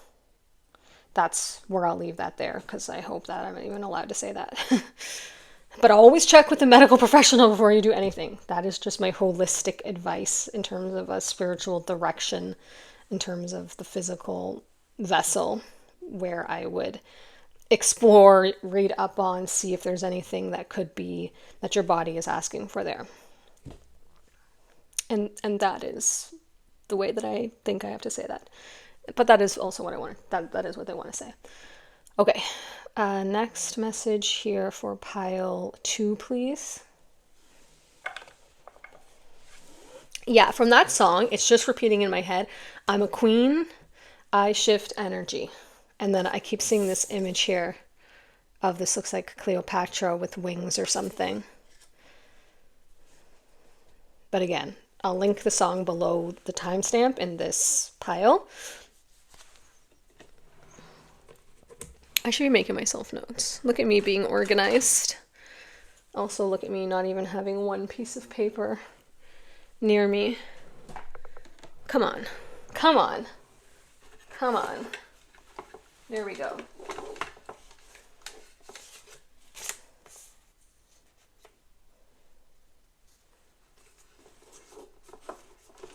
that's where I'll leave that there, because I hope that I'm even allowed to say that. But always check with a medical professional before you do anything. That is just my holistic advice in terms of a spiritual direction, in terms of the physical vessel, where I would explore, read up on, see if there's anything that could be that your body is asking for there. And that is the way that I think I have to say that. But that is also what I want. That is what they want to say. Okay. Next message here for pile 2, please. Yeah, from that song, it's just repeating in my head. I'm a queen. I shift energy. And then I keep seeing this image here of this looks like Cleopatra with wings or something. But again, I'll link the song below the timestamp in this pile. I should be making myself notes. Look at me being organized. Also, look at me not even having one piece of paper near me. Come on. Come on. Come on. There we go.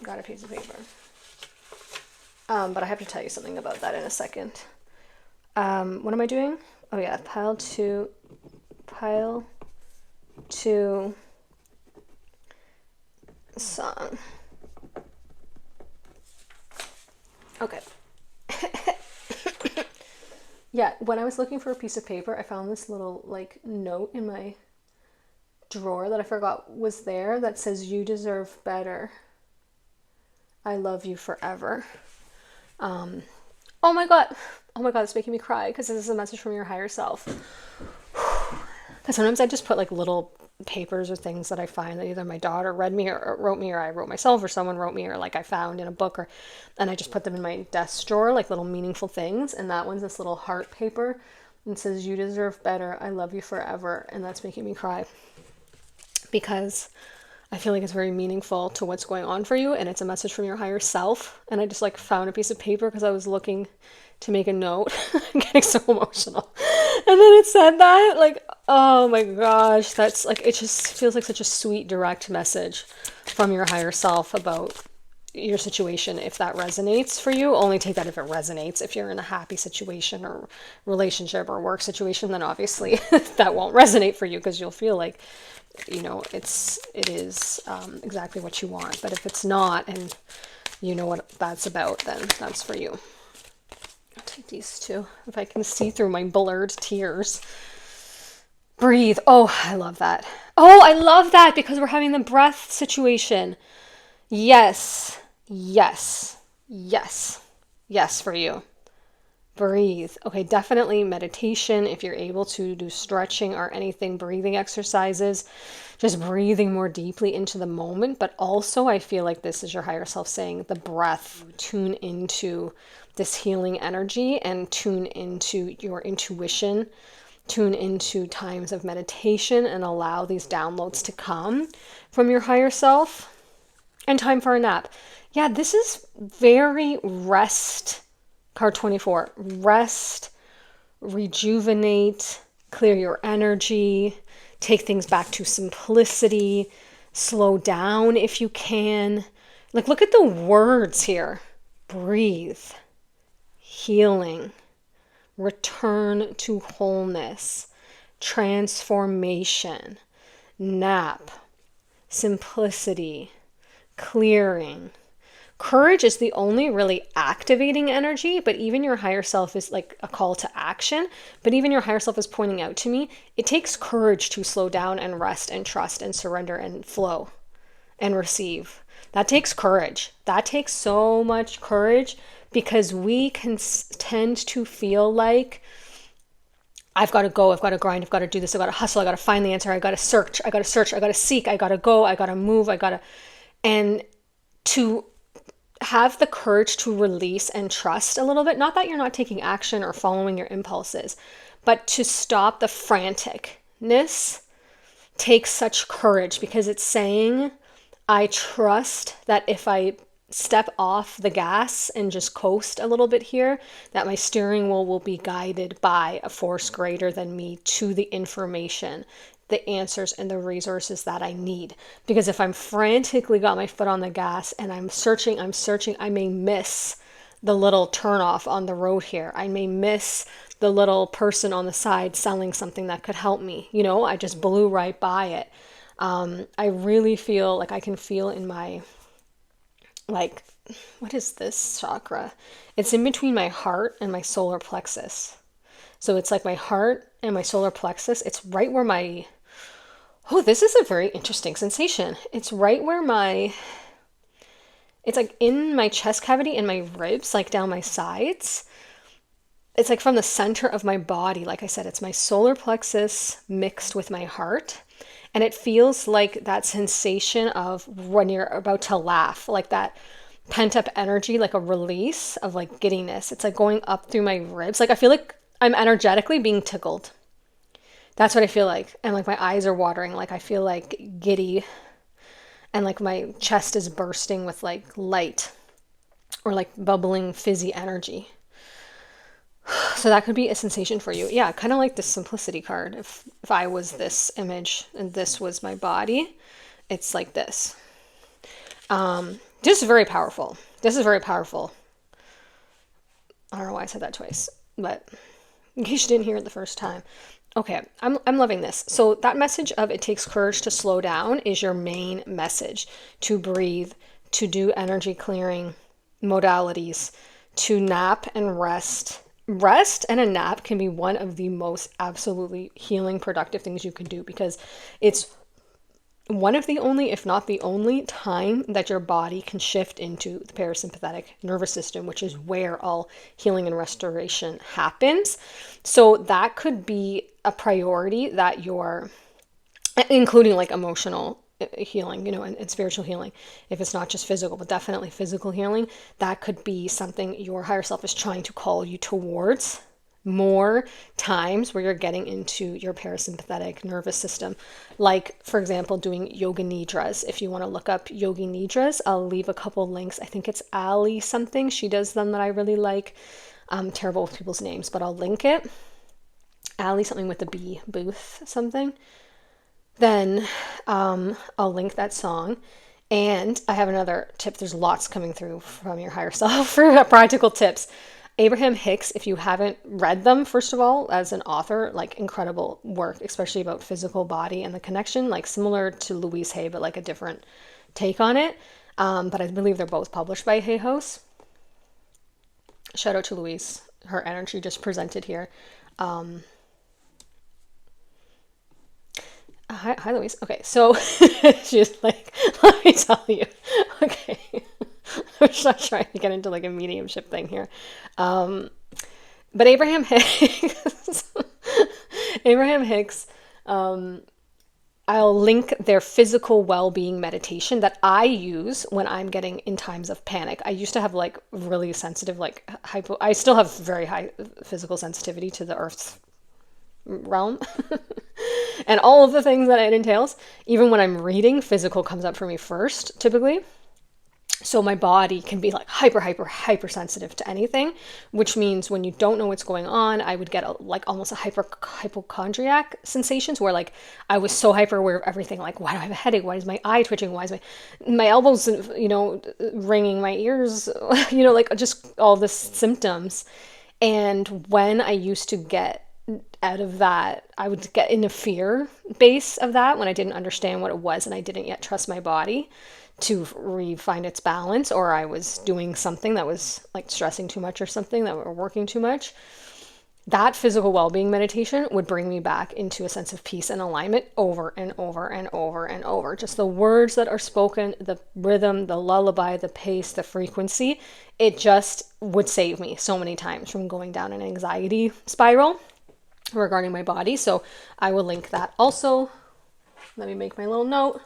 Got a piece of paper. But I have to tell you something about that in a second. What am I doing? Oh yeah, pile 2 song. Okay. Yeah, when I was looking for a piece of paper, I found this little like note in my drawer that I forgot was there that says, "You deserve better. I love you forever." Oh my god, it's making me cry because this is a message from your higher self. Because sometimes I just put like little papers or things that I find that either my daughter read me or wrote me, or I wrote myself, or someone wrote me, or like I found in a book, and I just put them in my desk drawer, like little meaningful things. And that one's this little heart paper and says, "You deserve better. I love you forever." And that's making me cry because I feel like it's very meaningful to what's going on for you, and it's a message from your higher self. And I just like found a piece of paper because I was looking to make a note. I'm getting so emotional. And then it said that, like, oh my gosh, that's like, it just feels like such a sweet, direct message from your higher self about your situation. If that resonates for you, only take that if it resonates. If you're in a happy situation or relationship or work situation, then obviously that won't resonate for you, because you'll feel like, you know, it is exactly what you want. But if it's not, and you know what that's about, then that's for you. I'll take these two if I can see through my blurred tears. Breathe. Oh, I love that. Oh, I love that, because we're having the breath situation. Yes, yes, yes, yes for you. Breathe. Okay, definitely meditation. If you're able to do stretching or anything, breathing exercises, just breathing more deeply into the moment. But also, I feel like this is your higher self saying the breath, tune into this healing energy and tune into your intuition, tune into times of meditation, and allow these downloads to come from your higher self. And time for a nap. Yeah, this is very rest. Card 24, rest, rejuvenate, clear your energy, take things back to simplicity, slow down if you can. Like, look at the words here. Breathe, healing, return to wholeness, transformation, nap, simplicity, clearing. Courage is the only really activating energy, but even your higher self is like a call to action. But even your higher self is pointing out to me, it takes courage to slow down and rest and trust and surrender and flow and receive. That takes courage. That takes so much courage, because we can tend to feel like, I've got to go, I've got to grind, I've got to do this, I've got to hustle, I've got to find the answer, I've got to search, I've got to seek, I've got to go, I've got to move, and to have the courage to release and trust a little bit. Not that you're not taking action or following your impulses, but to stop the franticness takes such courage, because it's saying, I trust that if I step off the gas and just coast a little bit here, that my steering wheel will be guided by a force greater than me to the information, the answers, and the resources that I need. Because if I'm frantically got my foot on the gas and I'm searching, I may miss the little turnoff on the road here. I may miss the little person on the side selling something that could help me. You know, I just blew right by it. I really feel like I can feel in my, like, what is this chakra? It's in between my heart and my solar plexus. So it's like my heart and my solar plexus. It's right where my, oh, this is a very interesting sensation. It's right where my, it's like in my chest cavity and my ribs, like down my sides. It's like from the center of my body. Like I said, it's my solar plexus mixed with my heart. And it feels like that sensation of when you're about to laugh, like that pent up energy, like a release of like giddiness. It's like going up through my ribs. Like I feel like I'm energetically being tickled. That's what I feel like. And like my eyes are watering. Like I feel like giddy and like my chest is bursting with like light or like bubbling fizzy energy. So that could be a sensation for you. Yeah, kind of like the simplicity card. If I was this image and this was my body, it's like this. Just very powerful. This is very powerful. I don't know why I said that twice, but in case you didn't hear it the first time. Okay, I'm loving this. So that message of it takes courage to slow down is your main message. To breathe, to do energy clearing modalities, to nap and rest. Rest and a nap can be one of the most absolutely healing, productive things you can do, because it's one of the only, if not the only, time that your body can shift into the parasympathetic nervous system, which is where all healing and restoration happens. So that could be a priority that you're, including like emotional healing, you know, and spiritual healing. If it's not just physical, but definitely physical healing, that could be something your higher self is trying to call you towards. More times where you're getting into your parasympathetic nervous system, like for example doing yoga nidras. If you want to look up yogi nidras, I'll leave a couple links. I think it's Ali something, she does them, that I really like. I'm terrible with people's names, but I'll link it. Ali something with the B, Booth something. Then I'll link that song. And I have another tip. There's lots coming through from your higher self for practical tips. Abraham Hicks, if you haven't read them, first of all, as an author, like incredible work, especially about physical body and the connection, like similar to Louise Hay, but like a different take on it. But I believe they're both published by Hay House. Shout out to Louise. Her energy just presented here. Hi, Louise. Okay, so she's like, let me tell you. Okay. I'm just not trying to get into like a mediumship thing here. But Abraham Hicks, Abraham Hicks, I'll link their physical well-being meditation that I use when I'm getting in times of panic. I used to have like really sensitive, like I still have very high physical sensitivity to the earth's realm and all of the things that it entails. Even when I'm reading, physical comes up for me first, typically. So my body can be like hyper sensitive to anything, which means when you don't know what's going on, I would get like almost a hypochondriac sensations where like I was so hyper aware of everything. Like, why do I have a headache? Why is my eye twitching? Why is my elbows, you know, ringing, my ears, you know, like just all the symptoms. And when I used to get out of that, I would get in a fear base of that when I didn't understand what it was and I didn't yet trust my body to find its balance, or I was doing something that was like stressing too much or something that were working too much. That physical well-being meditation would bring me back into a sense of peace and alignment over and over and over and over. Just the words that are spoken, the rhythm, the lullaby, the pace, the frequency, it just would save me so many times from going down an anxiety spiral regarding my body. So I will link that also. Let me make my little note.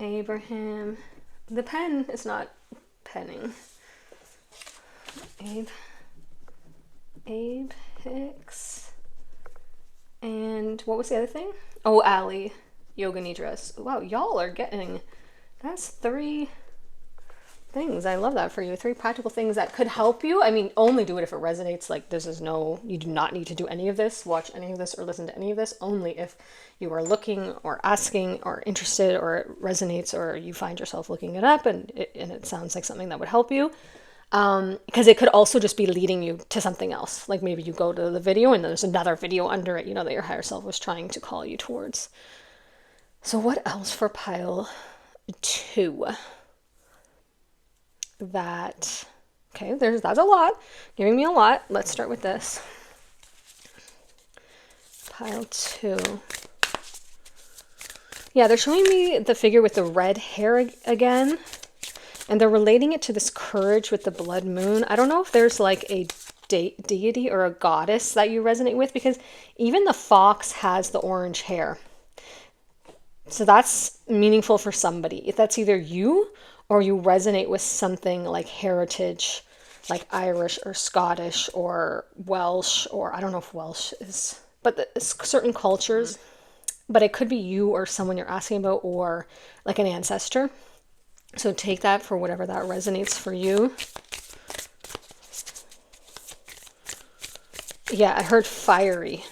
Abraham, the pen is not penning. Abe Hicks. And what was the other thing? Oh, Ali, Yoga Nidras. Wow, y'all are getting, that's 3. things. I love that for you. 3 practical things that could help you. I mean, only do it if it resonates. Like, this is no, you do not need to do any of this, watch any of this, or listen to any of this. Only if you are looking or asking or interested, or it resonates, or you find yourself looking it up and it sounds like something that would help you. Because it could also just be leading you to something else. Like maybe you go to the video and there's another video under it, that your higher self was trying to call you towards. So what else for pile 2? That's a lot. Giving me a lot. Let's start with this. Pile 2. Yeah, they're showing me the figure with the red hair again. And they're relating it to this courage with the blood moon. I don't know if there's like a deity or a goddess that you resonate with, because even the fox has the orange hair. So that's meaningful for somebody. If that's either you or you resonate with something like heritage, like Irish or Scottish or Welsh, or I don't know if Welsh is, but certain cultures. But it could be you or someone you're asking about, or like an ancestor. So take that for whatever that resonates for you. Yeah, I heard fiery,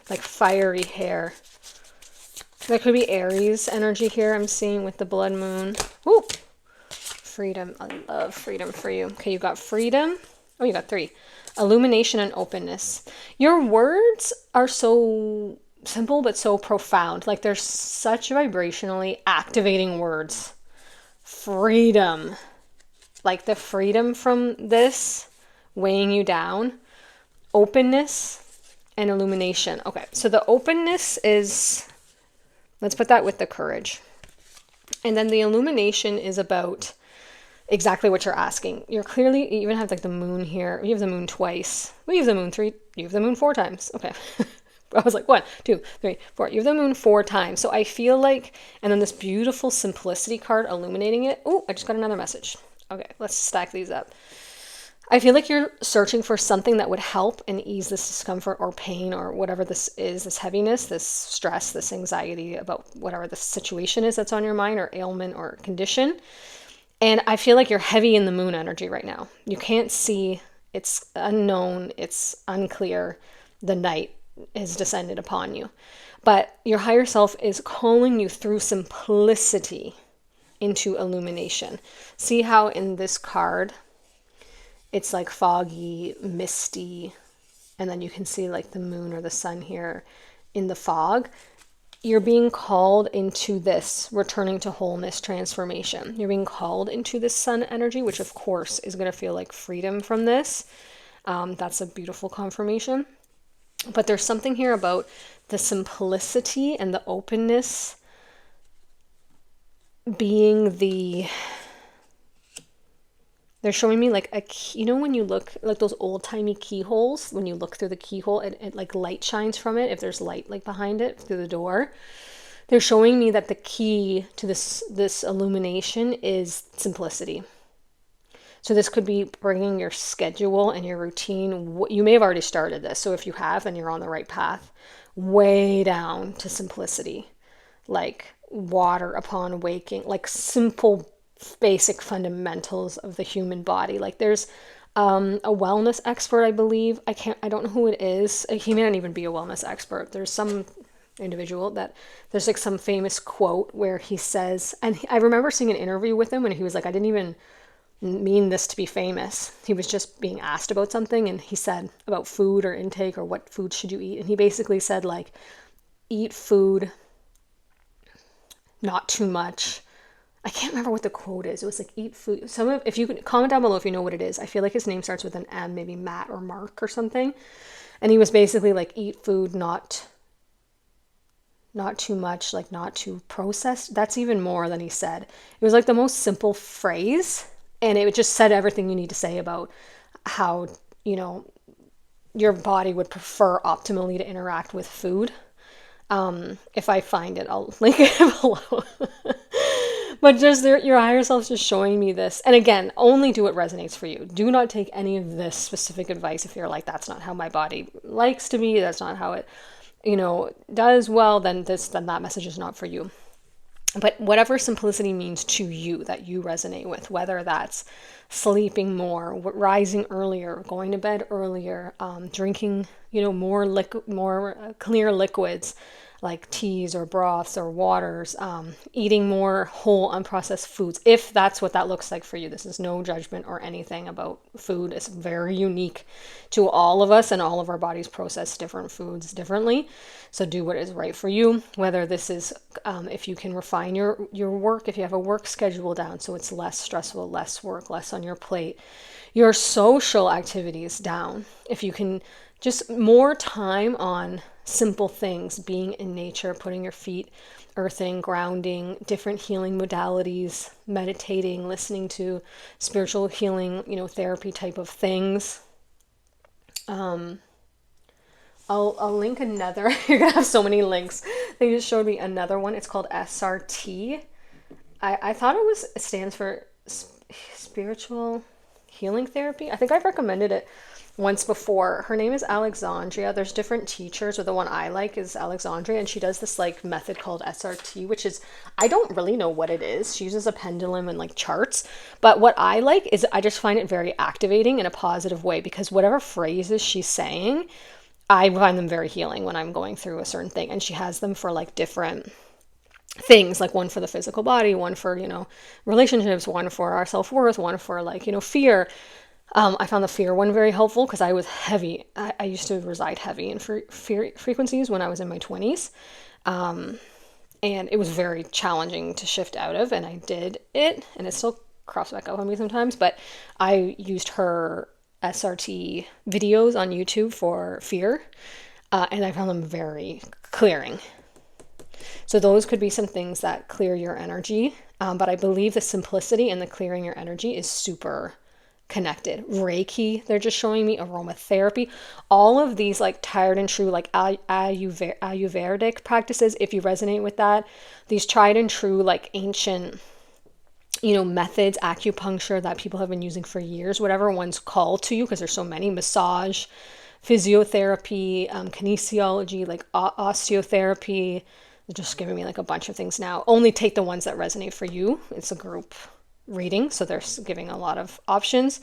like fiery hair. That could be Aries energy here I'm seeing with the blood moon. Ooh, freedom. I love freedom for you. Okay, you got freedom. Oh, you got 3. Illumination and openness. Your words are so simple but so profound. Like they're such vibrationally activating words. Freedom. Like the freedom from this weighing you down. Openness and illumination. Okay, so the openness is, let's put that with the courage. And then the illumination is about exactly what you're asking. You're clearly, you even have like the moon here. You have the moon twice. Well, you have the moon 3. You have the moon 4 times. Okay. I was like 1, 2, 3, 4. You have the moon 4 times. So I feel like, and then this beautiful simplicity card illuminating it. Oh, I just got another message. Okay, let's stack these up. I feel like you're searching for something that would help and ease this discomfort or pain or whatever this is, this heaviness, this stress, this anxiety about whatever the situation is that's on your mind, or ailment or condition. And I feel like you're heavy in the moon energy right now. You can't see, it's unknown, it's unclear, the night is descended upon you. But your higher self is calling you through simplicity into illumination. See how in this card, it's like foggy, misty, and then you can see like the moon or the sun here in the fog. You're being called into this returning to wholeness transformation. You're being called into this sun energy, which of course is going to feel like freedom from this. That's a beautiful confirmation. But there's something here about the simplicity and the openness being they're showing me like a key, when you look like those old timey keyholes, when you look through the keyhole, it like light shines from it. If there's light like behind it through the door, they're showing me that the key to this illumination is simplicity. So this could be bringing your schedule and your routine. You may have already started this. So if you have, then you're on the right path, way down to simplicity, like water upon waking, like simple, basic fundamentals of the human body. Like there's a wellness expert, I believe. I don't know who it is. He may not even be a wellness expert. There's some individual that there's like some famous quote where he says, and I remember seeing an interview with him when he was like, I didn't even mean this to be famous. He was just being asked about something, and he said about food or intake or what food should you eat. And he basically said like, eat food, not too much. I can't remember what the quote is. It was like, eat food. If you could comment down below if you know what it is. I feel like his name starts with an M, maybe Matt or Mark or something. And he was basically like, eat food, not too much, like not too processed. That's even more than he said. It was like the most simple phrase, and it just said everything you need to say about how, your body would prefer optimally to interact with food. If I find it, I'll link it below. But just your higher self's just showing me this. And again, only do what resonates for you. Do not take any of this specific advice if you're like, that's not how my body likes to be. That's not how it, does well. Then that message is not for you. But whatever simplicity means to you that you resonate with, whether that's sleeping more, rising earlier, going to bed earlier, drinking, more clear liquids like teas or broths or waters, eating more whole unprocessed foods, if that's what that looks like for you. This is no judgment or anything about food. It's very unique to all of us, and all of our bodies process different foods differently. So do what is right for you, whether this is, if you can refine your work, if you have a work schedule down so it's less stressful, less work, less on your plate, your social activities down, if you can just more time on simple things, being in nature, putting your feet, earthing, grounding, different healing modalities, meditating, listening to spiritual healing, therapy type of things. I'll link another. You're gonna have so many links. They just showed me another one. It's called SRT. I thought it stands for spiritual healing therapy. I think I've recommended it once before. Her name is Alexandria. There's different teachers, but the one I like is Alexandria, and she does this like method called SRT, which is, I don't really know what it is. She uses a pendulum and like charts, but what I like is I just find it very activating in a positive way, because whatever phrases she's saying, I find them very healing when I'm going through a certain thing. And she has them for like different things, like one for the physical body, one for, relationships, one for our self-worth, one for like, fear. I found the fear one very helpful because I was heavy. I used to reside heavy in fear frequencies when I was in my 20s. And it was very challenging to shift out of, and I did it, and it still crops back up on me sometimes, but I used her SRT videos on YouTube for fear, and I found them very clearing. So those could be some things that clear your energy, but I believe the simplicity and the clearing your energy is super connected. Reiki, they're just showing me, aromatherapy, all of these like tired and true, like Ayurvedic practices, if you resonate with that, these tried and true, like ancient, methods, acupuncture that people have been using for years, whatever one's called to you, because there's so many, massage, physiotherapy, kinesiology, like osteotherapy. They're just giving me like a bunch of things now. Only take the ones that resonate for you. It's a group reading, so they're giving a lot of options.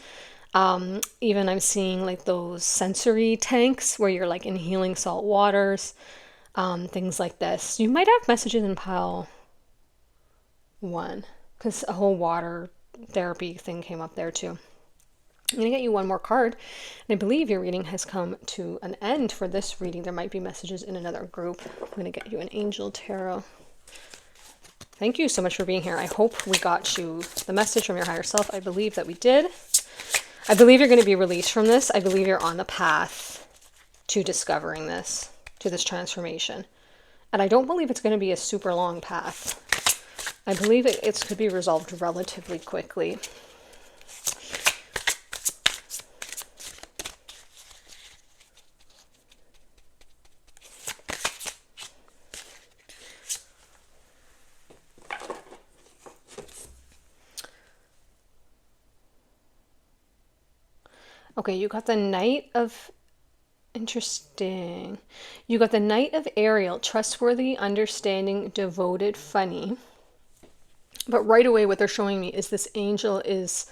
Even I'm seeing like those sensory tanks where you're like inhaling salt waters, things like this. You might have messages in pile 1, because a whole water therapy thing came up there too. I'm going to get you one more card, and I believe your reading has come to an end for this reading. There might be messages in another group. I'm going to get you an angel tarot. Thank you so much for being here. I hope we got you the message from your higher self. I believe that we did. I believe you're going to be released from this. I believe you're on the path to discovering this, to this transformation. And I don't believe it's going to be a super long path. I believe it could be resolved relatively quickly. Okay, you got the Knight of... Interesting. You got the Knight of Ariel, trustworthy, understanding, devoted, funny. But right away what they're showing me is this angel is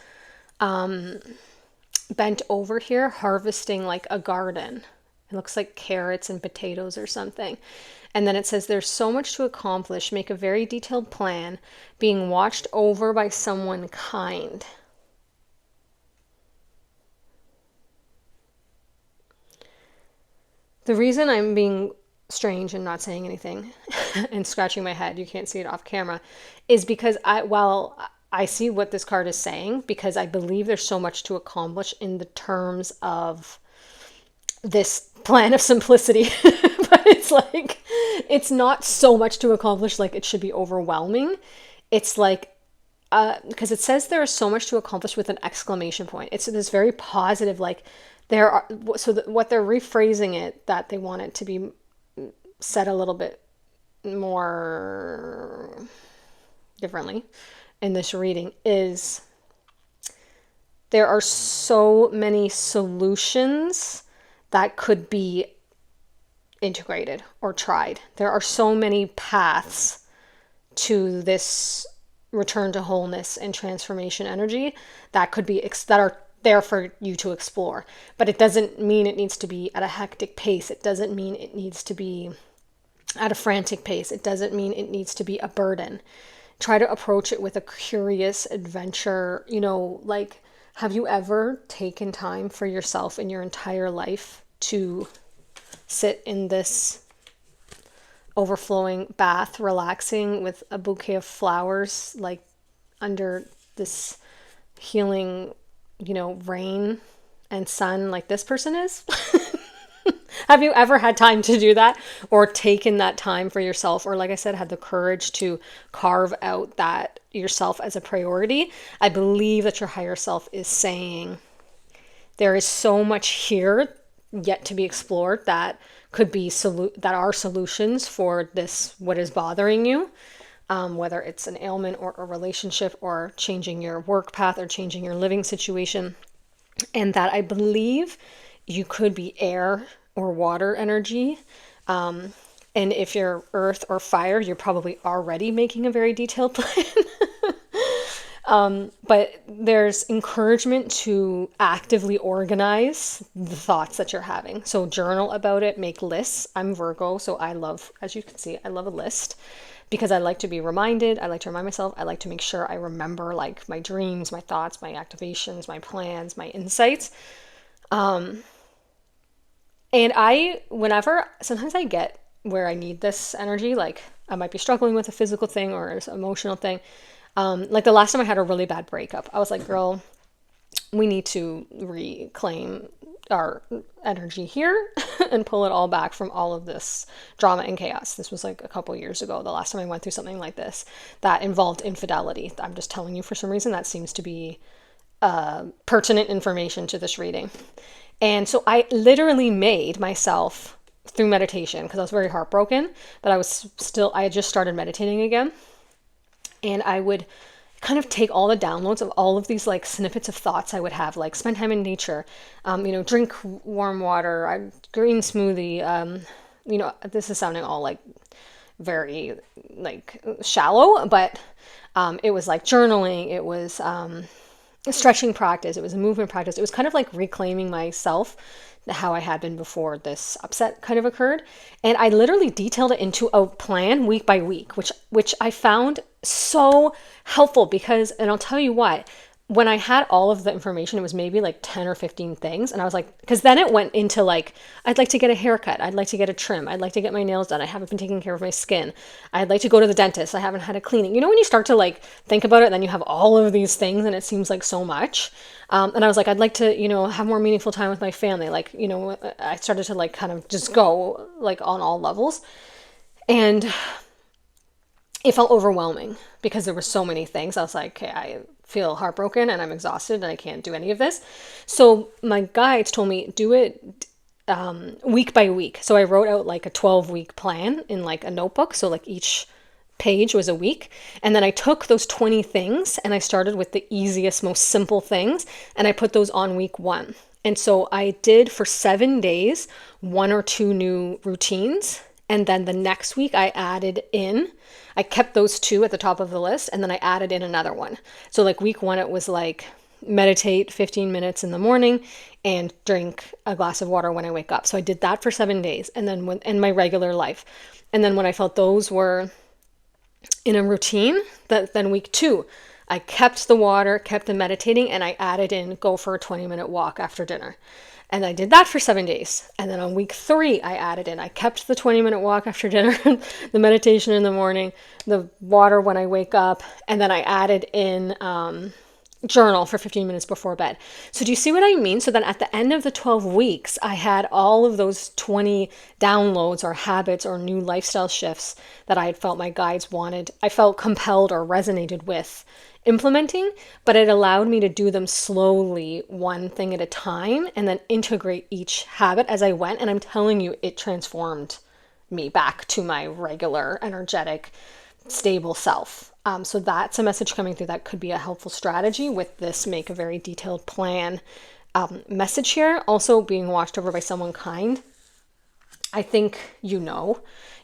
bent over here, harvesting like a garden. It looks like carrots and potatoes or something. And then it says, there's so much to accomplish. Make a very detailed plan, being watched over by someone kind. The reason I'm being strange and not saying anything and scratching my head, you can't see it off camera, is because while I see what this card is saying, because I believe there's so much to accomplish in the terms of this plan of simplicity. But it's like, it's not so much to accomplish like it should be overwhelming. It's like, because it says there is so much to accomplish with an exclamation point. It's this very positive, like, there are, so what they're rephrasing it, that they want it to be said a little bit more differently in this reading, is there are so many solutions that could be integrated or tried. There are so many paths to this return to wholeness and transformation energy that could be that are there for you to explore. But it doesn't mean it needs to be at a hectic pace. It doesn't mean it needs to be at a frantic pace. It doesn't mean it needs to be a burden. Try to approach it with a curious adventure. Like, have you ever taken time for yourself in your entire life to sit in this overflowing bath, relaxing with a bouquet of flowers, like under this healing, rain and sun, like this person is? Have you ever had time to do that, or taken that time for yourself, or like I said, had the courage to carve out that yourself as a priority? I believe that your higher self is saying there is so much here yet to be explored that could be that are solutions for this, what is bothering you, whether it's an ailment or a relationship or changing your work path or changing your living situation. And that I believe you could be air or water energy. And if you're earth or fire, you're probably already making a very detailed plan. But there's encouragement to actively organize the thoughts that you're having. So journal about it, make lists. I'm Virgo, so I love, as you can see, I love a list because I like to be reminded. I like to remind myself. I like to make sure I remember like my dreams, my thoughts, my activations, my plans, my insights. And sometimes I get where I need this energy, like I might be struggling with a physical thing or an emotional thing. Like the last time I had a really bad breakup, I was like, girl, we need to reclaim our energy here and pull it all back from all of this drama and chaos. This was like a couple years ago, the last time I went through something like this that involved infidelity. I'm just telling you, for some reason, that seems to be pertinent information to this reading. And so I literally made myself, through meditation, because I was very heartbroken, but I had just started meditating again. And I would kind of take all the downloads of all of these like snippets of thoughts I would have, like spend time in nature, drink warm water, green smoothie. This is sounding all like very like shallow, but it was like journaling. It was a stretching practice. It was a movement practice. It was kind of like reclaiming myself, how I had been before this upset kind of occurred. And I literally detailed it into a plan week by week, which I found so helpful because, and I'll tell you what, when I had all of the information, it was maybe like 10 or 15 things. And I was like, because then it went into like, I'd like to get a haircut. I'd like to get a trim. I'd like to get my nails done. I haven't been taking care of my skin. I'd like to go to the dentist. I haven't had a cleaning. When you start to like think about it, then you have all of these things and it seems like so much. And I was like, I'd like to, have more meaningful time with my family. Like, I started to like kind of just go like on all levels. And it felt overwhelming because there were so many things. I was like, okay, I feel heartbroken and I'm exhausted and I can't do any of this. So my guides told me, do it week by week. So I wrote out like a 12-week plan in like a notebook. So like each page was a week. And then I took those 20 things and I started with the easiest, most simple things. And I put those on week 1. And so I did for 7 days, 1 or 2 new routines. And then the next week I kept those 2 at the top of the list, and then I added in another one. So like week 1, it was like meditate 15 minutes in the morning and drink a glass of water when I wake up. So I did that for 7 days, and then in my regular life. And then when I felt those were in a routine, then week 2, I kept the water, kept the meditating, and I added in go for a 20-minute walk after dinner. And I did that for 7 days. And then on week 3, I kept the 20-minute walk after dinner, the meditation in the morning, the water when I wake up, and then I added in journal for 15 minutes before bed. So do you see what I mean? So then at the end of the 12 weeks, I had all of those 20 downloads or habits or new lifestyle shifts that I had felt my guides wanted. I felt compelled or resonated with implementing, but it allowed me to do them slowly, one thing at a time, and then integrate each habit as I went. And I'm telling you, it transformed me back to my regular, energetic, stable self. So that's a message coming through that could be a helpful strategy with this make a very detailed plan message here. Also being watched over by someone kind. I think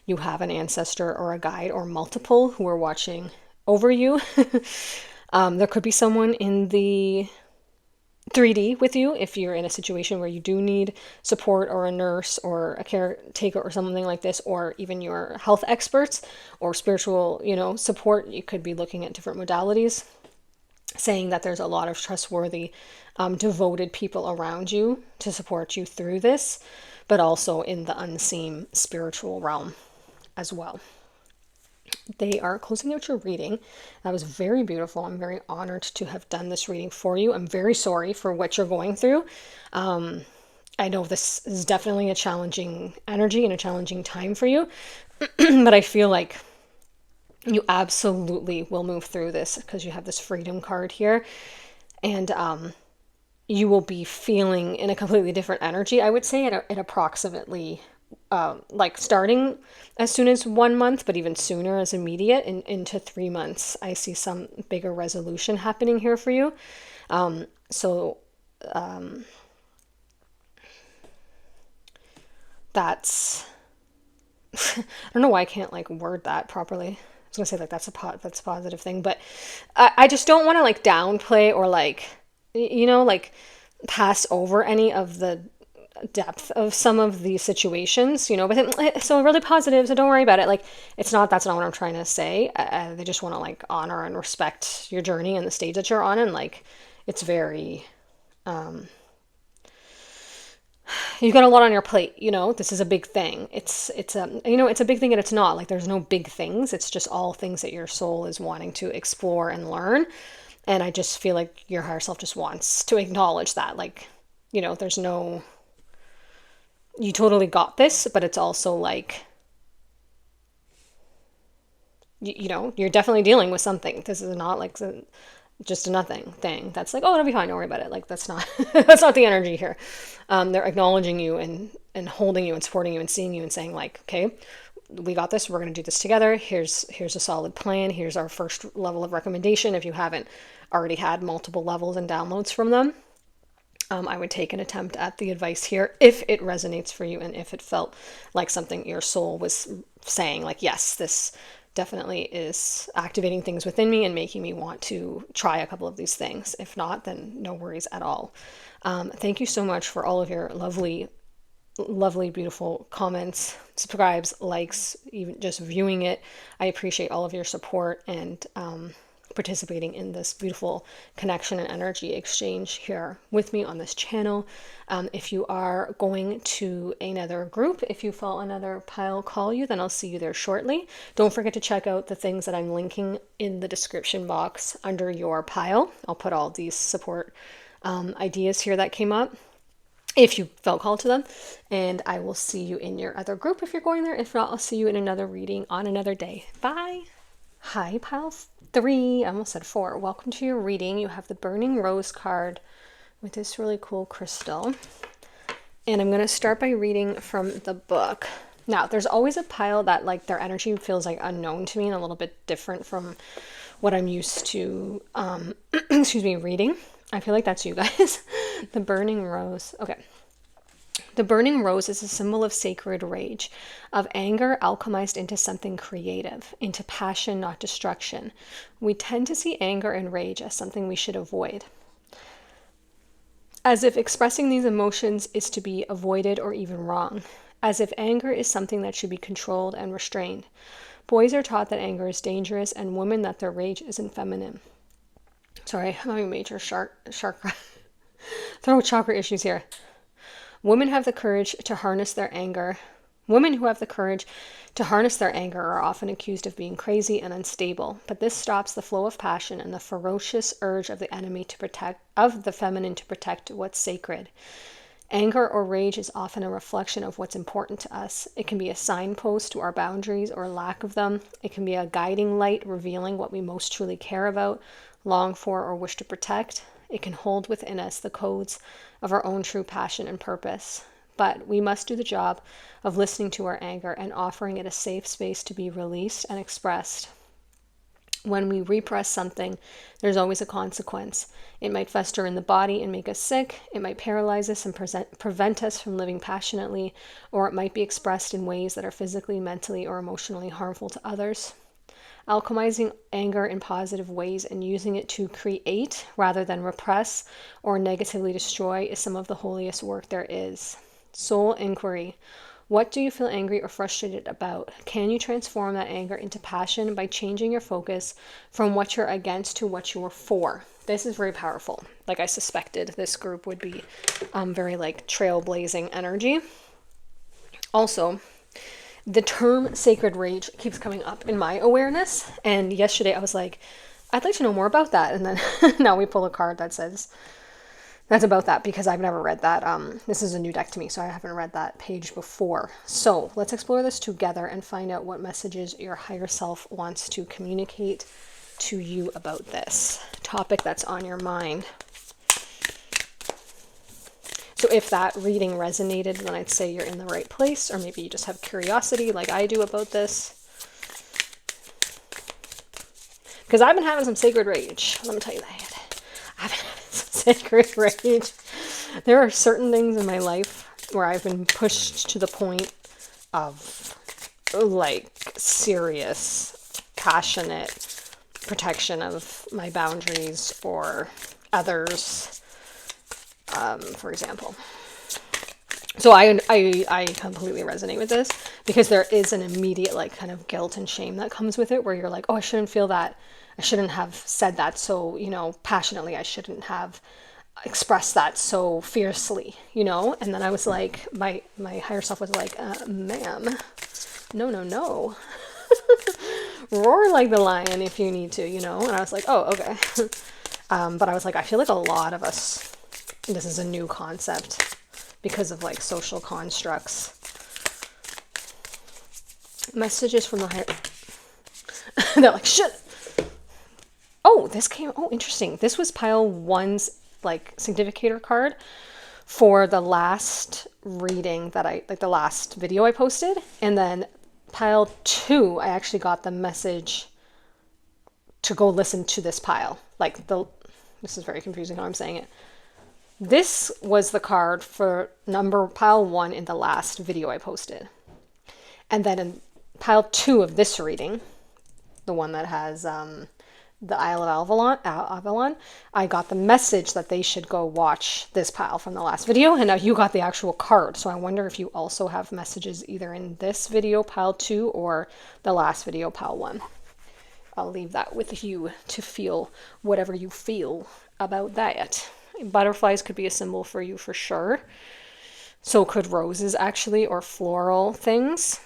you have an ancestor or a guide or multiple who are watching over you. There could be someone in the 3D with you if you're in a situation where you do need support, or a nurse or a caretaker or something like this, or even your health experts or spiritual, support. You could be looking at different modalities, saying that there's a lot of trustworthy, devoted people around you to support you through this, but also in the unseen spiritual realm as well. They are closing out your reading. That was very beautiful. I'm very honored to have done this reading for you. I'm very sorry for what you're going through. I know this is definitely a challenging energy and a challenging time for you, but I feel like you absolutely will move through this because you have this freedom card here. And you will be feeling in a completely different energy, I would say, at approximately like starting as soon as 1 month, but even sooner as immediate into 3 months. I see some bigger resolution happening here for you. So that's, I don't know why I can't like word that properly. I was gonna say like that's a positive thing, but I just don't want to like downplay or like, like pass over any of the depth of some of these situations, but then, so really positive, so don't worry about it. Like, that's not what I'm trying to say. They just want to like honor and respect your journey and the stage that you're on, and like it's very you've got a lot on your plate. This is a big thing. It's a big thing, and it's not like there's no big things. It's just all things that your soul is wanting to explore and learn. And I just feel like your higher self just wants to acknowledge that, like, there's no, you totally got this, but it's also like, you're definitely dealing with something. This is not like just a nothing thing that's like, oh, it'll be fine, don't worry about it. Like, that's not that's not the energy here. They're acknowledging you and holding you and supporting you and seeing you and saying like, okay, we got this, we're going to do this together. Here's a solid plan. Here's our first level of recommendation. If you haven't already had multiple levels and downloads from them, I would take an attempt at the advice here if it resonates for you, and if it felt like something your soul was saying, like, yes, this definitely is activating things within me and making me want to try a couple of these things. If not, then no worries at all. Thank you so much for all of your lovely, beautiful comments, subscribes, likes, even just viewing it. I appreciate all of your support and participating in this beautiful connection and energy exchange here with me on this channel. If you are going to another group, if you felt another pile call you, then I'll see you there shortly. Don't forget to check out the things that I'm linking in the description box under your pile. I'll put all these support ideas here that came up, if you felt called to them, and I will see you in your other group if you're going there. If not, I'll see you in another reading on another day. Bye. Hi, pile 3, I almost said 4. Welcome to your reading. You have the Burning Rose card with this really cool crystal. And I'm going to start by reading from the book. Now, there's always a pile that like their energy feels like unknown to me and a little bit different from what I'm used to, reading. I feel like that's you guys. The Burning Rose. Okay. The burning rose is a symbol of sacred rage, of anger alchemized into something creative, into passion, not destruction. We tend to see anger and rage as something we should avoid, as if expressing these emotions is to be avoided or even wrong, as if anger is something that should be controlled and restrained. Boys are taught that anger is dangerous, and women that their rage isn't feminine. Sorry, I'm having major throat chakra issues here. Women who have the courage to harness their anger are often accused of being crazy and unstable, but this stops the flow of passion and the ferocious urge of the feminine to protect what's sacred. Anger or rage is often a reflection of what's important to us. It can be a signpost to our boundaries or lack of them. It can be a guiding light revealing what we most truly care about, long for, or wish to protect. It can hold within us the codes of our own true passion and purpose. But we must do the job of listening to our anger and offering it a safe space to be released and expressed. When we repress something, there's always a consequence. It might fester in the body and make us sick. It might paralyze us and prevent us from living passionately, or it might be expressed in ways that are physically, mentally, or emotionally harmful to others. Alchemizing anger in positive ways and using it to create rather than repress or negatively destroy is some of the holiest work there is. Soul inquiry. What do you feel angry or frustrated about? Can you transform that anger into passion by changing your focus from what you're against to what you're for? This is very powerful. Like I suspected, this group would be very like trailblazing energy. Also, the term sacred rage keeps coming up in my awareness. And yesterday I was like, I'd like to know more about that. And then now we pull a card that says that's about that, because I've never read that. This is a new deck to me, so I haven't read that page before. So let's explore this together and find out what messages your higher self wants to communicate to you about this topic that's on your mind. So if that reading resonated, then I'd say you're in the right place, or maybe you just have curiosity like I do about this. Because I've been having some sacred rage. Let me tell you that. I've been having some sacred rage. There are certain things in my life where I've been pushed to the point of like serious, passionate protection of my boundaries or others, for example. So I completely resonate with this, because there is an immediate like kind of guilt and shame that comes with it, where you're like, oh, I shouldn't feel that. I shouldn't have said that so, passionately. I shouldn't have expressed that so fiercely, And then I was like, my higher self was like, ma'am, no. Roar like the lion if you need to, And I was like, oh, okay. But I was like, I feel like a lot of us, this is a new concept because of like social constructs. Messages from the higher, they're like, shit. Oh, interesting. This was pile 1's like significator card for the last reading that the last video I posted. And then pile 2, I actually got the message to go listen to this pile. This is very confusing how I'm saying it. This was the card for pile 1 in the last video I posted. And then in pile 2 of this reading, the one that has the Isle of Avalon, I got the message that they should go watch this pile from the last video, and now you got the actual card. So I wonder if you also have messages either in this video, pile 2, or the last video, pile 1. I'll leave that with you to feel whatever you feel about that. Butterflies could be a symbol for you for sure. So could roses, actually, or floral things.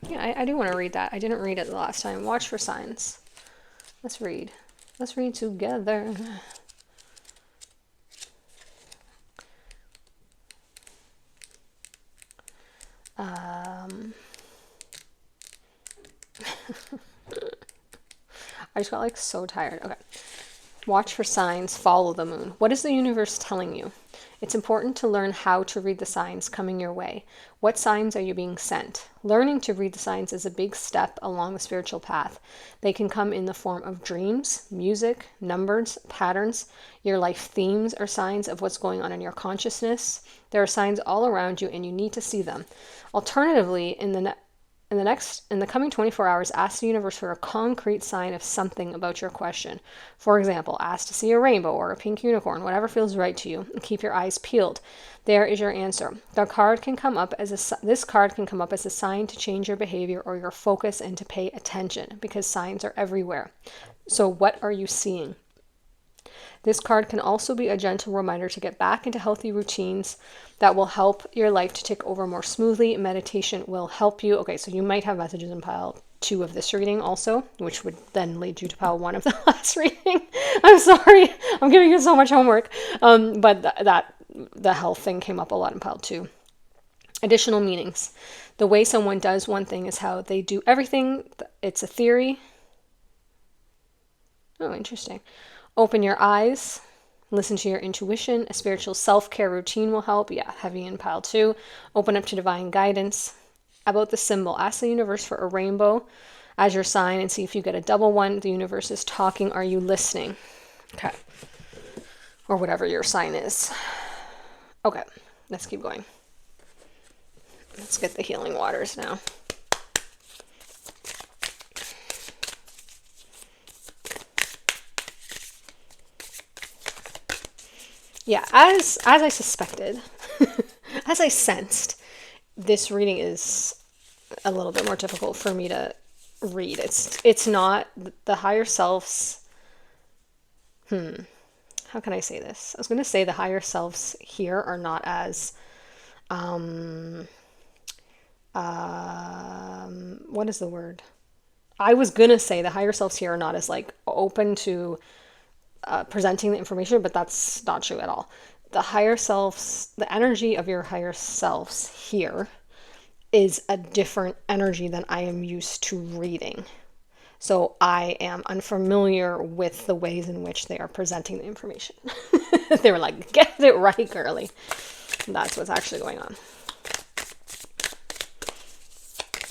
Yeah, I do want to read that. I didn't read it the last time. Watch for signs. Let's read. Let's read together. I just got like so tired. Okay. Watch for signs. Follow the moon. What is the universe telling you? It's important to learn how to read the signs coming your way. What signs are you being sent? Learning to read the signs is a big step along the spiritual path. They can come in the form of dreams, music, numbers, patterns. Your life themes are signs of what's going on in your consciousness. There are signs all around you and you need to see them. Alternatively, in the coming 24 hours, ask the universe for a concrete sign of something about your question. For example, ask to see a rainbow or a pink unicorn, whatever feels right to you, and keep your eyes peeled. There is your answer. This card can come up as a sign to change your behavior or your focus and to pay attention, because signs are everywhere. So what are you seeing? This card can also be a gentle reminder to get back into healthy routines that will help your life to tick over more smoothly. Meditation will help you. Okay, so you might have messages in pile 2 of this reading also, which would then lead you to pile 1 of the last reading. I'm sorry, I'm giving you so much homework. But the health thing came up a lot in pile 2. Additional meanings. The way someone does one thing is how they do everything. It's a theory. Oh, interesting. Open your eyes, listen to your intuition. A spiritual self-care routine will help. Yeah, heavy in pile 2. Open up to divine guidance. about the symbol. Ask the universe for a rainbow as your sign and see if you get a double one. The universe is talking. Are you listening? Okay. Or whatever your sign is. Okay, let's keep going. Let's get the healing waters now. Yeah, as I suspected, as I sensed, this reading is a little bit more difficult for me to read. It's not the higher selves. How can I say this? I was going to say the higher selves here are not as what is the word? I was going to say the higher selves here are not as like open to presenting the information, but that's not true at all. The higher selves, the energy of your higher selves here is a different energy than I am used to reading. So I am unfamiliar with the ways in which they are presenting the information. They were like, get it right, girly. That's what's actually going on.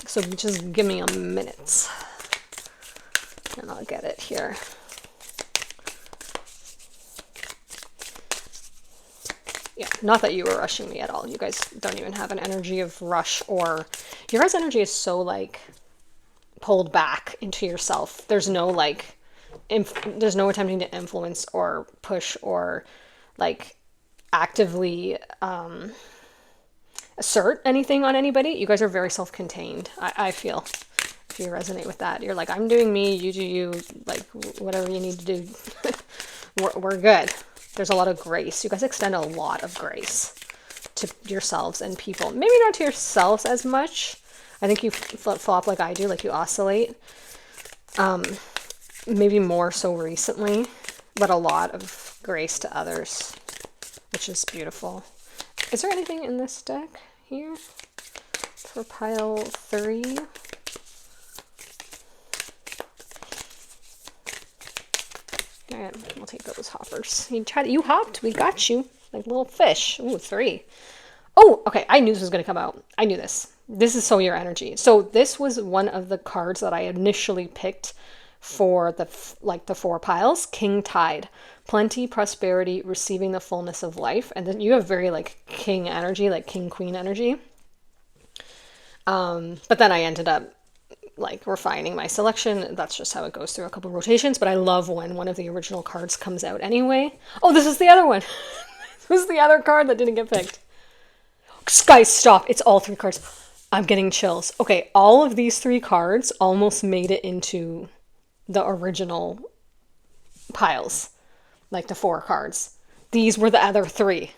So just give me a minute and I'll get it here. Yeah, not that you were rushing me at all. You guys don't even have an energy of rush, or your guys' energy is so like pulled back into yourself. There's no like, there's no attempting to influence or push or like actively assert anything on anybody. You guys are very self-contained. I feel, if you resonate with that, you're like, I'm doing me, you do you, like whatever you need to do. we're good. There's a lot of grace. You guys extend a lot of grace to yourselves and people. Maybe not to yourselves as much. I think you flip-flop like I do, like you oscillate. Maybe more so recently, but a lot of grace to others, which is beautiful. Is there anything in this deck here for pile 3? All right, we'll take those hoppers. You hopped. We got you. Like little fish. Ooh, 3. Oh, okay. I knew this was going to come out. I knew this. This is so your energy. So this was one of the cards that I initially picked for the 4 piles. King Tide. Plenty, prosperity, receiving the fullness of life. And then you have very like king energy, like king queen energy. But then I ended up like refining my selection. That's just how it goes through a couple rotations, but I love when one of the original cards comes out anyway. Oh, this is the other one. This is the other card that didn't get picked. Guys, stop. It's all 3 cards. I'm getting chills. Okay, all of these 3 cards almost made it into the original piles, like the 4 cards. These were the other 3.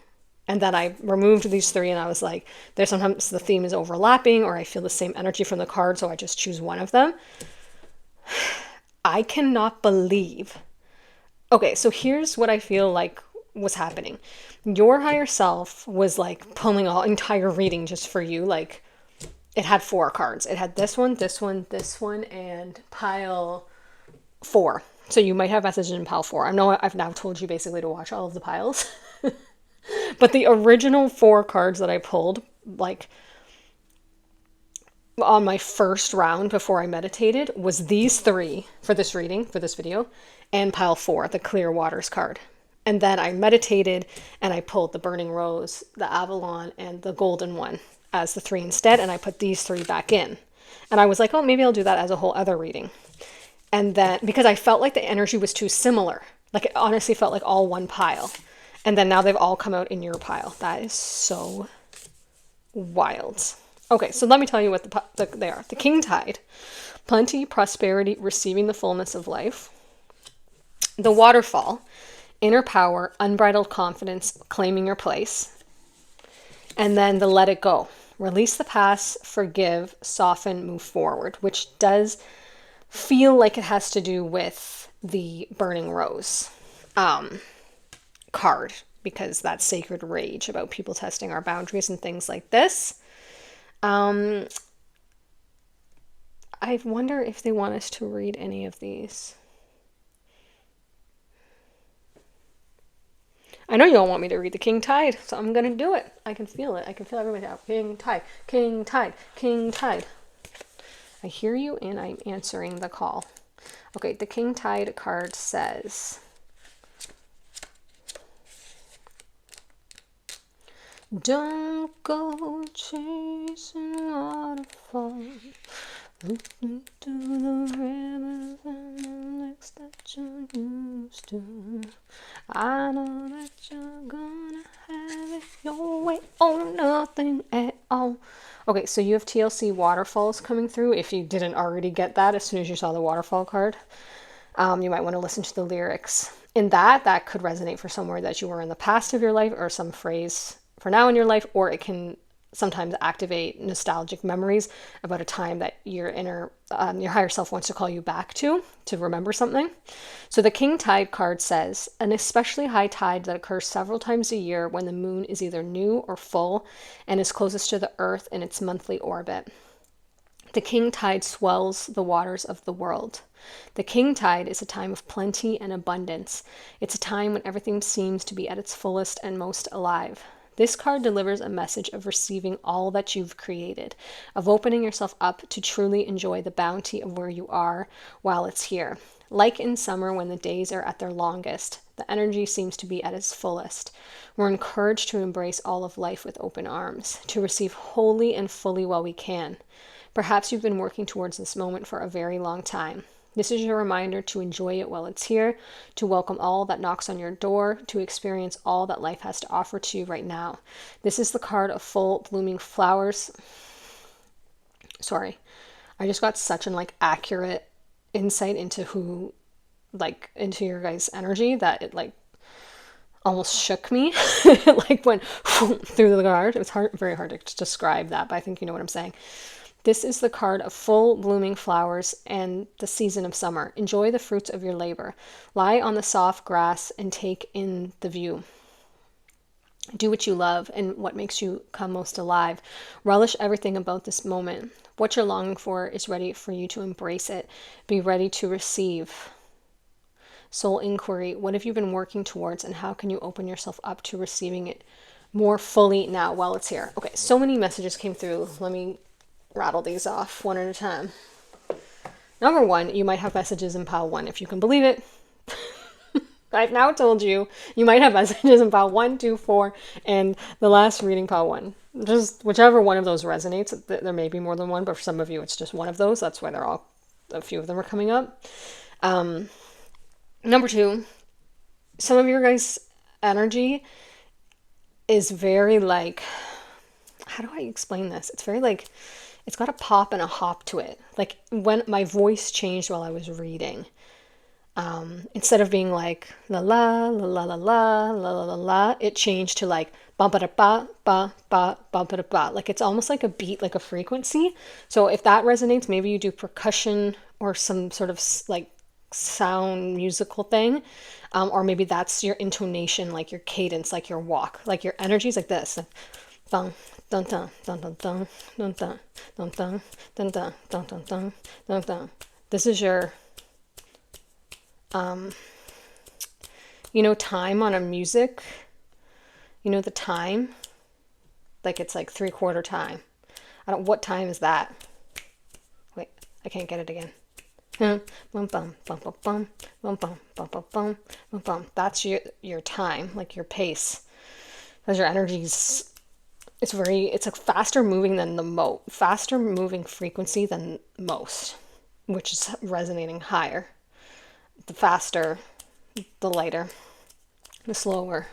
And then I removed these 3 and I was like, there's sometimes the theme is overlapping or I feel the same energy from the card, so I just choose one of them. I cannot believe. Okay, so here's what I feel like was happening. Your higher self was like pulling all entire reading just for you. Like it had 4 cards. It had this one, this one, this one, and pile 4. So you might have messages in pile 4. I know I've now told you basically to watch all of the piles. But the original 4 cards that I pulled, like on my first round before I meditated, was these 3 for this reading, for this video, and pile 4, the Clear Waters card. And then I meditated and I pulled the Burning Rose, the Avalon, and the Golden one as the 3 instead. And I put these 3 back in. And I was like, oh, maybe I'll do that as a whole other reading. And then, because I felt like the energy was too similar, like it honestly felt like all one pile. And then now they've all come out in your pile. That is so wild. Okay, so let me tell you what they are. The King Tide. Plenty, prosperity, receiving the fullness of life. The Waterfall. Inner power, unbridled confidence, claiming your place. And then the Let It Go. Release the past, forgive, soften, move forward, which does feel like it has to do with the Burning Rose card, because that's sacred rage about people testing our boundaries and things like this. I wonder if they want us to read any of these. I know you don't want me to read the King Tide, so I'm gonna do it. I can feel it. I can feel everybody out. King Tide, King Tide, King Tide. I hear you and I'm answering the call. Okay, the King Tide card says, don't go chasing waterfalls. Listen to the rivers and the lakes that you used to. I know that you're gonna have it your way or nothing at all. Okay, so you have TLC waterfalls coming through. If you didn't already get that as soon as you saw the waterfall card, you might want to listen to the lyrics. In that could resonate for somewhere that you were in the past of your life or some phrase for now in your life, or it can sometimes activate nostalgic memories about a time that your higher self wants to call you back to remember something. So the King Tide card says, an especially high tide that occurs several times a year when the moon is either new or full and is closest to the earth in its monthly orbit. The King Tide swells the waters of the world. The King Tide is a time of plenty and abundance. It's a time when everything seems to be at its fullest and most alive. This card delivers a message of receiving all that you've created, of opening yourself up to truly enjoy the bounty of where you are while it's here. Like in summer when the days are at their longest, the energy seems to be at its fullest. We're encouraged to embrace all of life with open arms, to receive wholly and fully while we can. Perhaps you've been working towards this moment for a very long time. This is your reminder to enjoy it while it's here, to welcome all that knocks on your door, to experience all that life has to offer to you right now. This is the card of full blooming flowers. Sorry, I just got such an accurate insight into into your guys' energy that it almost shook me. It went through the card. It was very hard to describe that, but I think you know what I'm saying. This is the card of full blooming flowers and the season of summer. Enjoy the fruits of your labor. Lie on the soft grass and take in the view. Do what you love and what makes you come most alive. Relish everything about this moment. What you're longing for is ready for you to embrace it. Be ready to receive. Soul inquiry. What have you been working towards and how can you open yourself up to receiving it more fully now while it's here? Okay, so many messages came through. Let me rattle these off one at a time. Number one, you might have messages in pile one, if you can believe it. I've now told you might have messages in pile 1, 2, 4, and the last reading pile 1. Just whichever one of those resonates. There may be more than one, but for some of you it's just one of those. That's why a few of them are coming up. Number two, some of your guys' energy is very how do I explain this? It's very it's got a pop and a hop to it. When my voice changed while I was reading, instead of being la la la la la la la la la la, it changed to ba ba da ba ba ba ba ba da ba. It's almost like a beat, like a frequency. So if that resonates, maybe you do percussion or some sort of sound musical thing, or maybe that's your intonation, your cadence, your walk, your energy is like this. Dun dun dun dun dun dun dun dun dun dun dun dun dun dun dun dun. This is your time on a music. The time, it's 3/4 time. What time is that? Wait, I can't get it again. Bum bum bum bum bum bum bum bum bum bum bum. That's your time, your pace, because your energy's. It's a faster moving faster moving frequency than most, which is resonating higher. The faster, the lighter, the slower,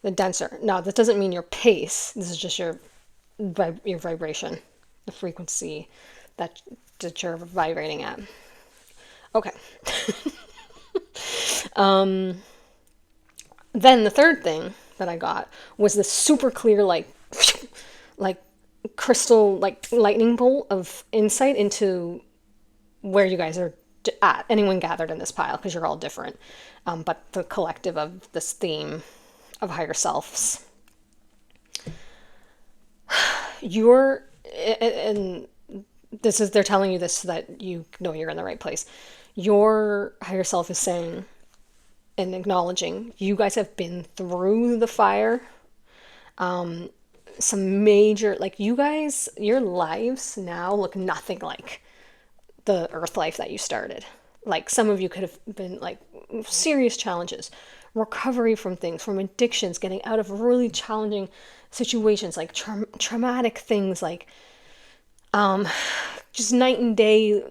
the denser. Now, that doesn't mean your pace. This is just your vibration, the frequency that you're vibrating at. Okay. Then the third thing that I got was this super clear, crystal, lightning bolt of insight into where you guys are at, anyone gathered in this pile, because you're all different. But the collective of this theme of higher selves. And they're telling you this so that you know you're in the right place. Your higher self is saying, and acknowledging you guys have been through the fire. Some major, like, you guys, your lives now look nothing like the earth life that you started. Like, some of you could have been like serious challenges, recovery from things, from addictions, getting out of really challenging situations, like traumatic things, like just night and day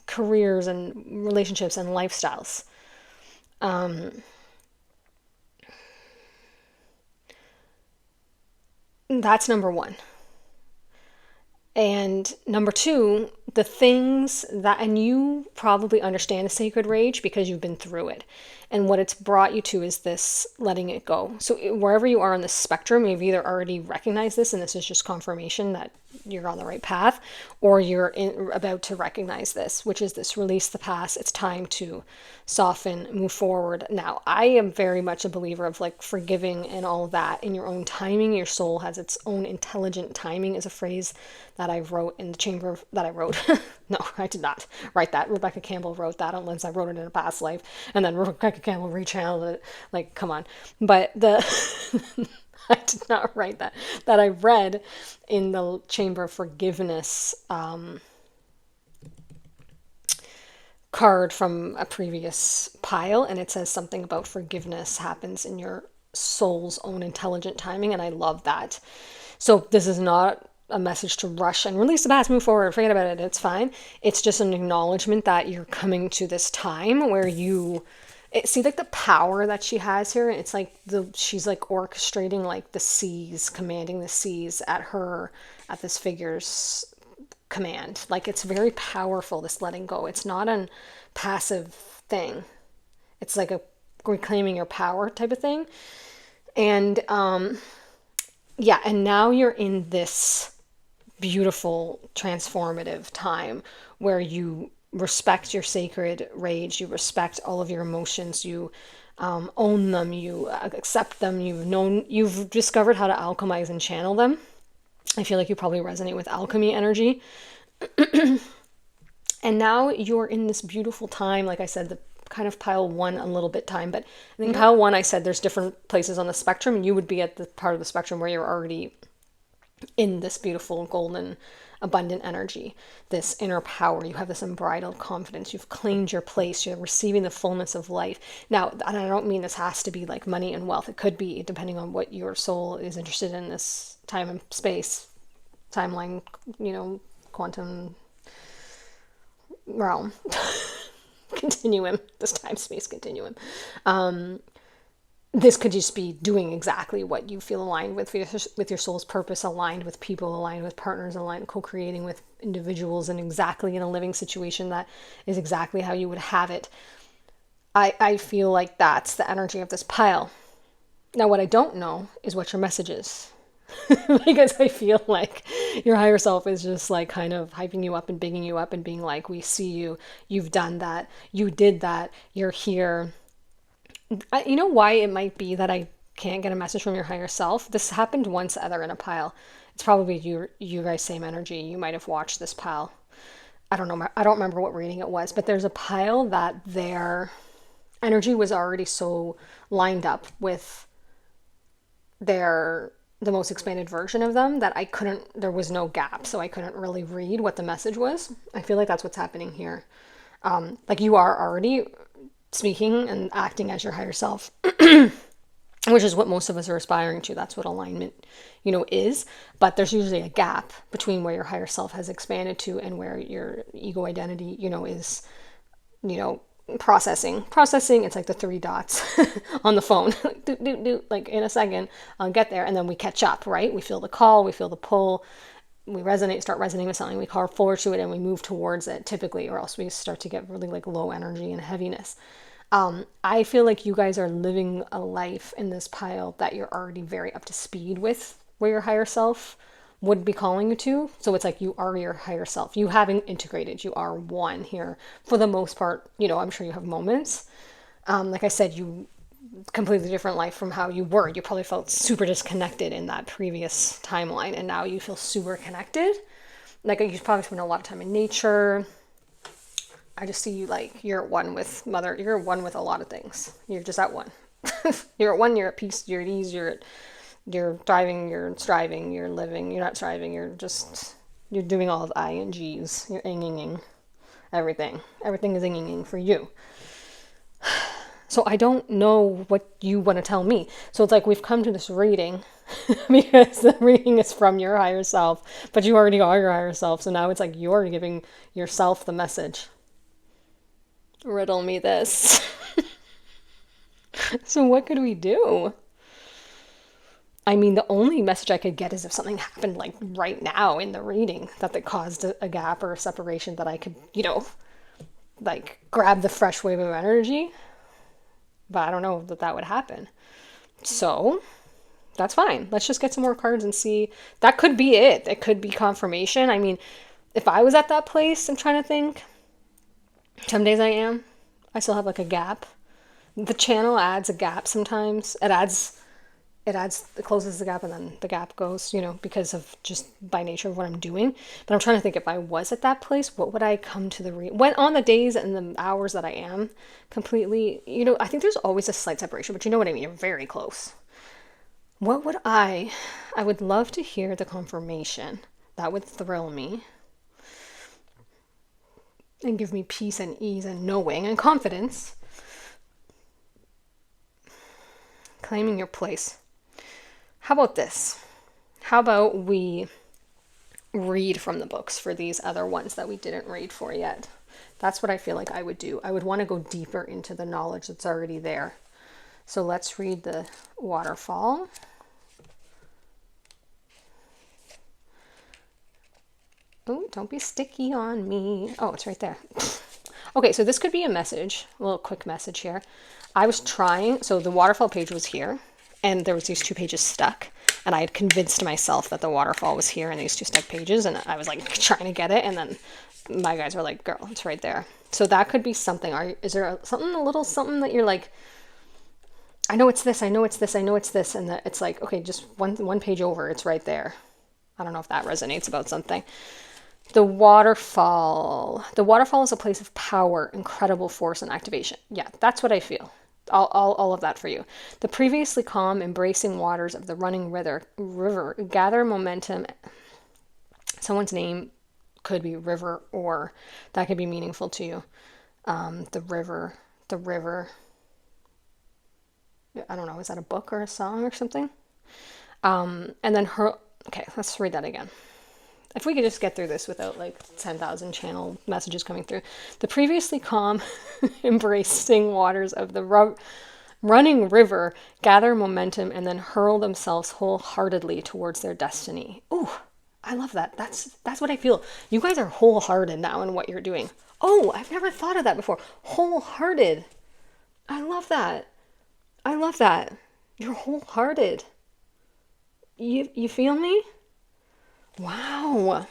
careers and relationships and lifestyles. That's number one. And number two, the things that, and you probably understand the sacred rage because you've been through it. And what it's brought you to is this letting it go. So wherever you are on the spectrum, you've either already recognized this, and this is just confirmation that you're on the right path, or you're about to recognize this, which is this: release the past. It's time to soften, move forward. Now, I am very much a believer of like forgiving and all that in your own timing. Your soul has its own intelligent timing, is a phrase that I wrote in the chamber that I wrote. No, I did not write that. Rebecca Campbell wrote that, unless I wrote it in a past life, and then Rebecca Campbell rechanneled it. Like, come on. But I did not write that. That I read in the Chamber of Forgiveness card from a previous pile, and it says something about forgiveness happens in your soul's own intelligent timing, and I love that. So this is not a message to rush and release the past, move forward, forget about it, it's fine. It's just an acknowledgement that you're coming to this time where see, like, the power that she has here. It's like she's like orchestrating like the seas, commanding the seas at this figure's command. Like, it's very powerful, this letting go. It's not a passive thing. It's like a reclaiming your power type of thing. And yeah, and now you're in this beautiful transformative time where you respect your sacred rage, you respect all of your emotions, you own them, you accept them, you've discovered how to alchemize and channel them. I feel like you probably resonate with alchemy energy. And now you're in this beautiful time, like I said, the kind of pile one a little bit time, but I think pile one, I said there's different places on the spectrum. You would be at the part of the spectrum where you're already in this beautiful golden abundant energy, this inner power. You have this unbridled confidence. You've claimed your place. You're receiving the fullness of life. Now, and I don't mean this has to be like money and wealth. It could be, depending on what your soul is interested in, this time and space, timeline, quantum realm, continuum, this time space continuum. This could just be doing exactly what you feel aligned with your soul's purpose, aligned with people, aligned with partners, aligned, co-creating with individuals, and exactly in a living situation that is exactly how you would have it. I feel like that's the energy of this pile. Now, what I don't know is what your message is. Because I feel like your higher self is just like kind of hyping you up and bigging you up and being like, we see you, you've done that, you did that, you're here. You know why it might be that I can't get a message from your higher self? This happened once other in a pile. It's probably you guys, same energy. You might have watched this pile. I don't know. I don't remember what reading it was, but there's a pile that their energy was already so lined up with the most expanded version of them that there was no gap. So I couldn't really read what the message was. I feel like that's what's happening here. Like, you are already speaking and acting as your higher self, which is what most of us are aspiring to. That's what alignment, is. But there's usually a gap between where your higher self has expanded to and where your ego identity, is, processing. It's like the three dots on the phone. Like, in a second, I'll get there. And then we catch up, right? We feel the call, we feel the pull. We start resonating with something, we call forward to it, and we move towards it typically, or else we start to get really like low energy and heaviness. I feel like you guys are living a life in this pile that you're already very up to speed with, where your higher self would be calling you to. So it's like you are your higher self. You haven't integrated. You are one here for the most part. I'm sure you have moments. Like I said, you completely different life from how you were. You probably felt super disconnected in that previous timeline, and now you feel super connected. Like, you probably spend a lot of time in nature, I just see you like you're at one with mother. You're at one with a lot of things. You're just at one. You're at one. You're at peace. You're at ease. You're thriving. You're striving. You're living. You're not striving. You're doing all of I and G's. You're inging everything. Everything is inging for you. So I don't know what you want to tell me. So it's like we've come to this reading because the reading is from your higher self, but you already are your higher self. So now it's like you're giving yourself the message. Riddle me this. So what could we do? I mean, the only message I could get is if something happened like right now in the reading that caused a gap or a separation that I could, like grab the fresh wave of energy. But I don't know that would happen. So that's fine. Let's just get some more cards and see. That could be it. It could be confirmation. I mean, if I was at that place, I'm trying to think. Some days I am. I still have like a gap. The channel adds a gap sometimes. It closes the gap and then the gap goes, because of just by nature of what I'm doing. But I'm trying to think if I was at that place, what would I come to when on the days and the hours that I am completely, I think there's always a slight separation, but you know what I mean? You're very close. What would I would love to hear the confirmation. That would thrill me and give me peace and ease and knowing and confidence. Claiming your place. How about this? How about we read from the books for these other ones that we didn't read for yet? That's what I feel like I would do. I would want to go deeper into the knowledge that's already there. So let's read the waterfall. Oh, don't be sticky on me. Oh, it's right there. Okay, so this could be a message, a little quick message here. I was trying, so the waterfall page was here, and there was these 2 pages stuck, and I had convinced myself that the waterfall was here in these 2 stuck pages, and I was like trying to get it, and then my guys were like, girl, it's right there. So that could be something. Is there a little something that you're like, I know it's this, I know it's this, I know it's this, and it's like, okay, just one page over, it's right there. I don't know if that resonates about something. The waterfall. The waterfall is a place of power, incredible force, and activation. Yeah, that's what I feel. All of that for you. The previously calm, embracing waters of the running river gather momentum. Someone's name could be River, or that could be meaningful to you. The river. I don't know, is that a book or a song or something? And then okay, let's read that again. If we could just get through this without like 10,000 channel messages coming through. The previously calm, embracing waters of the running river gather momentum and then hurl themselves wholeheartedly towards their destiny. Ooh, I love that. That's what I feel. You guys are wholehearted now in what you're doing. Oh, I've never thought of that before. Wholehearted. I love that. I love that. You're wholehearted. You feel me? Wow.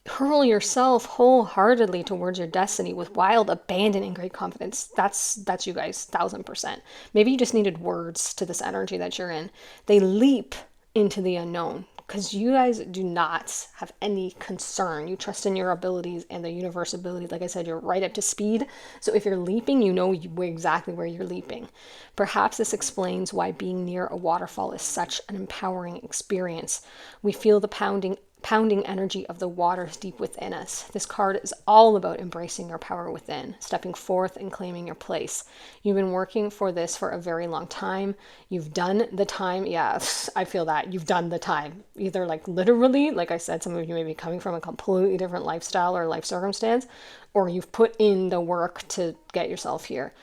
Hurl yourself wholeheartedly towards your destiny with wild abandon and great confidence. That's you guys, 1000%. Maybe you just needed words to this energy that you're in. They leap into the unknown because you guys do not have any concern. You trust in your abilities and the universe ability. Like I said, you're right up to speed. So if you're leaping, you know exactly where you're leaping. Perhaps this explains why being near a waterfall is such an empowering experience. We feel the pounding energy of the waters deep within us. This card is all about embracing your power within, stepping forth and claiming your place. You've been working for this for a very long time. You've done the time. Yeah, I feel that. You've done the time. Either like literally, like I said, some of you may be coming from a completely different lifestyle or life circumstance, or you've put in the work to get yourself here.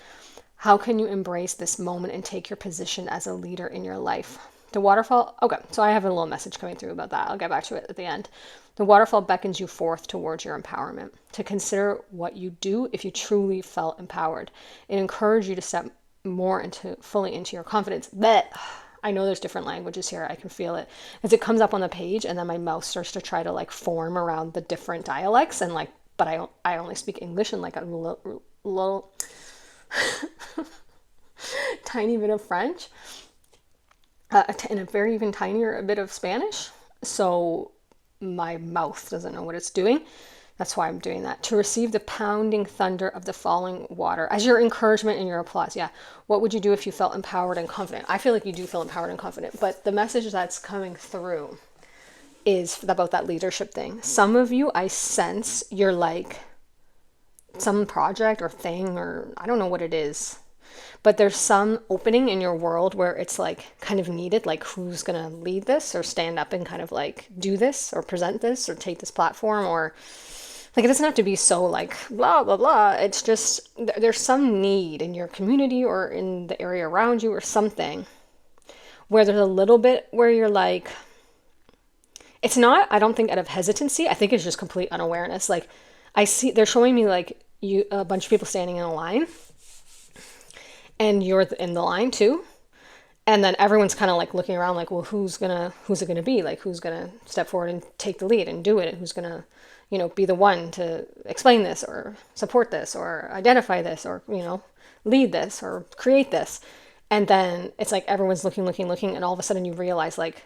How can you embrace this moment and take your position as a leader in your life? The waterfall, okay, so I have a little message coming through about that. I'll get back to it at the end. The waterfall beckons you forth towards your empowerment, to consider what you do if you truly felt empowered. It encourages you to step more fully into your confidence. But I know there's different languages here. I can feel it as it comes up on the page, and then my mouth starts to try to like form around the different dialects, and like, but I only speak English and like a little tiny bit of French. And a very even tinier bit of Spanish. So my mouth doesn't know what it's doing. That's why I'm doing that. To receive the pounding thunder of the falling water as your encouragement and your applause. Yeah. What would you do if you felt empowered and confident? I feel like you do feel empowered and confident, but the message that's coming through is about that leadership thing. Some of you, I sense you're like some project or thing, or I don't know what it is, but there's some opening in your world where it's like kind of needed, like who's going to lead this or stand up and kind of like do this or present this or take this platform, or like it doesn't have to be so like blah, blah, blah. It's just there's some need in your community or in the area around you or something where there's a little bit where you're like, it's not, I don't think out of hesitancy. I think it's just complete unawareness. Like I see, they're showing me like a bunch of people standing in a line and you're in the line too. And then everyone's kind of like looking around like, well, who's it gonna be? Like, who's gonna step forward and take the lead and do it? And who's gonna, be the one to explain this or support this or identify this or, lead this or create this. And then it's like everyone's looking, and all of a sudden you realize like,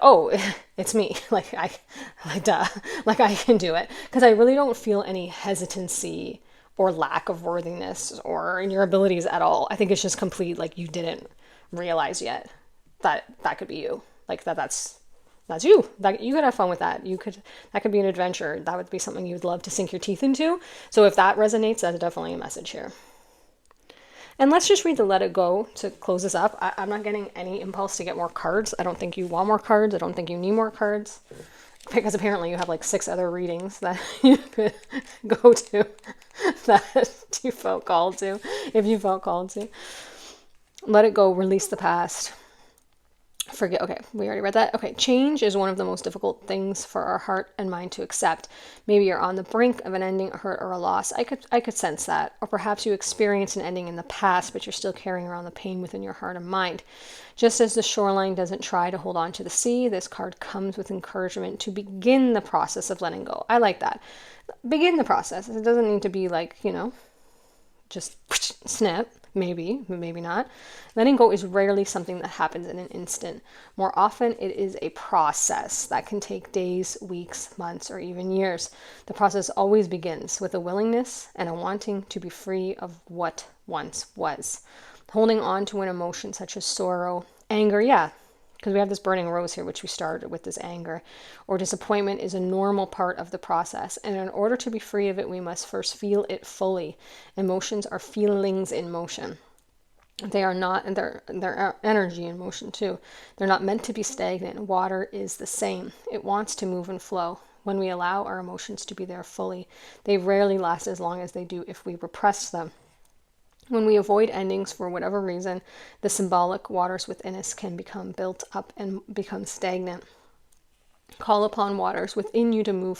oh, it's me. Duh, like I can do it. Because I really don't feel any hesitancy or lack of worthiness or in your abilities at all. I think it's just complete, like you didn't realize yet that could be you. Like that's you. That you could have fun with that. That could be an adventure. That would be something you'd love to sink your teeth into. So if that resonates, that's definitely a message here. And let's just read the Let It Go to close this up. I'm not getting any impulse to get more cards. I don't think you want more cards. I don't think you need more cards. Because apparently you have like 6 other readings that you could go to that you felt called to, if you felt called to. Let it go, release the past. Forget, okay, we already read that. Okay, change is one of the most difficult things for our heart and mind to accept. Maybe you're on the brink of an ending, a hurt, or a loss. I could sense that. Or perhaps you experienced an ending in the past, but you're still carrying around the pain within your heart and mind. Just as the shoreline doesn't try to hold on to the sea, this card comes with encouragement to begin the process of letting go. I like that. Begin the process. It doesn't need to be like, just snap. Maybe, maybe not. Letting go is rarely something that happens in an instant. More often, it is a process that can take days, weeks, months, or even years. The process always begins with a willingness and a wanting to be free of what once was. Holding on to an emotion such as sorrow, anger, because we have this burning rose here, which we started with this anger, or disappointment is a normal part of the process. And in order to be free of it, we must first feel it fully. Emotions are feelings in motion. They are not, and they're energy in motion too. They're not meant to be stagnant. Water is the same. It wants to move and flow. When we allow our emotions to be there fully, they rarely last as long as they do if we repress them. When we avoid endings for whatever reason, the symbolic waters within us can become built up and become stagnant. Call upon waters within you to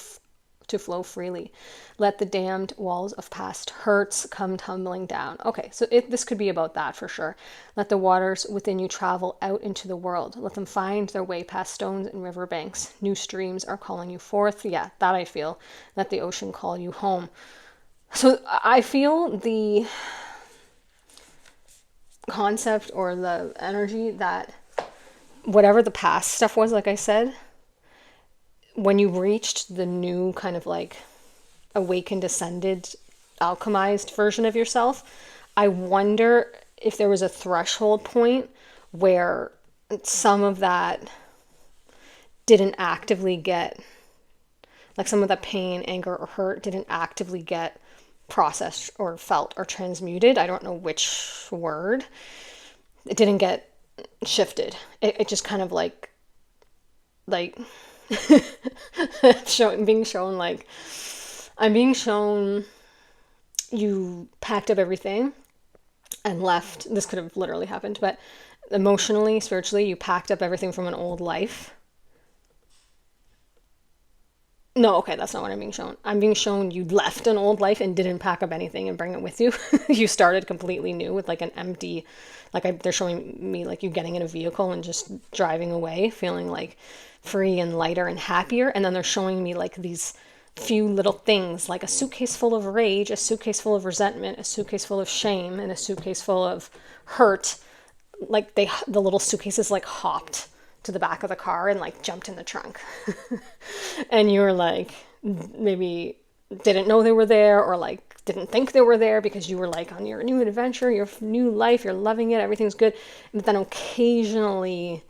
flow freely. Let the dammed walls of past hurts come tumbling down. Okay, so this could be about that for sure. Let the waters within you travel out into the world. Let them find their way past stones and riverbanks. New streams are calling you forth. Yeah, that I feel. Let the ocean call you home. So I feel the concept or the energy that whatever the past stuff was, like I said, when you reached the new kind of like awakened, ascended, alchemized version of yourself, I wonder if there was a threshold point where some of that didn't actively get, like some of that pain, anger, or hurt didn't actively get processed or felt or transmuted. I don't know which word. It didn't get shifted. It just kind of like being shown like I'm being shown you packed up everything and left. This could have literally happened, but emotionally, spiritually, you packed up everything from an old life. No, okay, that's not what I'm being shown. I'm being shown you left an old life and didn't pack up anything and bring it with you. You started completely new with like an empty, they're showing me like you getting in a vehicle and just driving away, feeling like free and lighter and happier. And then they're showing me like these few little things, like a suitcase full of rage, a suitcase full of resentment, a suitcase full of shame, and a suitcase full of hurt. Like the little suitcases like hopped to the back of the car and like jumped in the trunk. And you were like maybe didn't know they were there, or like didn't think they were there because you were like on your new adventure, your new life, you're loving it, everything's good. But then occasionally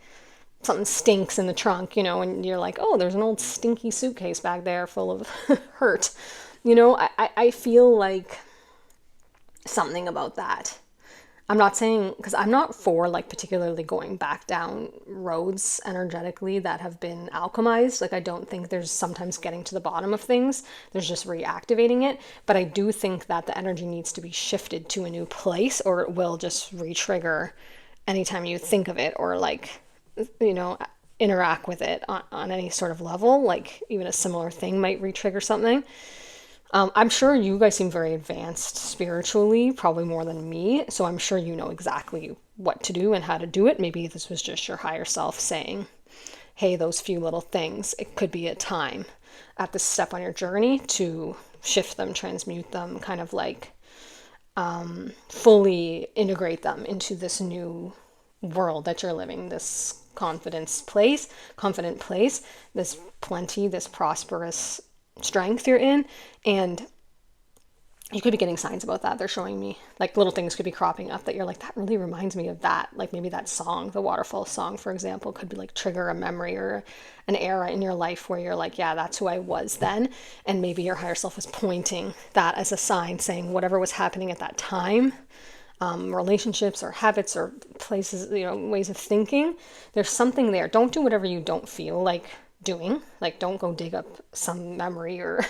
something stinks in the trunk, and you're like, oh, there's an old stinky suitcase back there full of hurt. I feel like something about that. I'm not saying, because I'm not for like particularly going back down roads energetically that have been alchemized. Like, I don't think there's sometimes getting to the bottom of things. There's just reactivating it. But I do think that the energy needs to be shifted to a new place, or it will just re-trigger anytime you think of it, or like, interact with it on any sort of level. Like, even a similar thing might re-trigger something. I'm sure you guys seem very advanced spiritually, probably more than me. So I'm sure you know exactly what to do and how to do it. Maybe this was just your higher self saying, hey, those few little things, it could be a time at this step on your journey to shift them, transmute them, kind of like fully integrate them into this new world that you're living, this confident place, this plenty, this prosperous strength you're in. And you could be getting signs about that. They're showing me like little things could be cropping up that you're like, that really reminds me of that. Like maybe that song, the waterfall song, for example, could be like trigger a memory or an era in your life where you're like, yeah, that's who I was then. And maybe your higher self is pointing that as a sign, saying whatever was happening at that time, relationships or habits or places, ways of thinking, there's something there. Don't do whatever you don't feel like doing. Like, don't go dig up some memory, or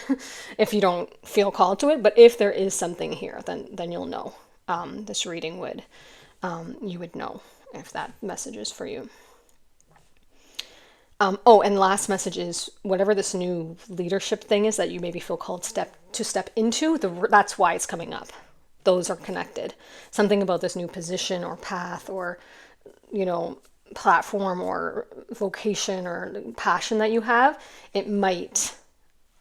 if you don't feel called to it. But if there is something here, then you'll know. This reading would, you would know if that message is for you. And last message is whatever this new leadership thing is that you maybe feel called to step into, that's why it's coming up. Those are connected. Something about this new position or path or, platform or vocation or passion that you have, it might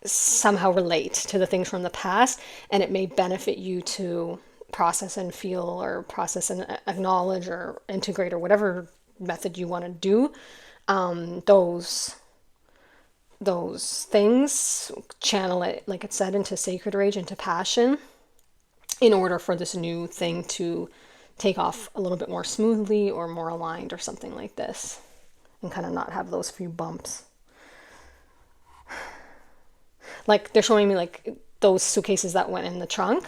somehow relate to the things from the past, and it may benefit you to process and feel, or process and acknowledge or integrate, or whatever method you want to do. Those things, channel it, like it said, into sacred rage, into passion, in order for this new thing to take off a little bit more smoothly or more aligned or something like this, and kind of not have those few bumps. Like, they're showing me like those suitcases that went in the trunk,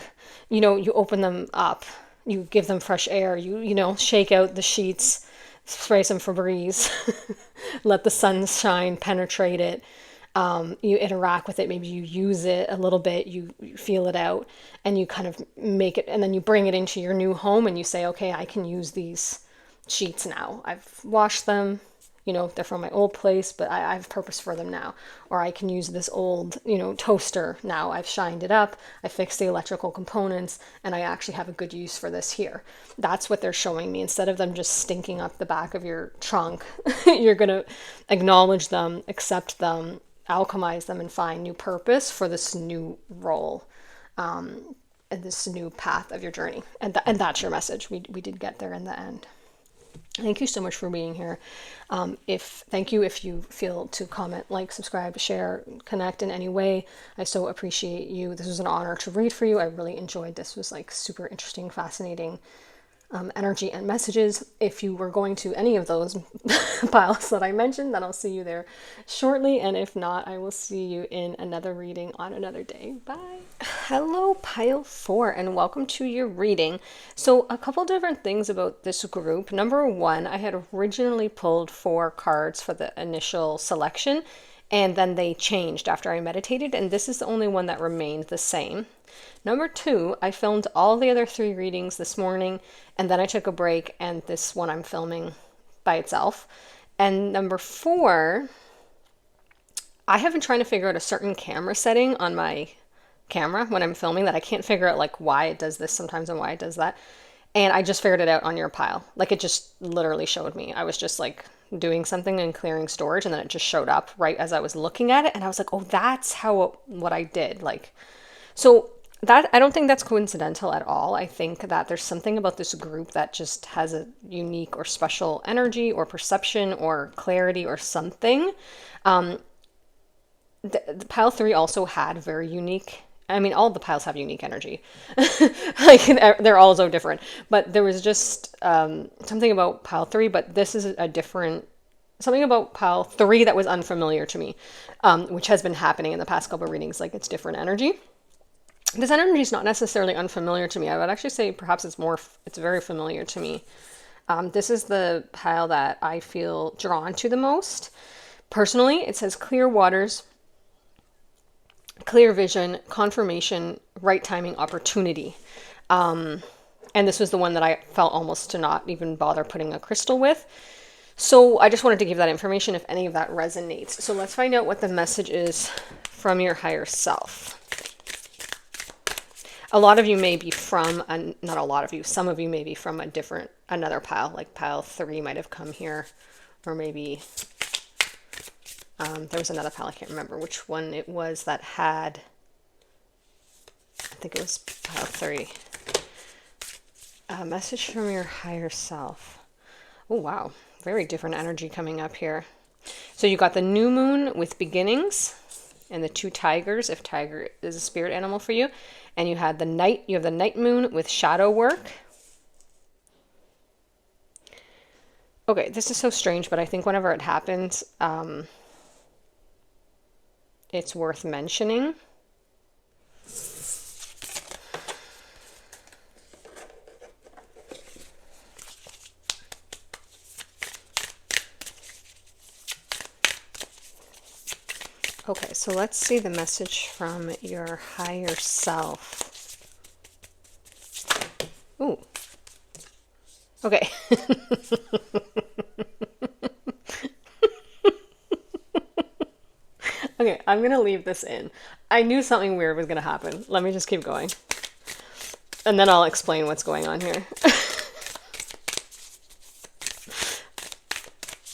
you open them up, you give them fresh air, you shake out the sheets, spray some Febreze, let the sunshine penetrate it. You interact with it, maybe you use it a little bit, you feel it out, and you kind of make it, and then you bring it into your new home and you say, okay, I can use these sheets now. I've washed them, they're from my old place, but I have purpose for them now. Or I can use this old, toaster now. I've shined it up, I fixed the electrical components, and I actually have a good use for this here. That's what they're showing me. Instead of them just stinking up the back of your trunk, you're going to acknowledge them, accept them, alchemize them, and find new purpose for this new role, and this new path of your journey. And that's your message. We did get there in the end. Thank you so much for being here. Thank you if you feel to comment, like, subscribe, share, connect in any way. I so appreciate you. This was an honor to read for you. I really enjoyed this. It was like super interesting, fascinating energy and messages. If you were going to any of those piles that I mentioned, then I'll see you there shortly. And if not, I will see you in another reading on another day. Bye. Hello, pile 4, and welcome to your reading. So a couple different things about this group. Number 1, I had originally pulled 4 cards for the initial selection, and then they changed after I meditated, and this is the only one that remained the same. Number 2, I filmed all the other 3 readings this morning, and then I took a break, and this one I'm filming by itself. And number 4, I have been trying to figure out a certain camera setting on my camera when I'm filming that I can't figure out like why it does this sometimes and why it does that. And I just figured it out on your pile. Like, it just literally showed me. I was just like doing something and clearing storage, and then it just showed up right as I was looking at it, and I was like, oh, that's what I did. Like, so that, I don't think that's coincidental at all. I think that there's something about this group that just has a unique or special energy or perception or clarity or something. The pile 3 also had very unique I mean, all the piles have unique energy. Like they're all so different. But there was just something about pile 3, but this is a different, something about pile 3 that was unfamiliar to me, which has been happening in the past couple of readings. Like it's different energy. This energy is not necessarily unfamiliar to me. I would actually say perhaps it's very familiar to me. This is the pile that I feel drawn to the most. Personally, it says clear waters, clear vision, confirmation, right timing, opportunity. And this was the one that I felt almost to not even bother putting a crystal with. So I just wanted to give that information if any of that resonates. So let's find out what the message is from your higher self. A lot of you may be from, not a lot of you, some of you may be from another pile, like pile 3 might have come here, or maybe there was another pile, I can't remember which one it was that had, I think it was pile 3. A message from your higher self. Oh, wow. Very different energy coming up here. So you got the new moon with beginnings and the 2 tigers, if tiger is a spirit animal for you. And you have the night moon with shadow work. Okay, this is so strange, but I think whenever it happens, it's worth mentioning. Okay, so let's see the message from your higher self. Ooh. Okay. Okay, I'm going to leave this in. I knew something weird was going to happen. Let me just keep going. And then I'll explain what's going on here.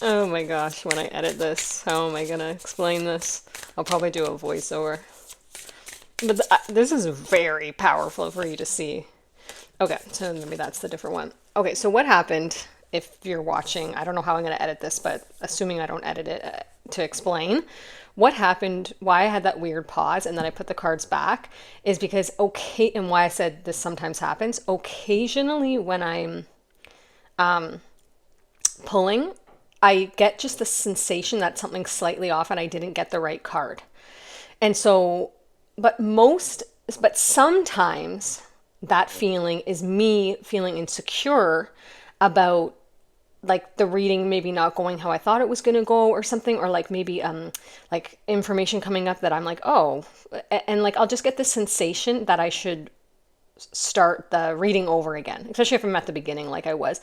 Oh my gosh, when I edit this, how am I going to explain this? I'll probably do a voiceover. But this is very powerful for you to see. Okay, so maybe that's the different one. Okay, so what happened, if you're watching, I don't know how I'm going to edit this, but assuming I don't edit it to explain, what happened, why I had that weird pause and then I put the cards back is because, and why I said this sometimes happens, occasionally when I'm pulling, I get just the sensation that something's slightly off and I didn't get the right card. And so, but sometimes that feeling is me feeling insecure about like the reading maybe not going how I thought it was going to go or something, or like maybe like information coming up that I'm like, oh, and like I'll just get this sensation that I should start the reading over again, especially if I'm at the beginning like I was.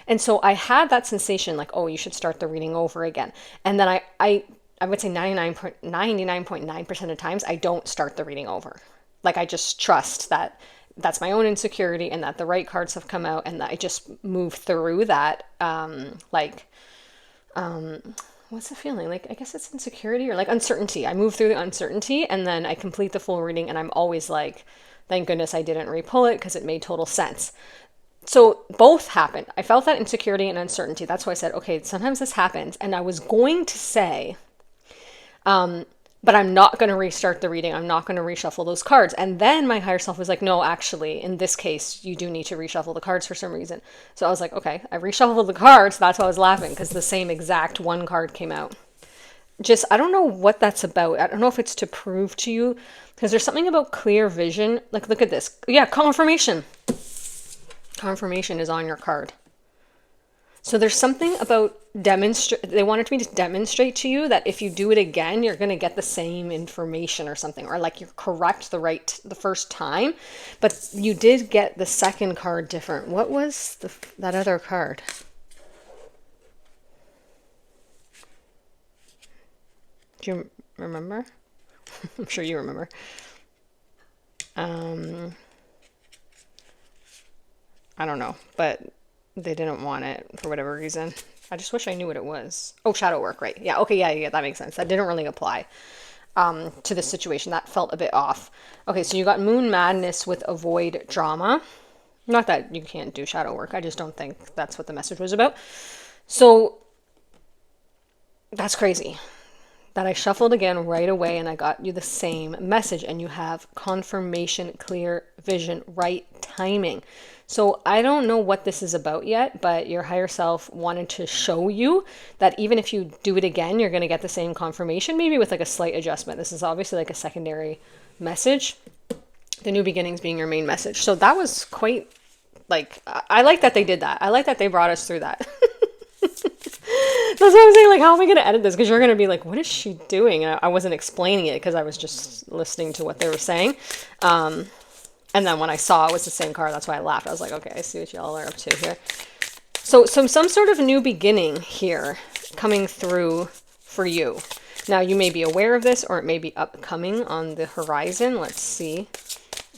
And so I had that sensation like, oh, you should start the reading over again. And then I would say 99.9% of times I don't start the reading over. Like I just trust that that's my own insecurity and that the right cards have come out and that I just move through that. What's the feeling? Like, I guess it's insecurity or like uncertainty. I move through the uncertainty and then I complete the full reading and I'm always like, thank goodness I didn't re-pull it because it made total sense. So both happened. I felt that insecurity and uncertainty. That's why I said, okay, sometimes this happens. And I was going to say, but I'm not going to restart the reading. I'm not going to reshuffle those cards. And then my higher self was like, no, actually, in this case, you do need to reshuffle the cards for some reason. So I was like, okay, I reshuffled the cards. That's why I was laughing because the same exact one card came out. Just, I don't know what that's about. I don't know if it's to prove to you because there's something about clear vision. Like, look at this. Yeah, confirmation. Confirmation is on your card. So there's something about they wanted me to demonstrate to you that if you do it again, you're going to get the same information or something, or like you're correct the first time, but you did get the second card different. What was that other card? Do you remember? I'm sure you remember. I don't know, but they didn't want it for whatever reason. I just wish I knew what it was. Oh, shadow work, right. Yeah, okay, yeah, that makes sense. That didn't really apply to this situation. That felt a bit off. Okay, so you got Moon Madness with Avoid Drama. Not that you can't do shadow work. I just don't think that's what the message was about. So that's crazy. that I shuffled again right away and I got you the same message, and you have confirmation, clear vision, right timing. So I don't know what this is about yet, but your higher self wanted to show you that even if you do it again, you're going to get the same confirmation, maybe with like a slight adjustment. This is obviously like a secondary message, the new beginnings being your main message. So that was quite like, I like that they did that. I like that they brought us through that. That's what I'm saying. Like, how am I going to edit this? Because you're going to be like, what is she doing? And I wasn't explaining it because I was just listening to what they were saying. And then when I saw it was the same card, that's why I laughed. I was like, okay, I see what y'all are up to here. So some sort of new beginning here coming through for you. Now, you may be aware of this, or it may be upcoming on the horizon. Let's see.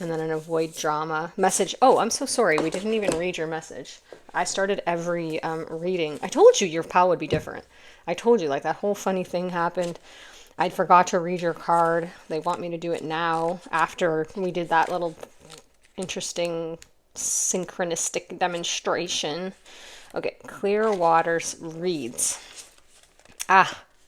And then an avoid drama message. Oh, I'm so sorry. We didn't even read your message. I started every reading. I told you your pal would be different. I told you, like, that whole funny thing happened. I forgot to read your card. They want me to do it now after we did that little interesting synchronistic demonstration. Okay, Clear Waters reads.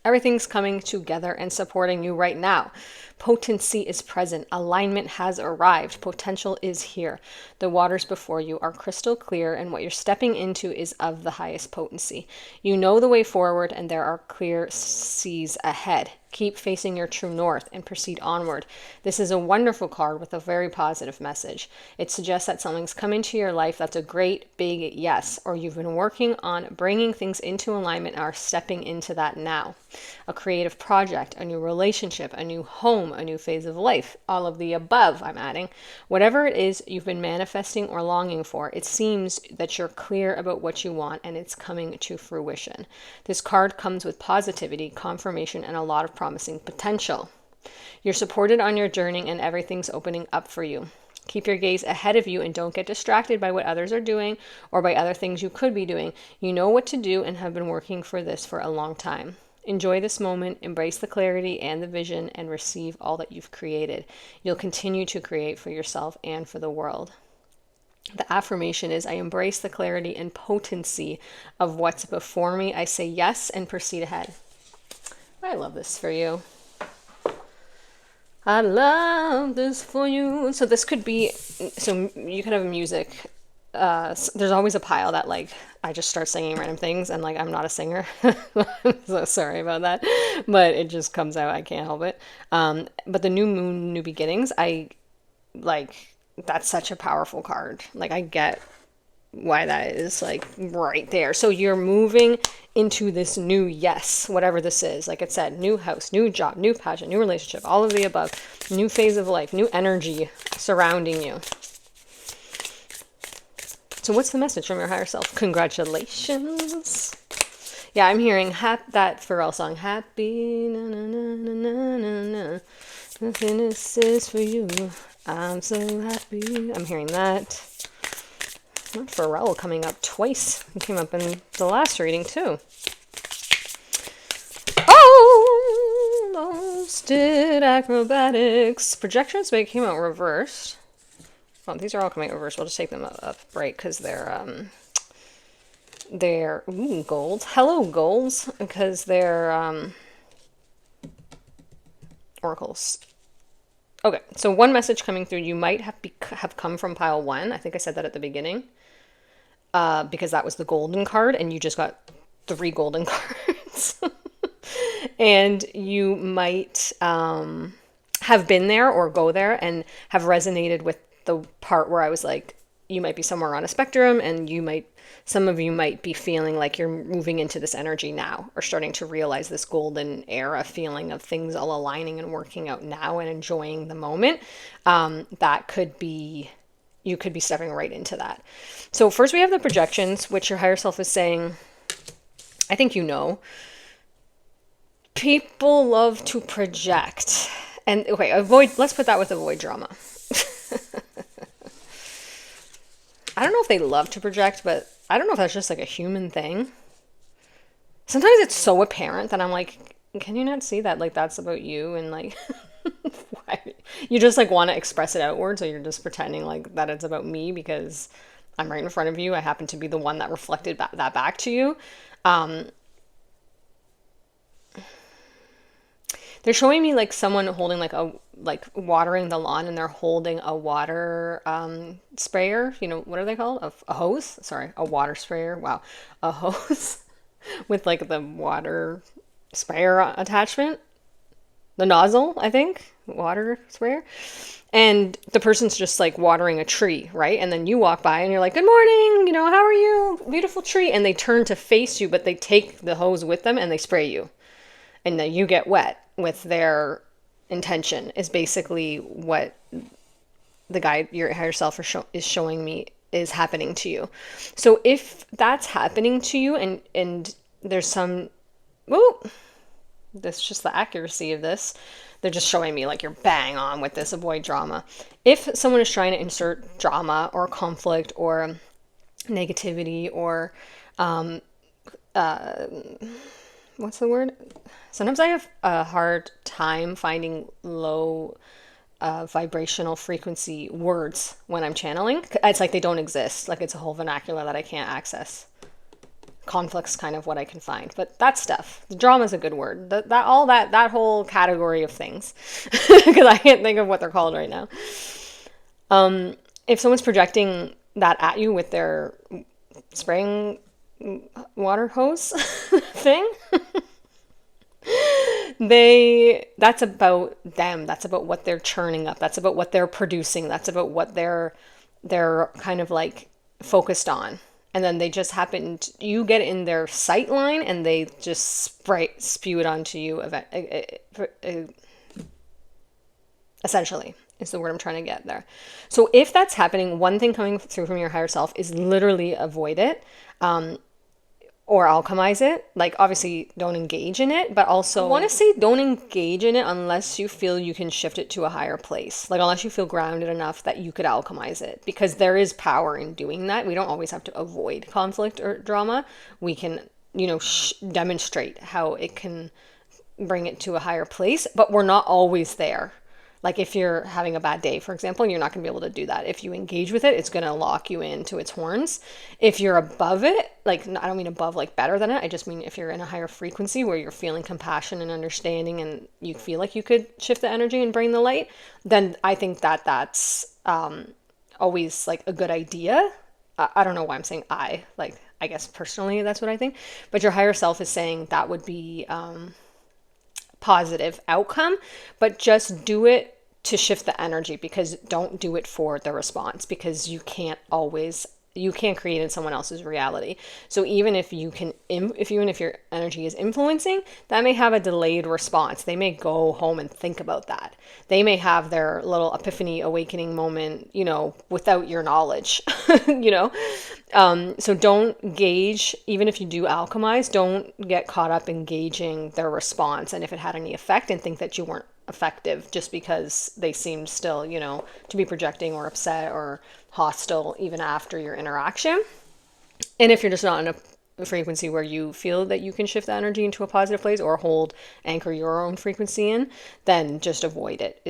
Everything's coming together and supporting you right now. Potency is present. Alignment has arrived. Potential is here. The waters before you are crystal clear, and what you're stepping into is of the highest potency. You know the way forward, and there are clear seas ahead. Keep facing your true north and proceed onward. This is a wonderful card with a very positive message. It suggests that something's come into your life that's a great big yes, or you've been working on bringing things into alignment and are stepping into that now. A creative project, a new relationship, a new home, a new phase of life, all of the above, I'm adding. Whatever it is you've been manifesting or longing for, it seems that you're clear about what you want and it's coming to fruition. This card comes with positivity, confirmation, and a lot of promising potential. You're supported on your journey and everything's opening up for you. Keep your gaze ahead of you and don't get distracted by what others are doing or by other things you could be doing. You know what to do and have been working for this for a long time. Enjoy this moment, embrace the clarity and the vision, and receive all that you've created. You'll continue to create for yourself and for the world. The affirmation is, I embrace the clarity and potency of what's before me. I say yes and proceed ahead. I love this for you. I love this for you. So this could be, so you could have music. There's always a pile that like, I just start singing random things and like, I'm not a singer. I'm so sorry about that, but it just comes out. I can't help it. But the new moon, new beginnings, I like, that's such a powerful card. Like I get why that is like right there. So you're moving into this new yes, whatever this is. Like it said, new house, new job, new passion, new relationship, all of the above, new phase of life, new energy surrounding you. So what's the message from your higher self? Congratulations. Yeah, I'm hearing that Pharrell song, happy, na na na na na na na. Nothing is for you. I'm so happy. I'm hearing that. Pharrell coming up twice. He came up in the last reading too. Oh, almost did acrobatics. Projections may came out reversed. Oh, these are all coming out reversed. We'll just take them up right because they're gold. Hello, golds, because they're oracles. Okay, so one message coming through. You might have come from pile 1. I think I said that at the beginning. Because that was the golden card and you just got 3 golden cards. And you might have been there or go there and have resonated with the part where I was like, you might be somewhere on a spectrum and some of you might be feeling like you're moving into this energy now or starting to realize this golden era feeling of things all aligning and working out now and enjoying the moment. That could be, you could be stepping right into that. So first we have the projections, which your higher self is saying, I think you know, people love to project. And okay, let's put that with avoid drama. I don't know if they love to project, but I don't know if that's just like a human thing. Sometimes it's so apparent that I'm like, can you not see that? Like that's about you and like, why? You just like want to express it outward. So you're just pretending like that it's about me because I'm right in front of you. I happen to be the one that reflected that back to you. They're showing me like someone holding like watering the lawn, and they're holding a water sprayer. You know, what are they called? A hose? Sorry, a water sprayer. Wow, a hose with like the water sprayer attachment, the nozzle, I think, water sprayer. And the person's just like watering a tree, right? And then you walk by and you're like, good morning, you know, how are you? Beautiful tree. And they turn to face you, but they take the hose with them and they spray you. And then you get wet with their intention, is basically what the guide, your higher self, is showing me is happening to you. So if that's happening to you, and there's some, well, that's just the accuracy of this. They're just showing me like you're bang on with this, avoid drama. If someone is trying to insert drama or conflict or negativity or what's the word? Sometimes I have a hard time finding low vibrational frequency words when I'm channeling. It's like they don't exist. Like it's a whole vernacular that I can't access. Conflict's kind of what I can find, but that stuff, the drama is a good word. That whole category of things, because I can't think of what they're called right now. If someone's projecting that at you with their spraying water hose thing, that's about them. That's about what they're churning up. That's about what they're producing. That's about what they're kind of like focused on. And then they just you get in their sight line and they just spew it onto you. Essentially, is the word I'm trying to get there. So if that's happening, one thing coming through from your higher self is literally avoid it. Or alchemize it. Like, obviously, don't engage in it, but also I want to say don't engage in it unless you feel you can shift it to a higher place. Like, unless you feel grounded enough that you could alchemize it, because there is power in doing that. We don't always have to avoid conflict or drama. We can, you know, demonstrate how it can bring it to a higher place, but we're not always there. Like if you're having a bad day, for example, you're not going to be able to do that. If you engage with it, it's going to lock you into its horns. If you're above it, like, I don't mean above like better than it. I just mean if you're in a higher frequency where you're feeling compassion and understanding and you feel like you could shift the energy and bring the light, then I think that's always like a good idea. I don't know why I'm saying I guess personally that's what I think. But your higher self is saying that would be positive outcome, but just do it to shift the energy, because don't do it for the response, because you can't create in someone else's reality. So even if your energy is influencing, that may have a delayed response. They may go home and think about that. They may have their little epiphany awakening moment, you know, without your knowledge, you know? So don't gauge, even if you do alchemize, don't get caught up in gauging their response and if it had any effect, and think that you weren't effective just because they seemed still, you know, to be projecting or upset or hostile even after your interaction. And if you're just not in a frequency where you feel that you can shift the energy into a positive place or anchor your own frequency in, then just avoid it.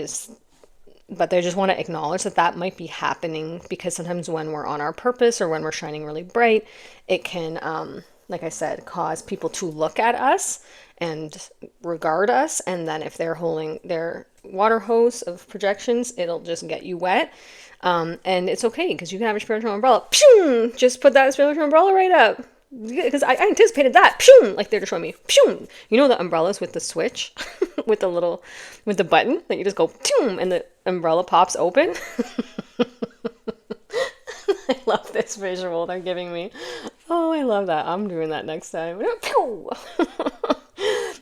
But they just want to acknowledge that might be happening, because sometimes when we're on our purpose or when we're shining really bright, it can, like I said, cause people to look at us and regard us. And then if they're holding their water hose of projections, it'll just get you wet. And it's okay, because you can have a spiritual umbrella. Just put that spiritual umbrella right up. Because I anticipated that. Like they're just showing me. You know the umbrellas with the switch? with the button that you just go, and the umbrella pops open? I love this visual they're giving me. Oh, I love that. I'm doing that next time.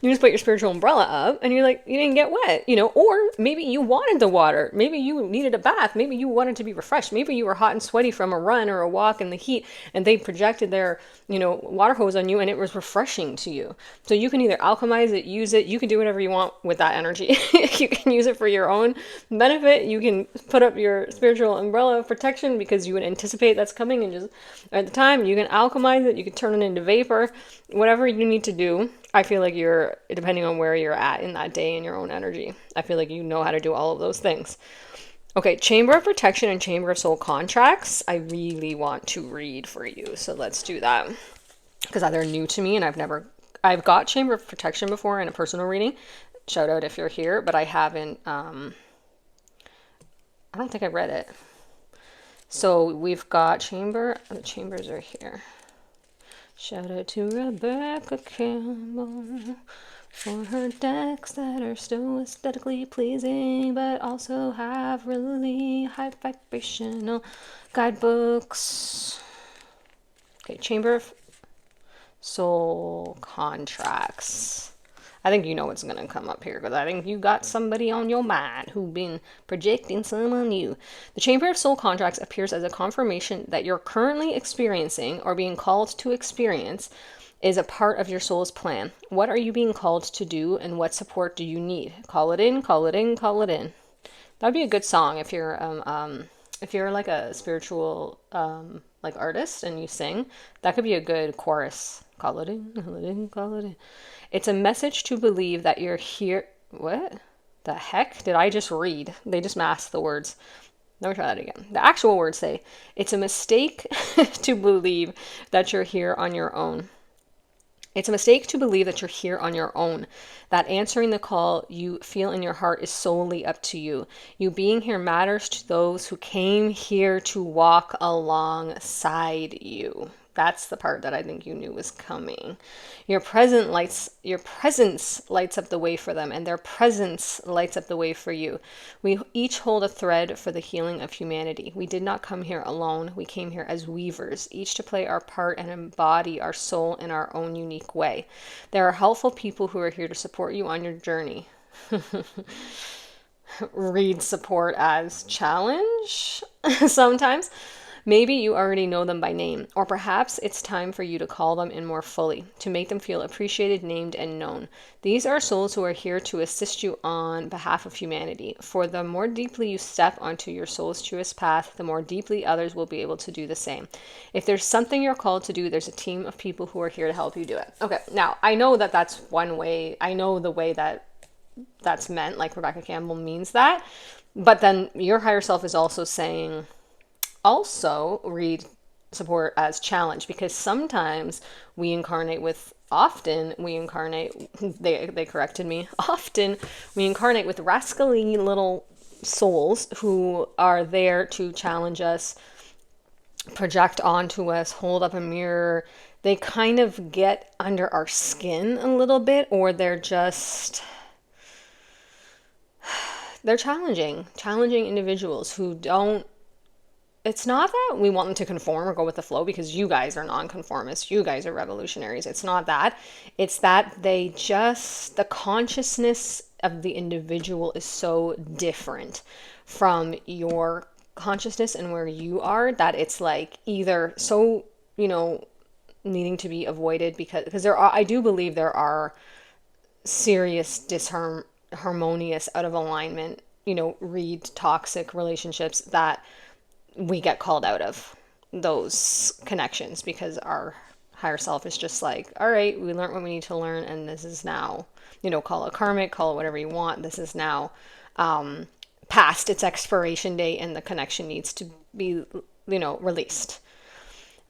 You just put your spiritual umbrella up and you're like, you didn't get wet, you know, or maybe you wanted the water. Maybe you needed a bath. Maybe you wanted to be refreshed. Maybe you were hot and sweaty from a run or a walk in the heat, and they projected their, you know, water hose on you and it was refreshing to you. So you can either alchemize it, use it. You can do whatever you want with that energy. You can use it for your own benefit. You can put up your spiritual umbrella of protection because you would anticipate that's coming, and just at the time you can alchemize it. You can turn it into vapor, whatever you need to do. I feel like you're, depending on where you're at in that day in your own energy, I feel like you know how to do all of those things. Okay, Chamber of Protection and Chamber of Soul contracts. I really want to read for you, so let's do that. Because they're new to me, and I've got Chamber of Protection before in a personal reading. shout out if you're here, but I haven't, I don't think I read it. So we've got chamber, the chambers are here. Shout out to Rebecca Campbell for her decks that are still aesthetically pleasing, but also have really high vibrational guidebooks. Okay, Chamber of Soul Contracts. I think you know what's going to come up here because I think you got somebody on your mind who've been projecting some on you. The Chamber of Soul Contracts appears as a confirmation that you're currently experiencing or being called to experience is a part of your soul's plan. What are you being called to do and what support do you need? Call it in, call it in, call it in. That'd be a good song if you're like a spiritual like artist and you sing. That could be a good chorus. Call it in, call it in, call it in. It's a message to believe that you're here. What the heck did I just read? They just masked the words. Let me try that again. The actual words say, it's a mistake to believe that you're here on your own. It's a mistake to believe that you're here on your own, that answering the call you feel in your heart is solely up to you. You being here matters to those who came here to walk alongside you. That's the part that I think you knew was coming. Your presence lights up the way for them, and their presence lights up the way for you. We each hold a thread for the healing of humanity. We did not come here alone. We came here as weavers, each to play our part and embody our soul in our own unique way. There are helpful people who are here to support you on your journey. Read support as challenge sometimes. Maybe you already know them by name, or perhaps it's time for you to call them in more fully, to make them feel appreciated, named, and known. These are souls who are here to assist you on behalf of humanity. For the more deeply you step onto your soul's truest path, the more deeply others will be able to do the same. If there's something you're called to do, there's a team of people who are here to help you do it. Okay, now, I know that that's one way. I know the way that that's meant, like Rebecca Campbell means that. But then your higher self is also saying, also read support as challenge, because sometimes often we incarnate with rascally little souls who are there to challenge us, project onto us, hold up a mirror. They kind of get under our skin a little bit, or they're challenging individuals who don't. It's not that we want them to conform or go with the flow, because you guys are nonconformists, you guys are revolutionaries. It's not that. It's that the consciousness of the individual is so different from your consciousness and where you are, that it's like either so, needing to be avoided, because I do believe there are serious disharmonious, out of alignment, read toxic relationships that we get called out of those connections, because our higher self is just like, all right, we learned what we need to learn, and this is now, call it karmic, call it whatever you want. This is now past its expiration date, and the connection needs to be, released.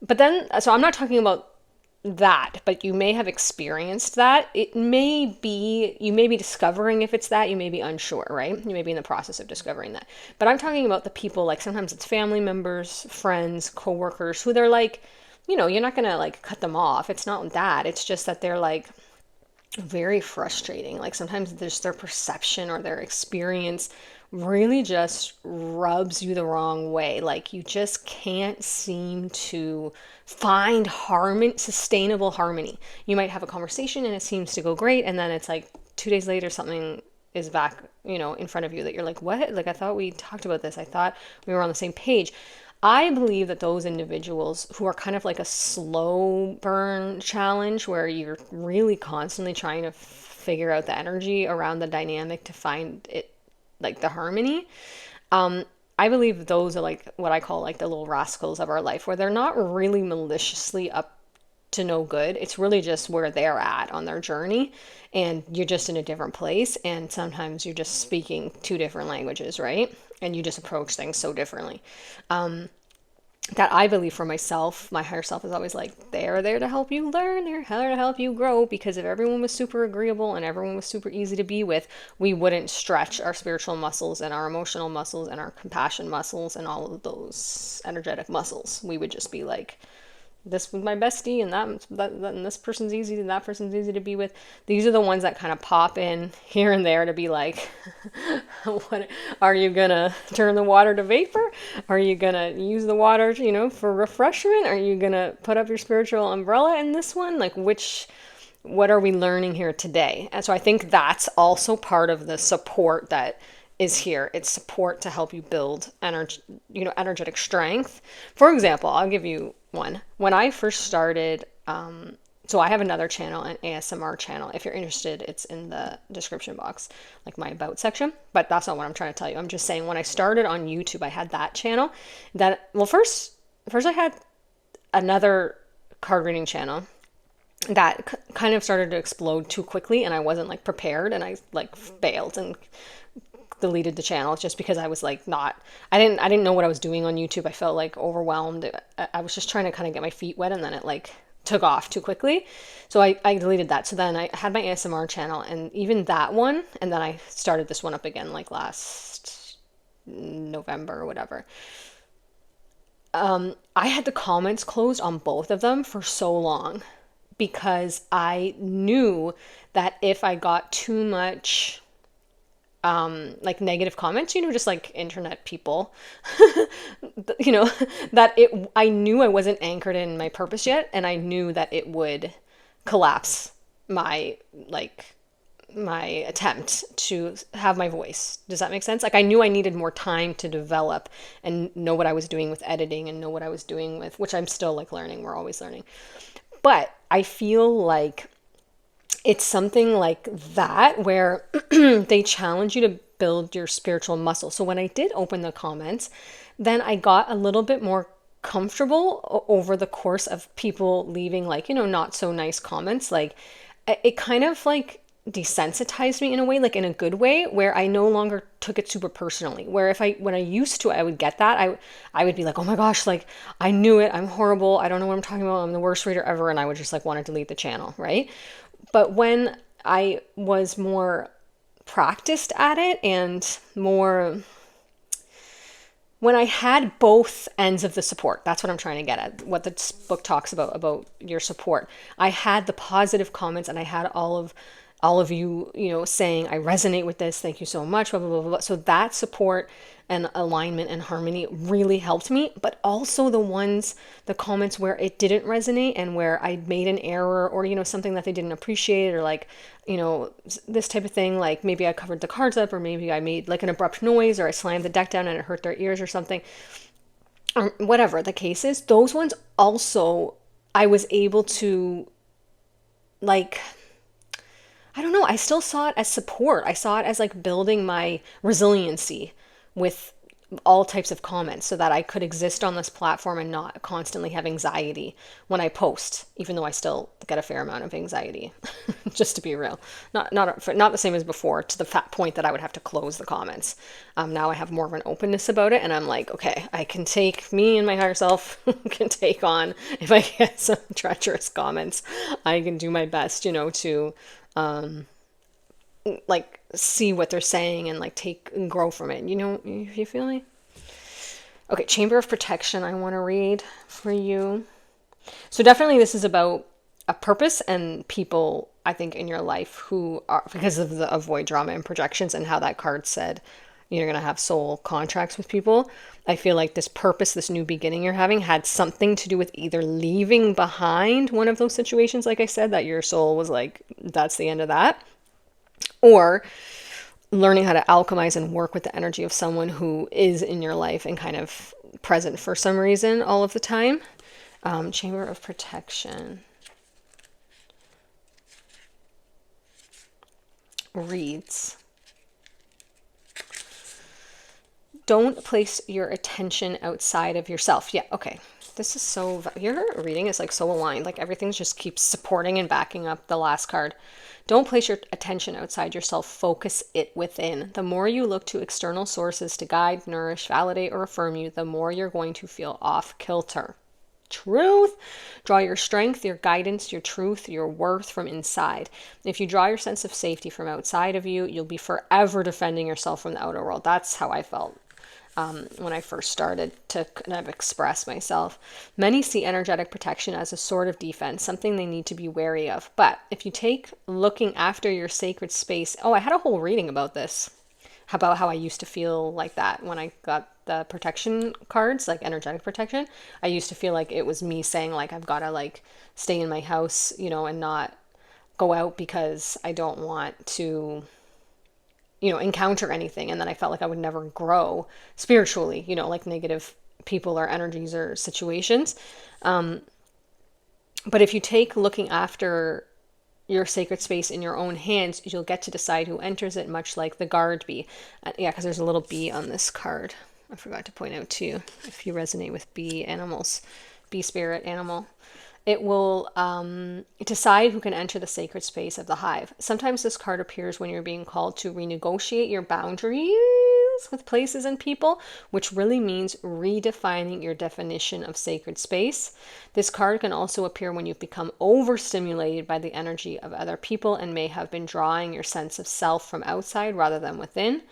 But then, so I'm not talking about that, but you may have experienced that. You may be discovering if it's that. You may be unsure, right? You may be in the process of discovering that. But I'm talking about the people, like sometimes it's family members, friends, coworkers, who they're like, you're not gonna like cut them off. It's not that. It's just that they're like very frustrating. Like sometimes there's their perception or their experience really just rubs you the wrong way. Like you just can't seem to find sustainable harmony. You might have a conversation and it seems to go great, and then it's like 2 days later something is back, in front of you that you're like, what? Like I thought we talked about this. I thought we were on the same page. I believe that those individuals who are kind of like a slow burn challenge, where you're really constantly trying to figure out the energy around the dynamic to find it, like the harmony, I believe those are like what I call like the little rascals of our life, where they're not really maliciously up to no good. It's really just where they're at on their journey, and you're just in a different place, and sometimes you're just speaking two different languages, right? And you just approach things so differently. that I believe for myself, my higher self is always like, they're there to help you learn, they're there to help you grow. Because if everyone was super agreeable and everyone was super easy to be with, we wouldn't stretch our spiritual muscles and our emotional muscles and our compassion muscles and all of those energetic muscles. We would just be like, this was my bestie, and and this person's easy, and that person's easy to be with. These are the ones that kind of pop in here and there to be like, what are you gonna turn the water to vapor? Are you gonna use the water, for refreshment? Are you gonna put up your spiritual umbrella in this one? Like, what are we learning here today? And so I think that's also part of the support that is here. It's support to help you build energetic strength. For example, I'll give you one. When I first started, so I have another channel, an ASMR channel. If you're interested, it's in the description box, like my about section. But that's not what I'm trying to tell you. I'm just saying, when I started on YouTube, I had that channel. First I had another card reading channel that kind of started to explode too quickly, and I wasn't like prepared, and I like failed and deleted the channel just because I was like I didn't know what I was doing on YouTube. I felt like overwhelmed. I was just trying to kind of get my feet wet, and then it like took off too quickly. So I deleted that. So then I had my ASMR channel, and even that one, and then I started this one up again like last November or whatever. I had the comments closed on both of them for so long because I knew that if I got too much like negative comments, just like internet people, you know, I knew I wasn't anchored in my purpose yet, and I knew that it would collapse my my attempt to have my voice. Does that make sense? Like, I knew I needed more time to develop and know what I was doing with editing and know what I was doing with, which I'm still like learning. We're always learning. But I feel like it's something like that where they challenge you to build your spiritual muscle. So when I did open the comments, then I got a little bit more comfortable over the course of people leaving like, not so nice comments. Like, it kind of like desensitized me in a way, like in a good way, where I no longer took it super personally. Where when I used to, I would get that, I would be like, oh my gosh, like I knew it, I'm horrible, I don't know what I'm talking about, I'm the worst reader ever, and I would just like want to delete the channel, right? But when I was more practiced at it and more, when I had both ends of the support, that's what I'm trying to get at, what this book talks about your support. I had the positive comments, and I had all of you, saying, I resonate with this, thank you so much, blah, blah, blah, blah. So that support and alignment and harmony really helped me. But also the comments where it didn't resonate and where I made an error, or, something that they didn't appreciate, or like, this type of thing, like maybe I covered the cards up, or maybe I made like an abrupt noise, or I slammed the deck down and it hurt their ears or something, or whatever the case is. Those ones also, I was able to, like, I don't know, I still saw it as support. I saw it as like building my resiliency with all types of comments so that I could exist on this platform and not constantly have anxiety when I post, even though I still get a fair amount of anxiety, just to be real. Not the same as before, to the point that I would have to close the comments. Now I have more of an openness about it, and I'm like, okay, I can take, me and my higher self can take on, if I get some treacherous comments, I can do my best, to like see what they're saying and like take and grow from it. You feel me? Okay, Chamber of Protection, I want to read for you. So definitely this is about a purpose and people, I think, in your life who are, because of the avoid drama and projections and how that card said you're going to have soul contracts with people. I feel like this purpose, this new beginning you're having, had something to do with either leaving behind one of those situations, like I said, that your soul was like, that's the end of that, or learning how to alchemize and work with the energy of someone who is in your life and kind of present for some reason all of the time. Chamber of Protection reads, Don't place your attention outside of yourself. Yeah, okay. This is so, your reading is like so aligned. Like everything just keeps supporting and backing up the last card. Don't place your attention outside yourself. Focus it within. The more you look to external sources to guide, nourish, validate, or affirm you, the more you're going to feel off kilter. Truth. Draw your strength, your guidance, your truth, your worth from inside. If you draw your sense of safety from outside of you, you'll be forever defending yourself from the outer world. That's how I felt when I first started to kind of express myself. Many see energetic protection as a sort of defense, something they need to be wary of. But if you take looking after your sacred space, I had a whole reading about this, about how I used to feel like that when I got the protection cards, like energetic protection. I used to feel like it was me saying like, I've got to like stay in my house, and not go out because I don't want to encounter anything. And then I felt like I would never grow spiritually, like negative people or energies or situations. But if you take looking after your sacred space in your own hands, you'll get to decide who enters it, much like the guard bee. Because there's a little bee on this card. I forgot to point out to you, if you resonate with bee animals, bee spirit animal. It will decide who can enter the sacred space of the hive. Sometimes this card appears when you're being called to renegotiate your boundaries with places and people, which really means redefining your definition of sacred space. This card can also appear when you've become overstimulated by the energy of other people and may have been drawing your sense of self from outside rather than within.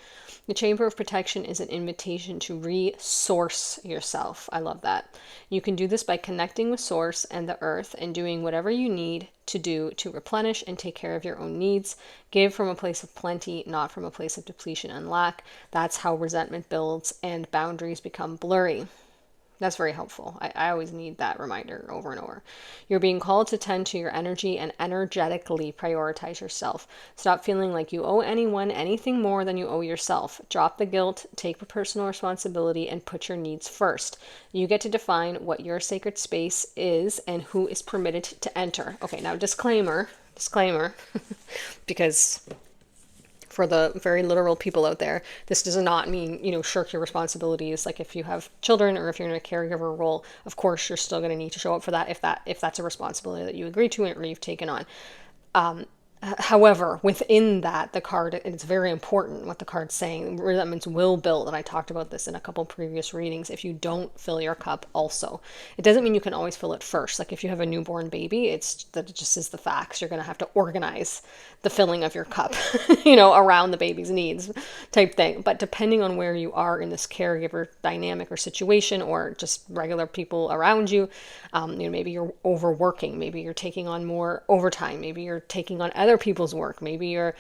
The Chamber of Protection is an invitation to resource yourself. I love that. You can do this by connecting with Source and the earth and doing whatever you need to do to replenish and take care of your own needs. Give from a place of plenty, not from a place of depletion and lack. That's how resentment builds and boundaries become blurry. That's very helpful. I always need that reminder over and over. You're being called to tend to your energy and energetically prioritize yourself. Stop feeling like you owe anyone anything more than you owe yourself. Drop the guilt, take personal responsibility, and put your needs first. You get to define what your sacred space is and who is permitted to enter. Okay, now disclaimer, because for the very literal people out there, this does not mean, shirk your responsibilities. Like if you have children or if you're in a caregiver role, of course, you're still going to need to show up for that if that's a responsibility that you agree to or you've taken on. However, within that, the card, it's very important what the card's saying. Resentments will build, and I talked about this in a couple previous readings, if you don't fill your cup also. It doesn't mean you can always fill it first. Like if you have a newborn baby, it just is the facts. You're going to have to organize the filling of your cup, around the baby's needs type thing. But depending on where you are in this caregiver dynamic or situation, or just regular people around you, maybe you're overworking, maybe you're taking on more overtime, maybe you're taking on other people's work, maybe you're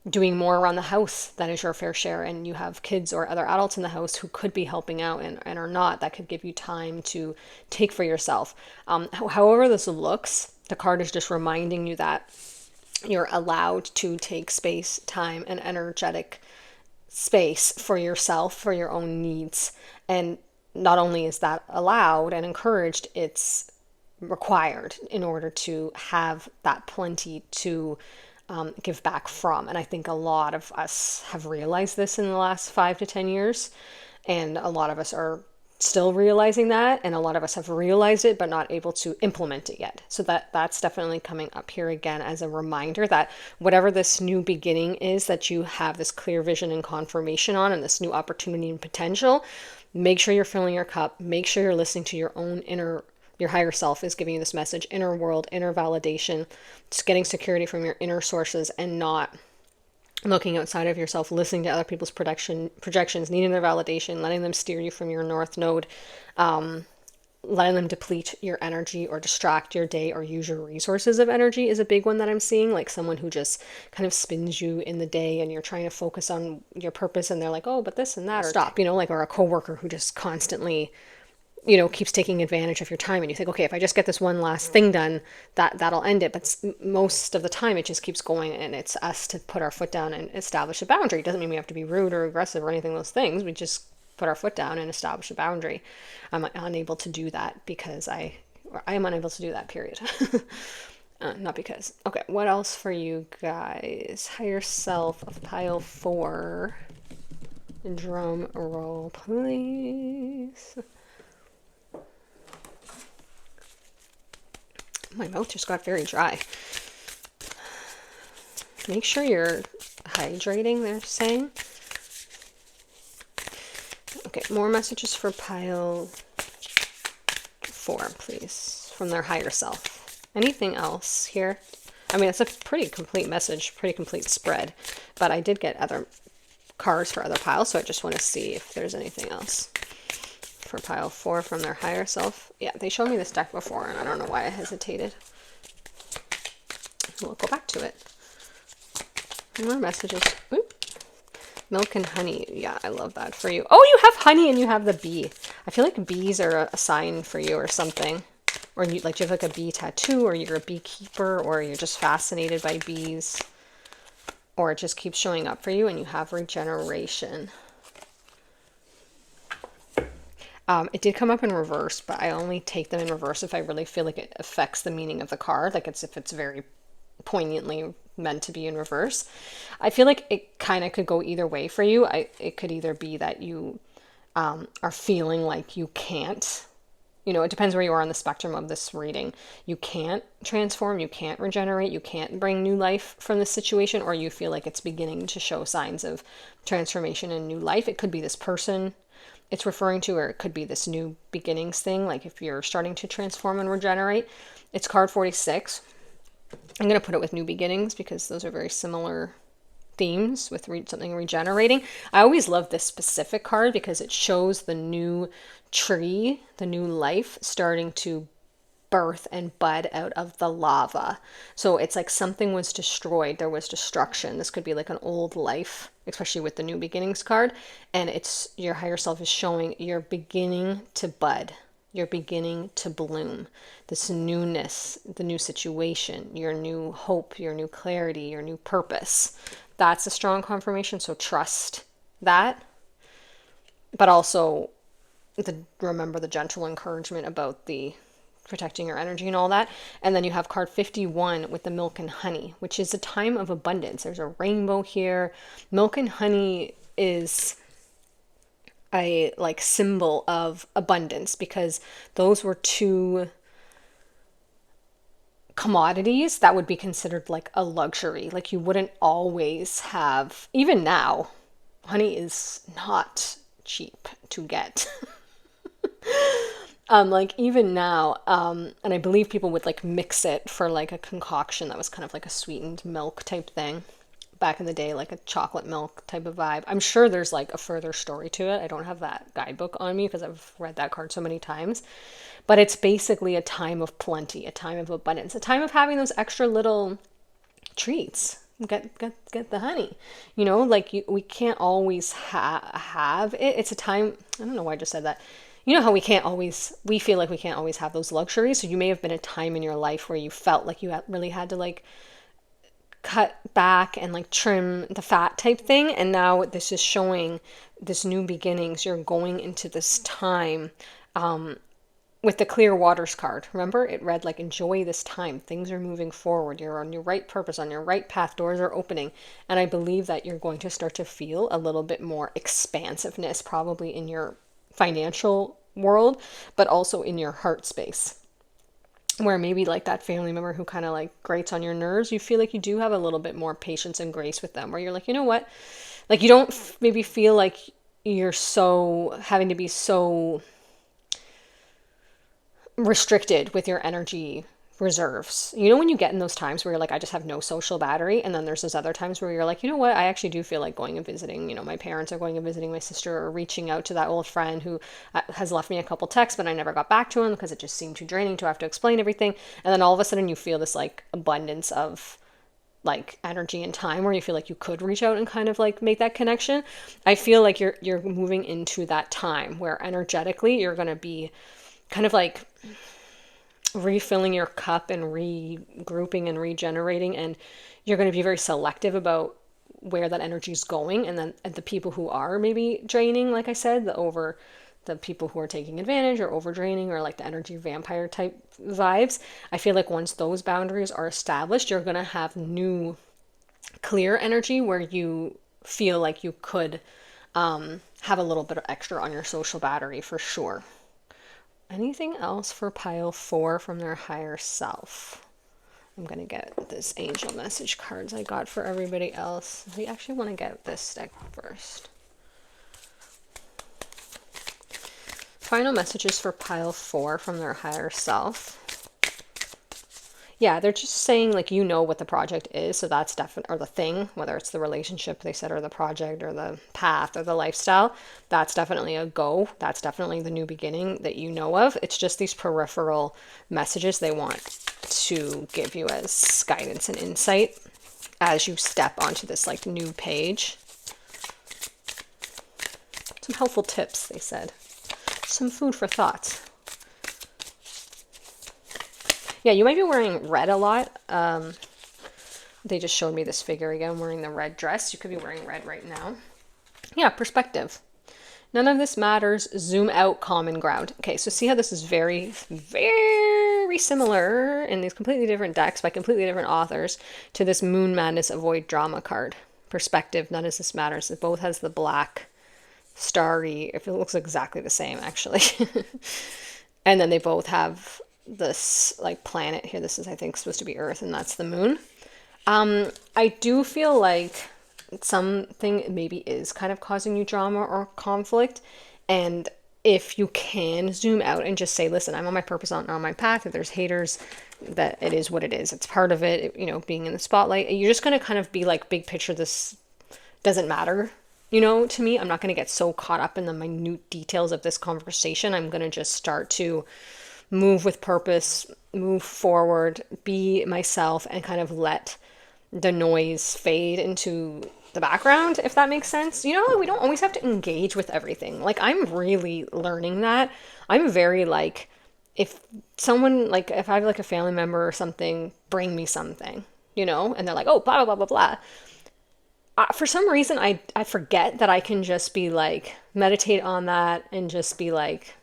doing more around the house than is your fair share, and you have kids or other adults in the house who could be helping out and are not. That could give you time to take for yourself. However this looks, the card is just reminding you that you're allowed to take space, time, and energetic space for yourself, for your own needs. And not only is that allowed and encouraged, it's required in order to have that plenty to give back from. And I think a lot of us have realized this in the last 5 to 10 years. And a lot of us are still realizing that. And a lot of us have realized it, but not able to implement it yet. So that's definitely coming up here again as a reminder that whatever this new beginning is that you have this clear vision and confirmation on, and this new opportunity and potential, make sure you're filling your cup. Make sure you're listening to your own your higher self is giving you this message, inner world, inner validation, just getting security from your inner sources and not looking outside of yourself, listening to other people's projections, needing their validation, letting them steer you from your north node, letting them deplete your energy or distract your day or use your resources of energy is a big one that I'm seeing. Like someone who just kind of spins you in the day and you're trying to focus on your purpose and they're like, oh, but this and that, or stop, or a coworker who just constantly keeps taking advantage of your time, and you think, okay, if I just get this one last thing done, that'll end it. But most of the time it just keeps going, and it's us to put our foot down and establish a boundary. It doesn't mean we have to be rude or aggressive or anything of those things. We just put our foot down and establish a boundary. I'm unable to do that because I am unable to do that, period. Not because. Okay, what else for you guys? Higher self of pile 4. Drum roll, please. My mouth just got very dry. Make sure you're hydrating, they're saying. Okay, more messages for pile 4, please, from their higher self. Anything else here? I mean, it's a pretty complete message, pretty complete spread, but I did get other cards for other piles, so I just want to see if there's anything else for pile 4 from their higher self. Yeah, they showed me this deck before, and I don't know why I hesitated. We'll go back to it. More messages. Oop. Milk and honey. Yeah, I love that for you. Oh, you have honey and you have the bee. I feel like bees are a sign for you or something. Or you like, you have like a bee tattoo, or you're a beekeeper, or you're just fascinated by bees. Or it just keeps showing up for you and you have regeneration. It did come up in reverse, but I only take them in reverse if I really feel like it affects the meaning of the card. Like if it's very poignantly meant to be in reverse. I feel like it kind of could go either way for you. It could either be that you are feeling like you can't, it depends where you are on the spectrum of this reading. You can't transform, you can't regenerate, you can't bring new life from this situation, or you feel like it's beginning to show signs of transformation and new life. It could be this person it's referring to, or it could be this new beginnings thing, like if you're starting to transform and regenerate. It's card 46. I'm going to put it with new beginnings because those are very similar themes with something regenerating. I always love this specific card because it shows the new tree, the new life starting to birth and bud out of the lava. So it's like something was destroyed. There was destruction. This could be like an old life, especially with the new beginnings card. And it's your higher self is showing you're beginning to bud. You're beginning to bloom. This newness, the new situation, your new hope, your new clarity, your new purpose. That's a strong confirmation. So trust that. But also remember the gentle encouragement about the protecting your energy and all that. And then you have card 51 with the milk and honey, which is a time of abundance. There's a rainbow here. Milk and honey is a symbol of abundance because those were two commodities that would be considered like a luxury. Like you wouldn't always have, even now, honey is not cheap to get. Even now, and I believe people would like mix it for like a concoction that was kind of like a sweetened milk type thing back in the day, like a chocolate milk type of vibe. I'm sure there's like a further story to it. I don't have that guidebook on me because I've read that card so many times, but it's basically a time of plenty, a time of abundance, a time of having those extra little treats. Get the honey, we can't always have it. It's a time, I don't know why I just said that. You know how we feel like we can't always have those luxuries. So you may have been a time in your life where you felt like you really had to like cut back and like trim the fat type thing. And now this is showing this new beginnings. You're going into this time, with the clear waters card. Remember, it read like, enjoy this time. Things are moving forward. You're on your right purpose, on your right path. Doors are opening. And I believe that you're going to start to feel a little bit more expansiveness, probably in your financial world, but also in your heart space, where maybe like that family member who kind of like grates on your nerves, you feel like you do have a little bit more patience and grace with them, where you're like, you know what, like you don't maybe feel like you're so having to be so restricted with your energy reserves. When you get in those times where you're like, I just have no social battery, and then there's those other times where you're like, you know what, I actually do feel like going and visiting, my parents, or going and visiting my sister, or reaching out to that old friend who has left me a couple texts, but I never got back to him because it just seemed too draining to have to explain everything. And then all of a sudden you feel this like abundance of like energy and time where you feel like you could reach out and kind of like make that connection. I feel like you're moving into that time where energetically you're going to be kind of like refilling your cup and regrouping and regenerating, and you're going to be very selective about where that energy is going. And then the people who are maybe draining, like I said, the people who are taking advantage or over draining, or like the energy vampire type vibes, I feel like once those boundaries are established, you're going to have new clear energy where you feel like you could have a little bit of extra on your social battery for sure. Anything else for pile 4 from their higher self? I'm going to get this angel message cards I got for everybody else. I actually want to get this deck first. Final messages for pile 4 from their higher self. Yeah, they're just saying, like, you know what the project is, so that's definitely, or the thing, whether it's the relationship they said, or the project, or the path, or the lifestyle, that's definitely a go. That's definitely the new beginning that you know of. It's just these peripheral messages they want to give you as guidance and insight as you step onto this, like, new page. Some helpful tips, they said. Some food for thought. Yeah, you might be wearing red a lot. They just showed me this figure again wearing the red dress. You could be wearing red right now. Yeah, perspective. None of this matters. Zoom out, common ground. Okay, so see how this is very, very similar in these completely different decks by completely different authors to this Moon Madness Avoid Drama card. Perspective, none of this matters. It both has the black starry, if it looks exactly the same actually. And then they both have this like planet here. This is, I think, supposed to be Earth, and that's the moon. I do feel like something maybe is kind of causing you drama or conflict, and if you can zoom out and just say, listen, I'm on my purpose, on my path. If there's haters, that it is what it is. It's part of it, you know, being in the spotlight. You're just going to kind of be like, big picture, this doesn't matter, you know, to me. I'm not going to get so caught up in the minute details of this conversation. I'm going to just start to move with purpose, move forward, be myself, and kind of let the noise fade into the background, if that makes sense. You know, we don't always have to engage with everything. Like, I'm really learning that. I'm very like, if someone, like, if I have like a family member or something, bring me something, you know, and they're like, oh, blah, blah, blah, blah, blah. For some reason, I forget that I can just be like, meditate on that and just be like,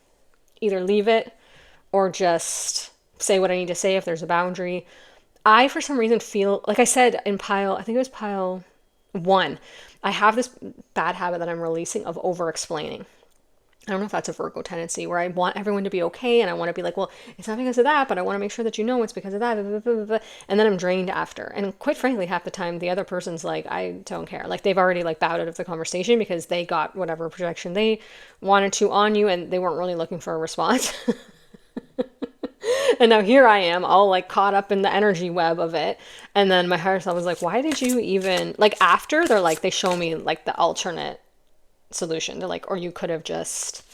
either leave it or just say what I need to say if there's a boundary. I, for some reason, feel, like I said in pile, I think it was pile 1, I have this bad habit that I'm releasing of over-explaining. I don't know if that's a Virgo tendency, where I want everyone to be okay, and I want to be like, well, it's not because of that, but I want to make sure that you know it's because of that, blah, blah, blah, blah. And then I'm drained after. And quite frankly, half the time, the other person's like, I don't care. Like, they've already like bowed out of the conversation because they got whatever projection they wanted to on you, and they weren't really looking for a response. And now here I am, all like caught up in the energy web of it. And then my higher self was like, why did you even, like, after they're like, they show me like the alternate solution. They're like, or you could have just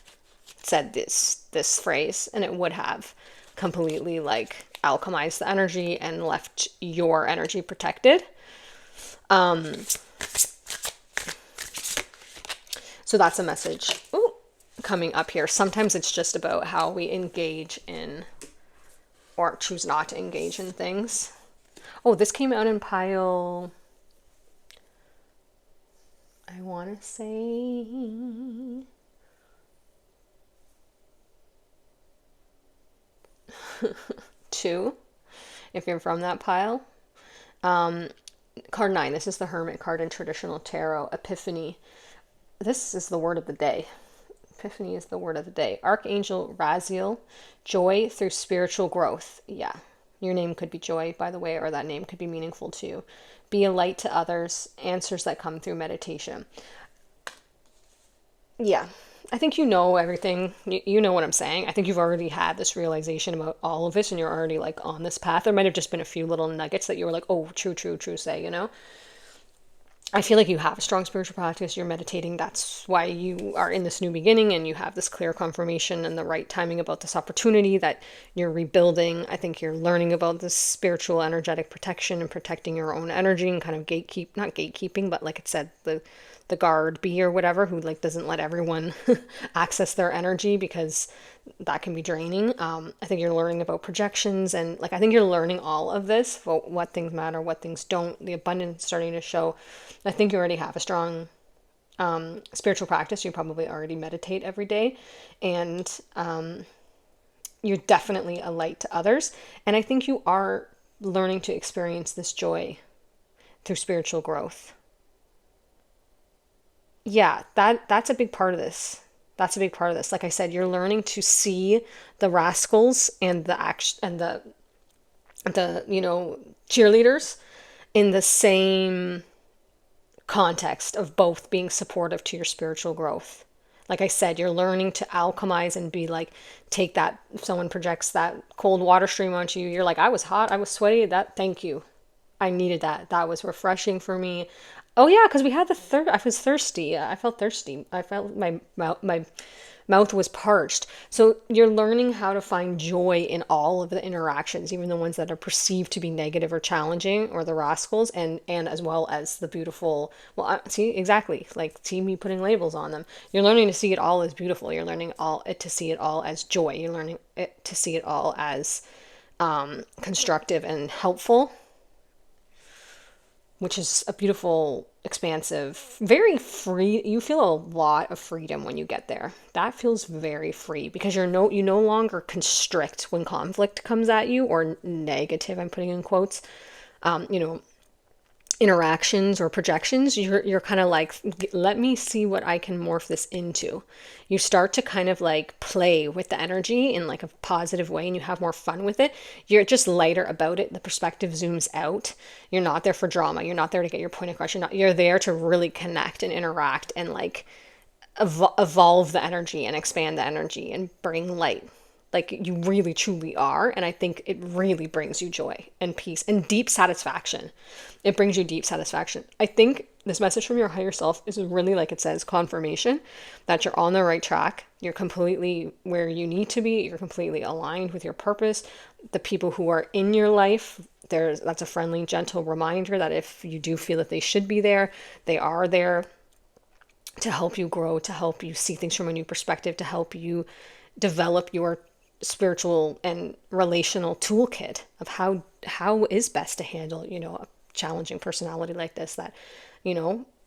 said this phrase, and it would have completely like alchemized the energy and left your energy protected. So that's a message coming up here. Sometimes it's just about how we engage in or choose not to engage in things. Oh, this came out in pile, I want to say 2, if you're from that pile. Card 9, this is the Hermit card in traditional tarot. Epiphany. This is the word of the day. Epiphany is the word of the day. Archangel Raziel, joy through spiritual growth. Yeah, your name could be Joy, by the way, or that name could be meaningful to you. Be a light to others. Answers that come through meditation. Yeah, I think you know everything. You know what I'm saying. I think you've already had this realization about all of this, and you're already like on this path. There might have just been a few little nuggets that you were like, oh, true, say, you know? I feel like you have a strong spiritual practice. You're meditating. That's why you are in this new beginning, and you have this clear confirmation and the right timing about this opportunity that you're rebuilding. I think you're learning about this spiritual energetic protection and protecting your own energy and kind of not gatekeeping, but like it said, the guard bee or whatever, who like doesn't let everyone access their energy, because that can be draining. I think you're learning about projections, and like I think you're learning all of this, about what things matter, what things don't. The abundance starting to show. I think you already have a strong spiritual practice. You probably already meditate every day, and you're definitely a light to others. And I think you are learning to experience this joy through spiritual growth. yeah, that's a big part of this. That's a big part of this. Like I said, you're learning to see the rascals and the action and the cheerleaders in the same context of both being supportive to your spiritual growth. Like I said, you're learning to alchemize and be like, take that, if someone projects that cold water stream onto you, you're like, I was hot, I was sweaty, that, thank you. I needed that. That was refreshing for me. Oh yeah, because we had the third. I was thirsty. I felt thirsty. I felt my mouth was parched. So you're learning how to find joy in all of the interactions, even the ones that are perceived to be negative or challenging, or the rascals, and as well as the beautiful. Well, see exactly, like, see me putting labels on them. You're learning to see it all as beautiful. You're learning all to see it all as joy. You're learning to see it all as constructive and helpful, which is a beautiful, expansive, very free. You feel a lot of freedom when you get there. That feels very free because you no longer constrict when conflict comes at you, or negative, I'm putting in quotes, um, you know, interactions or projections. You're kind of like, let me see what I can morph this into. You start to kind of like play with the energy in like a positive way, and you have more fun with it. You're just lighter about it. The perspective zooms out. You're not there for drama. You're not there to get your point across. You're there to really connect and interact and like evolve the energy and expand the energy and bring light, like you really truly are. And I think it really brings you joy and peace and deep satisfaction. It brings you deep satisfaction. I think this message from your higher self is really, like it says, confirmation that you're on the right track. You're completely where you need to be. You're completely aligned with your purpose. The people who are in your life, that's a friendly, gentle reminder that if you do feel that they should be there, they are there to help you grow, to help you see things from a new perspective, to help you develop your spiritual and relational toolkit of how is best to handle, a challenging personality like this that,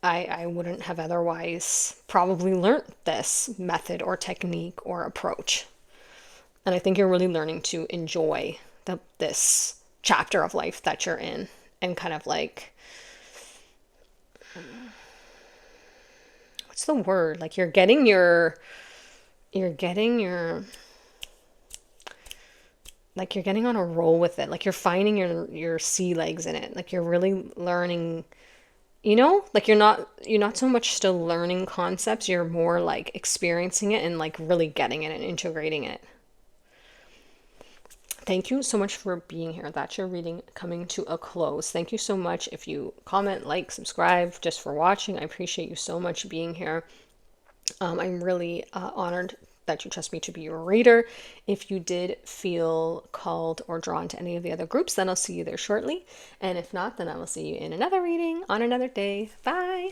I wouldn't have otherwise probably learned this method or technique or approach. And I think you're really learning to enjoy this chapter of life that you're in, and kind of like, what's the word? Like you're getting your like you're getting on a roll with it. Like you're finding your sea legs in it. Like you're really learning, like you're not so much still learning concepts, you're more like experiencing it and like really getting it and integrating it. Thank you so much for being here. That's your reading coming to a close. Thank you so much if you comment, like, subscribe, just for watching. I appreciate you so much being here. I'm really honored that you trust me to be your reader. If you did feel called or drawn to any of the other groups, then I'll see you there shortly. And if not, then I will see you in another reading on another day. Bye.